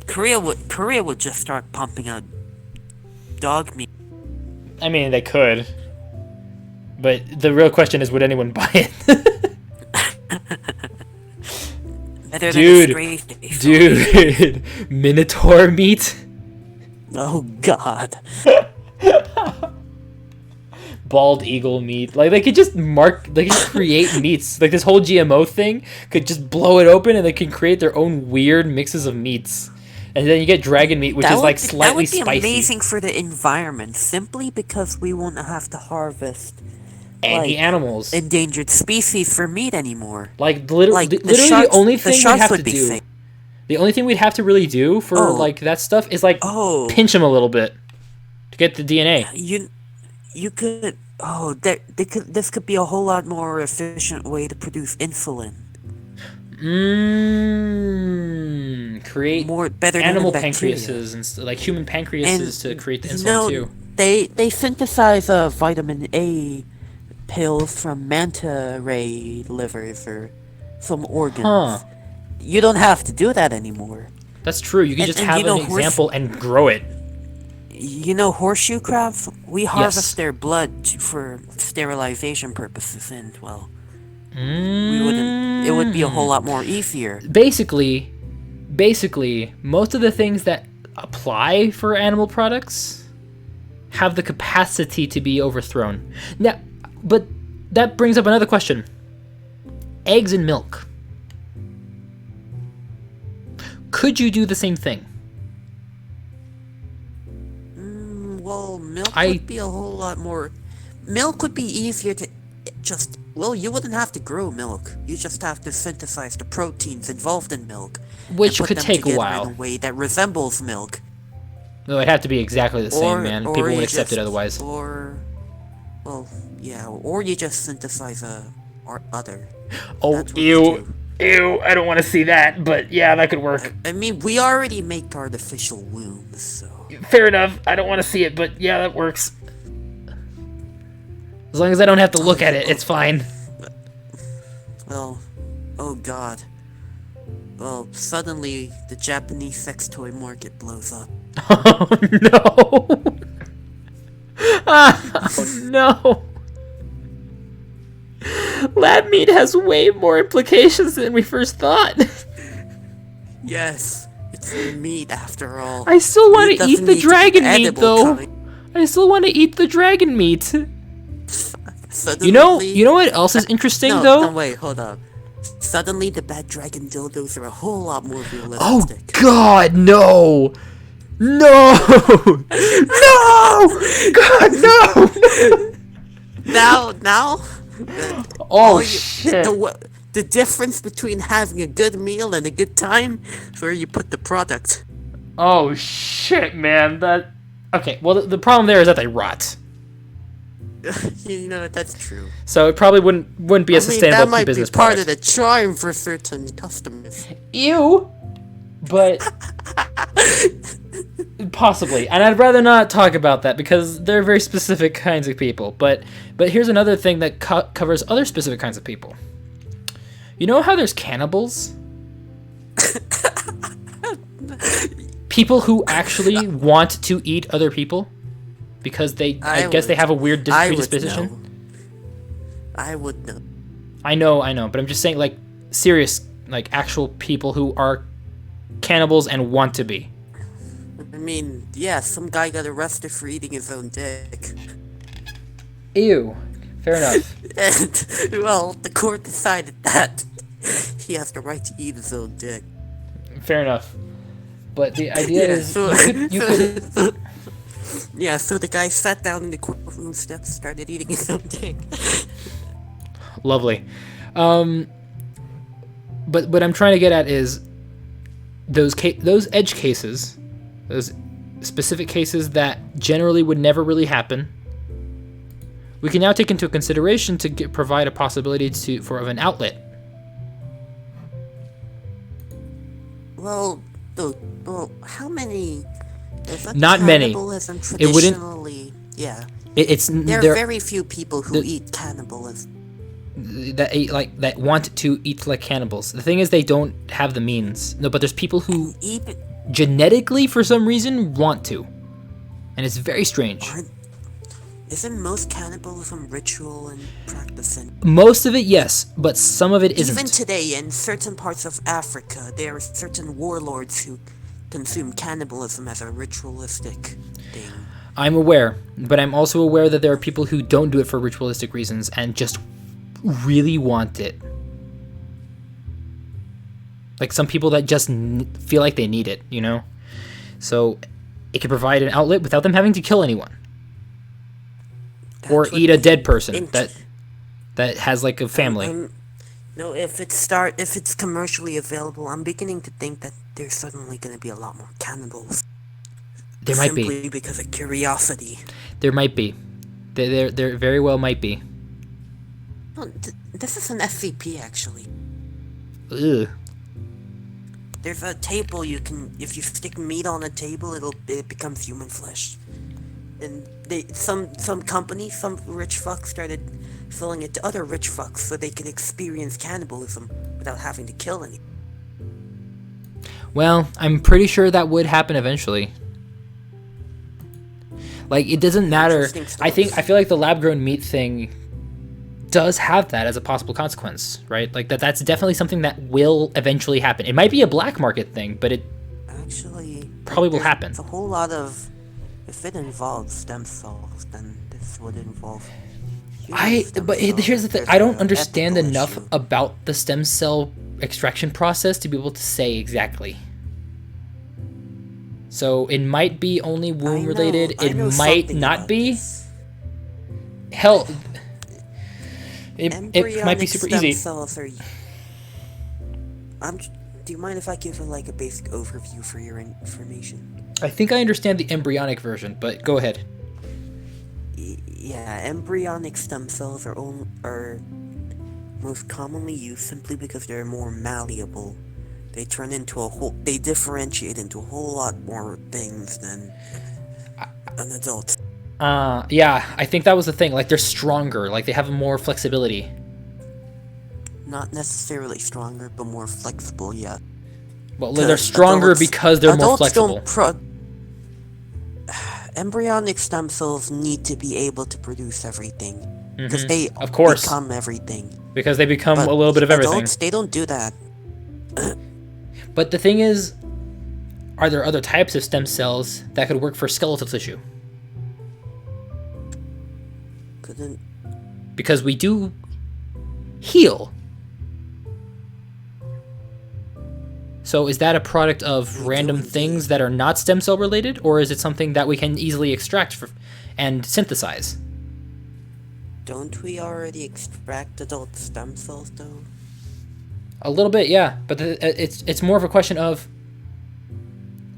Korea would just start pumping out dog meat. I mean, they could. But the real question is, would anyone buy it? Better Dude, than a stray face. dude, Minotaur meat? Oh god. Bald eagle meat. Like, they could just create meats. Like, this whole GMO thing could just blow it open and they can create their own weird mixes of meats. And then you get dragon meat, which is like slightly spicy. That would be amazing for the environment, simply because we won't have to harvest Any animals. endangered species for meat anymore. Like, literally, the only thing we'd have to do... The only thing we'd have to really do for, like, that stuff is, like, pinch them a little bit to get the DNA. You could... this could be a whole lot more efficient way to produce insulin. Create better animal than pancreases and like human pancreases to create the insulin too. They synthesize vitamin A pills from manta ray livers or some organs. Huh. You don't have to do that anymore. That's true. You can just have an example and grow it. You know horseshoe crabs? We harvest their blood for sterilization purposes, and well, we wouldn't. It would be a whole lot more easier. Basically, most of the things that apply for animal products have the capacity to be overthrown. Now, but that brings up another question. Eggs and milk. Could you do the same thing? Well, milk would be a whole lot more... Milk would be easier to just... Well, you wouldn't have to grow milk. You just have to synthesize the proteins involved in milk. Which could take a while. In a way that resembles milk. No, it'd have to be exactly the same, man. People won't accept it otherwise. Or you just synthesize or other. Oh, ew. Ew, I don't want to see that, but yeah, that could work. I mean, we already make artificial wombs, so... Fair enough. I don't want to see it, but yeah, that works. As long as I don't have to look at it, it's fine. Well, oh god. Well, suddenly, the Japanese sex toy market blows up. Oh, no! Oh, no! Lab meat has way more implications than we first thought. Yes, it's meat after all. I still want to eat the dragon meat, though. I still want to eat the dragon meat. Suddenly, you know what else is interesting, though? No, wait, hold up. Suddenly, the bad dragon dildos are a whole lot more realistic. Oh, God, no! No! No! God, no! Now? Shit. The difference between having a good meal and a good time is where you put the product. Oh, shit, man. Okay, well, the problem there is that they rot. You know, that's true. So it probably wouldn't be a sustainable business product. That might be part product. of the charm for certain customers. Ew! But... possibly. And I'd rather not talk about that because they're very specific kinds of people. But here's another thing that covers other specific kinds of people. You know how there's cannibals? People who actually want to eat other people? Because I guess they have a weird predisposition? I would know. I know, but I'm just saying, like, serious, like, actual people who are cannibals and want to be. I mean, yeah, some guy got arrested for eating his own dick. Ew. Fair enough. And, well, the court decided that he has the right to eat his own dick. Fair enough. But the idea is, you could yeah, so the guy sat down in the courtroom steps, started eating his own dick. Lovely. But what I'm trying to get at is those edge cases, those specific cases that generally would never really happen. We can now take into consideration to provide a possibility of an outlet. Well, how many? Not many. Cannibalism It wouldn't. traditionally, yeah. It's There are there very few people who eat cannibalism. that want to eat like cannibals. The thing is, they don't have the means. No, but there's people who Even genetically, for some reason, want to, and it's very strange. isn't most cannibalism ritual and practicing? Most of it, yes, but some of it isn't. Even today, in certain parts of Africa, there are certain warlords who consume cannibalism as a ritualistic thing. I'm aware, but I'm also aware that there are people who don't do it for ritualistic reasons and just really want it. Like some people that just feel like they need it, you know? So it can provide an outlet without them having to kill anyone. Or eat a dead person that has like a family. No, if it's commercially available, I'm beginning to think that there's suddenly going to be a lot more cannibals. There might be. Simply because of curiosity. There might be. There very well might be. No, this is an SCP actually. Ugh. There's a table if you stick meat on a table, it becomes human flesh. And some rich fucks started selling it to other rich fucks so they could experience cannibalism without having to kill any. Well, I'm pretty sure that would happen eventually. Like, it doesn't matter. I feel like the lab-grown meat thing does have that as a possible consequence, right? Like, that's definitely something that will eventually happen. It might be a black market thing, but it actually probably will happen. It's a whole lot of... If it involves stem cells, then this would involve... Here's the thing. I don't understand enough about the stem cell extraction process to be able to say exactly. So it might be only womb related. It might not be. Hell, it might be super easy. Do you mind if I give a basic overview for your information? I think I understand the embryonic version, but go ahead. Yeah, embryonic stem cells are most commonly used simply because they're more malleable. They they differentiate into a whole lot more things than an adult. Yeah, I think that was the thing. Like, they're stronger. Like, they have more flexibility. Not necessarily stronger, but more flexible, yeah. Well, they're stronger because they're more flexible. Embryonic stem cells need to be able to produce everything. Because they become everything. Because they become a little bit of everything. Adults, they don't do that. But the thing is, are there other types of stem cells that could work for skeletal tissue? Couldn't. Because we do heal. So is that a product of random things that are not stem cell related, or is it something that we can easily extract and synthesize? Don't we already extract adult stem cells, though? A little bit, yeah. But it's more of a question of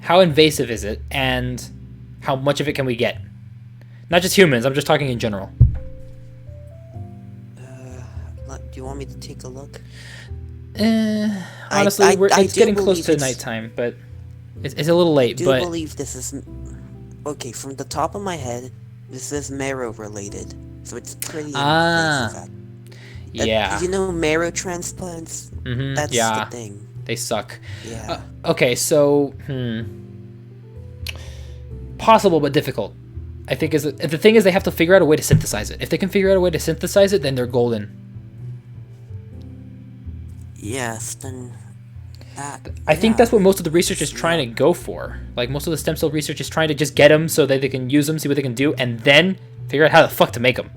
how invasive is it, and how much of it can we get? Not just humans, I'm just talking in general. Do you want me to take a look? Honestly, it's getting close to nighttime, but it's a little late. I believe this is... Okay, from the top of my head, this is marrow related, so it's pretty invasive. Yeah. You know marrow transplants? Mm-hmm. That's the thing. They suck. Yeah. Okay, so... Possible, but difficult. I think is the thing is they have to figure out a way to synthesize it. If they can figure out a way to synthesize it, then they're golden. Yes, then I think that's what most of the research is trying to go for. Like, most of the stem cell research is trying to just get them so that they can use them, see what they can do, and then figure out how the fuck to make them.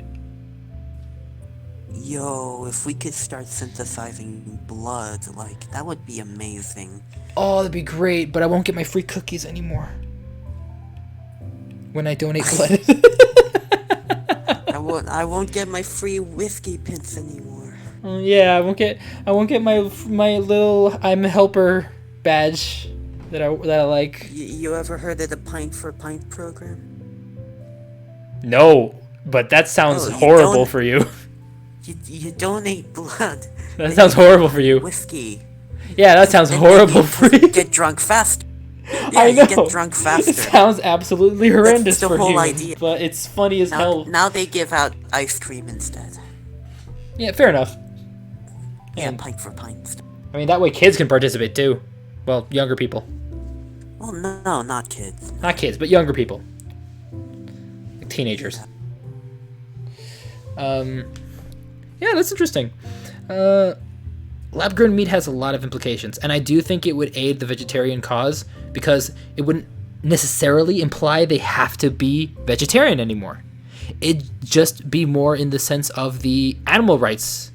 Yo, if we could start synthesizing blood, like, that would be amazing. Oh, that'd be great, but I won't get my free cookies anymore when I donate blood. I won't get my free whiskey pins anymore. Yeah, I won't get my little I'm a helper badge that I like. You ever heard of the Pint for Pint program? No, but that sounds horrible for you. You donate blood. That sounds horrible for you. Whiskey. Yeah, that sounds horrible for you. Get drunk faster. Yeah, I know. You get drunk faster. It sounds absolutely horrendous That's the for whole you. idea. But it's funny as hell. Now they give out ice cream instead. Yeah, fair enough. Yeah, And, pint for pint. I mean, that way kids can participate too. Well, younger people. Well, no, not kids. Not kids, but younger people. Like teenagers. Yeah, that's interesting. Lab-grown meat has a lot of implications, and I do think it would aid the vegetarian cause because it wouldn't necessarily imply they have to be vegetarian anymore. It'd just be more in the sense of the animal rights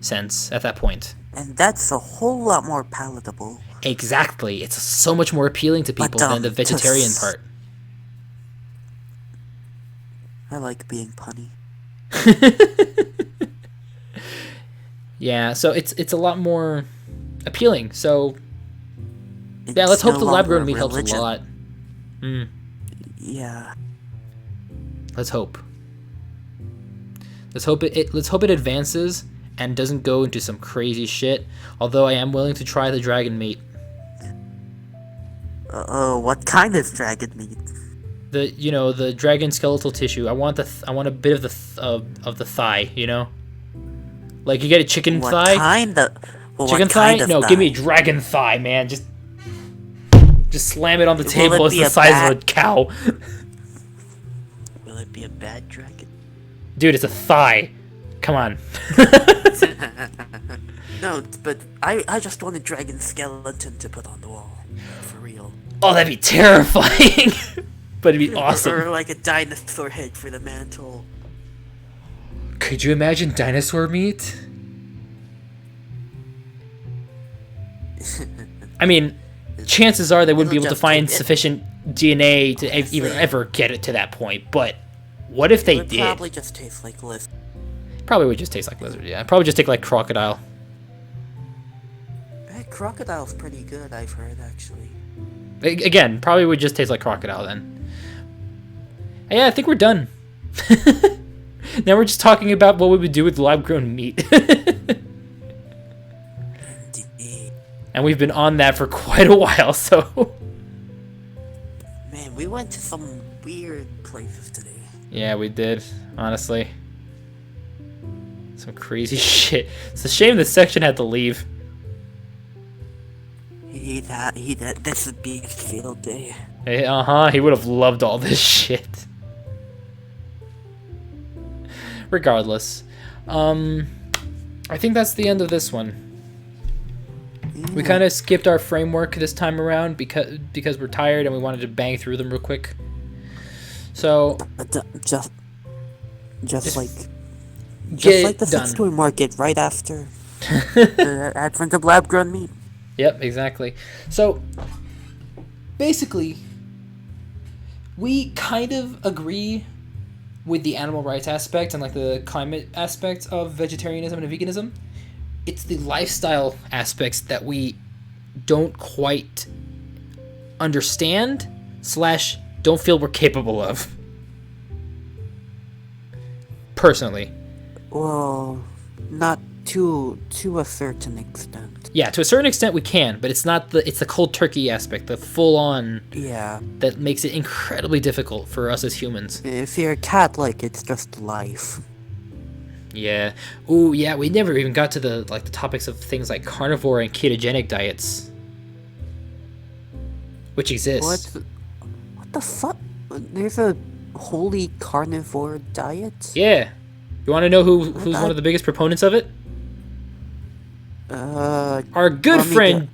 sense at that point. And that's a whole lot more palatable. Exactly. It's so much more appealing to people than the vegetarian part. I like being punny. Yeah, so it's a lot more appealing. So It's yeah, let's hope no the lab-grown meat longer helps a religion. lot. Yeah. Let's hope. Let's hope it advances and doesn't go into some crazy shit. Although I am willing to try the dragon meat. What kind of dragon meat? The dragon skeletal tissue. I want a bit of the thigh. You know, like you get a chicken What thigh. kind of? Well, Chicken what kind thigh? of No, thigh? give me a dragon thigh, man. Just slam it on the Will table. it It's be the a size bat? of a cow. Will it be a bad dragon? Dude, it's a thigh. Come on. No, but I just want a dragon skeleton to put on the wall. For real. Oh, that'd be terrifying. But it'd be awesome. Or like a dinosaur head for the mantle. Could you imagine dinosaur meat? I mean, chances are they wouldn't be able to find sufficient DNA to even ever get it to that point. But what if they It would did? probably just taste like lizard. Probably would just taste like lizard. Yeah, probably just take like crocodile. Hey, crocodile's pretty good, I've heard, actually. Again, probably would just taste like crocodile then. Yeah, I think we're done. Now we're just talking about what we would do with lab-grown meat. Indeed. And we've been on that for quite a while, so... Man, we went to some weird places today. Yeah, we did, honestly. Some crazy shit. It's a shame this section had to leave. This would be a field day. Hey, he would have loved all this shit. Regardless. I think that's the end of this one. We kind of skipped our framework this time around because we're tired and we wanted to bang through them real quick. So Just like the done. sex toy market right after the advent of lab-grown meat. Yep, exactly. So basically, we kind of agree with the animal rights aspect and like the climate aspect of vegetarianism and veganism. It's the lifestyle aspects that we don't quite understand / don't feel we're capable of. Personally. Well, not to a certain extent. Yeah, to a certain extent we can, but it's the cold turkey aspect, the full on Yeah. that makes it incredibly difficult for us as humans. If you're a cat, like, it's just life. Yeah. Ooh, yeah, we never even got to the topics of things like carnivore and ketogenic diets. Which exist. What the fuck? There's a holy carnivore diet? Yeah. You want to know who's one of the biggest proponents of it? Our good friend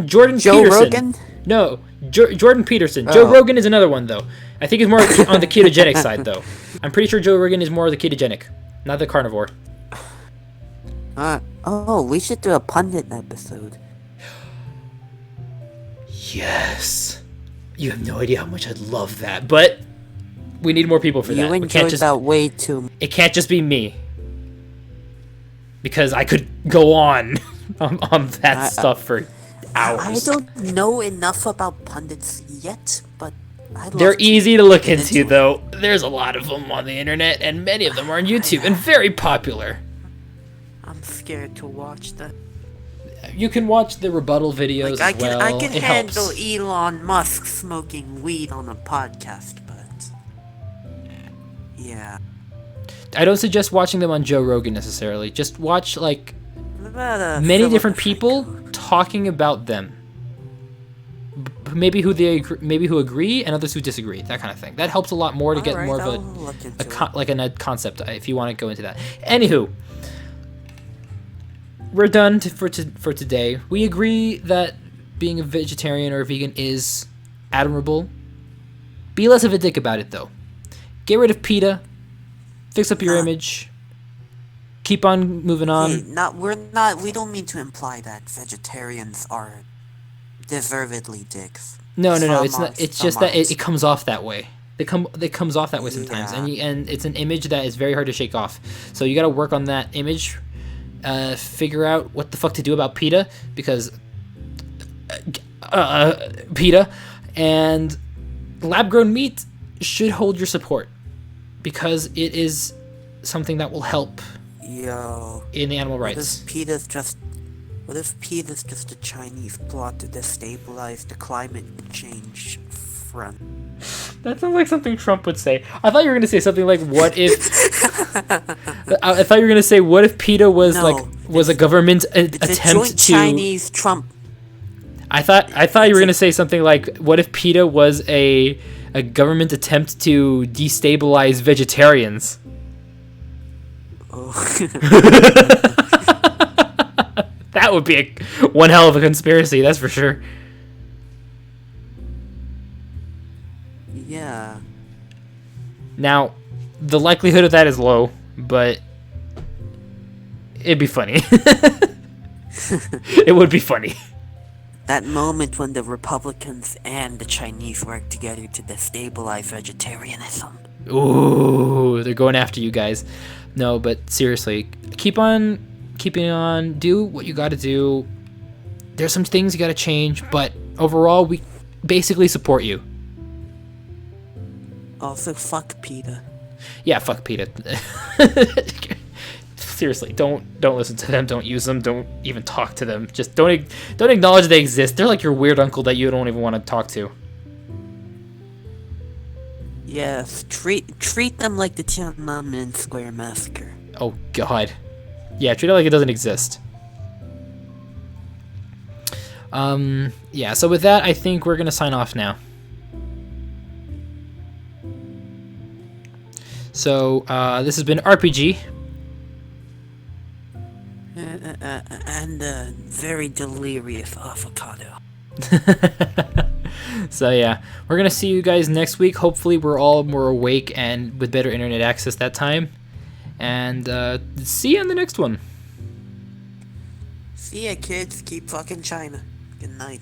Jordan Joe Peterson. Rogan? No, Jordan Peterson. Oh. Joe Rogan is another one, though. I think he's more on the ketogenic side, though. I'm pretty sure Joe Rogan is more of the ketogenic, not the carnivore. We should do a pundit episode. Yes. You have no idea how much I'd love that, but we need more people for that. You enjoyed that way too. It can't just be me. Because I could go on that stuff for hours. I don't know enough about pundits yet, but they're easy to look into, though. There's a lot of them on the internet, and many of them are on YouTube, and very popular. I'm scared to watch that. You can watch the rebuttal videos as well. I can it handle helps. Elon Musk smoking weed on a podcast, but yeah. I don't suggest watching them on Joe Rogan necessarily. Just watch many Philip different Frank. people talking about them. Maybe who agree and others who disagree. That kind of thing. That helps a lot more to get Alright, more I'll of look into a concept if you want to go into that. Anywho, we're done for today. We agree that being a vegetarian or a vegan is admirable. Be less of a dick about it, though. Get rid of PETA. Fix up your image. Keep on moving on. Hey, we don't mean to imply that vegetarians are deservedly dicks. No, Some it's are, not. It's some just that aren't. it comes off that way. It comes off that way sometimes, Yeah. and it's an image that is very hard to shake off. So you got to work on that image. Figure out what the fuck to do about PETA, because PETA and lab-grown meat should hold your support, because it is something that will help in the animal rights. What if PETA's just a Chinese plot to destabilize the climate change front? That sounds like something Trump would say. I thought you were going to say something like, what if... I thought you were going to say, what if PETA was a government attempt a joint to... Chinese Trump. I thought you were going to say something like, what if PETA was a government attempt to destabilize vegetarians? Oh. That would be one hell of a conspiracy, that's for sure. Yeah. Now, the likelihood of that is low, but it'd be funny. It would be funny. That moment when the Republicans and the Chinese work together to destabilize vegetarianism. Ooh, they're going after you guys. No, but seriously, keep on keeping on. Do what you got to do. There's some things you got to change, but overall, we basically support you. Also, fuck PETA. Yeah, fuck PETA. Seriously, don't listen to them. Don't use them. Don't even talk to them. Just don't acknowledge they exist. They're like your weird uncle that you don't even want to talk to. Yes, treat them like the Tiananmen Square massacre. Oh God. Yeah, treat it like it doesn't exist. Yeah, so with that, I think we're gonna sign off now. So, this has been RPG. And very delirious avocado. So yeah, we're gonna see you guys next week. Hopefully we're all more awake and with better internet access that time. And see you in the next one. See ya, kids. Keep fucking China. Good night.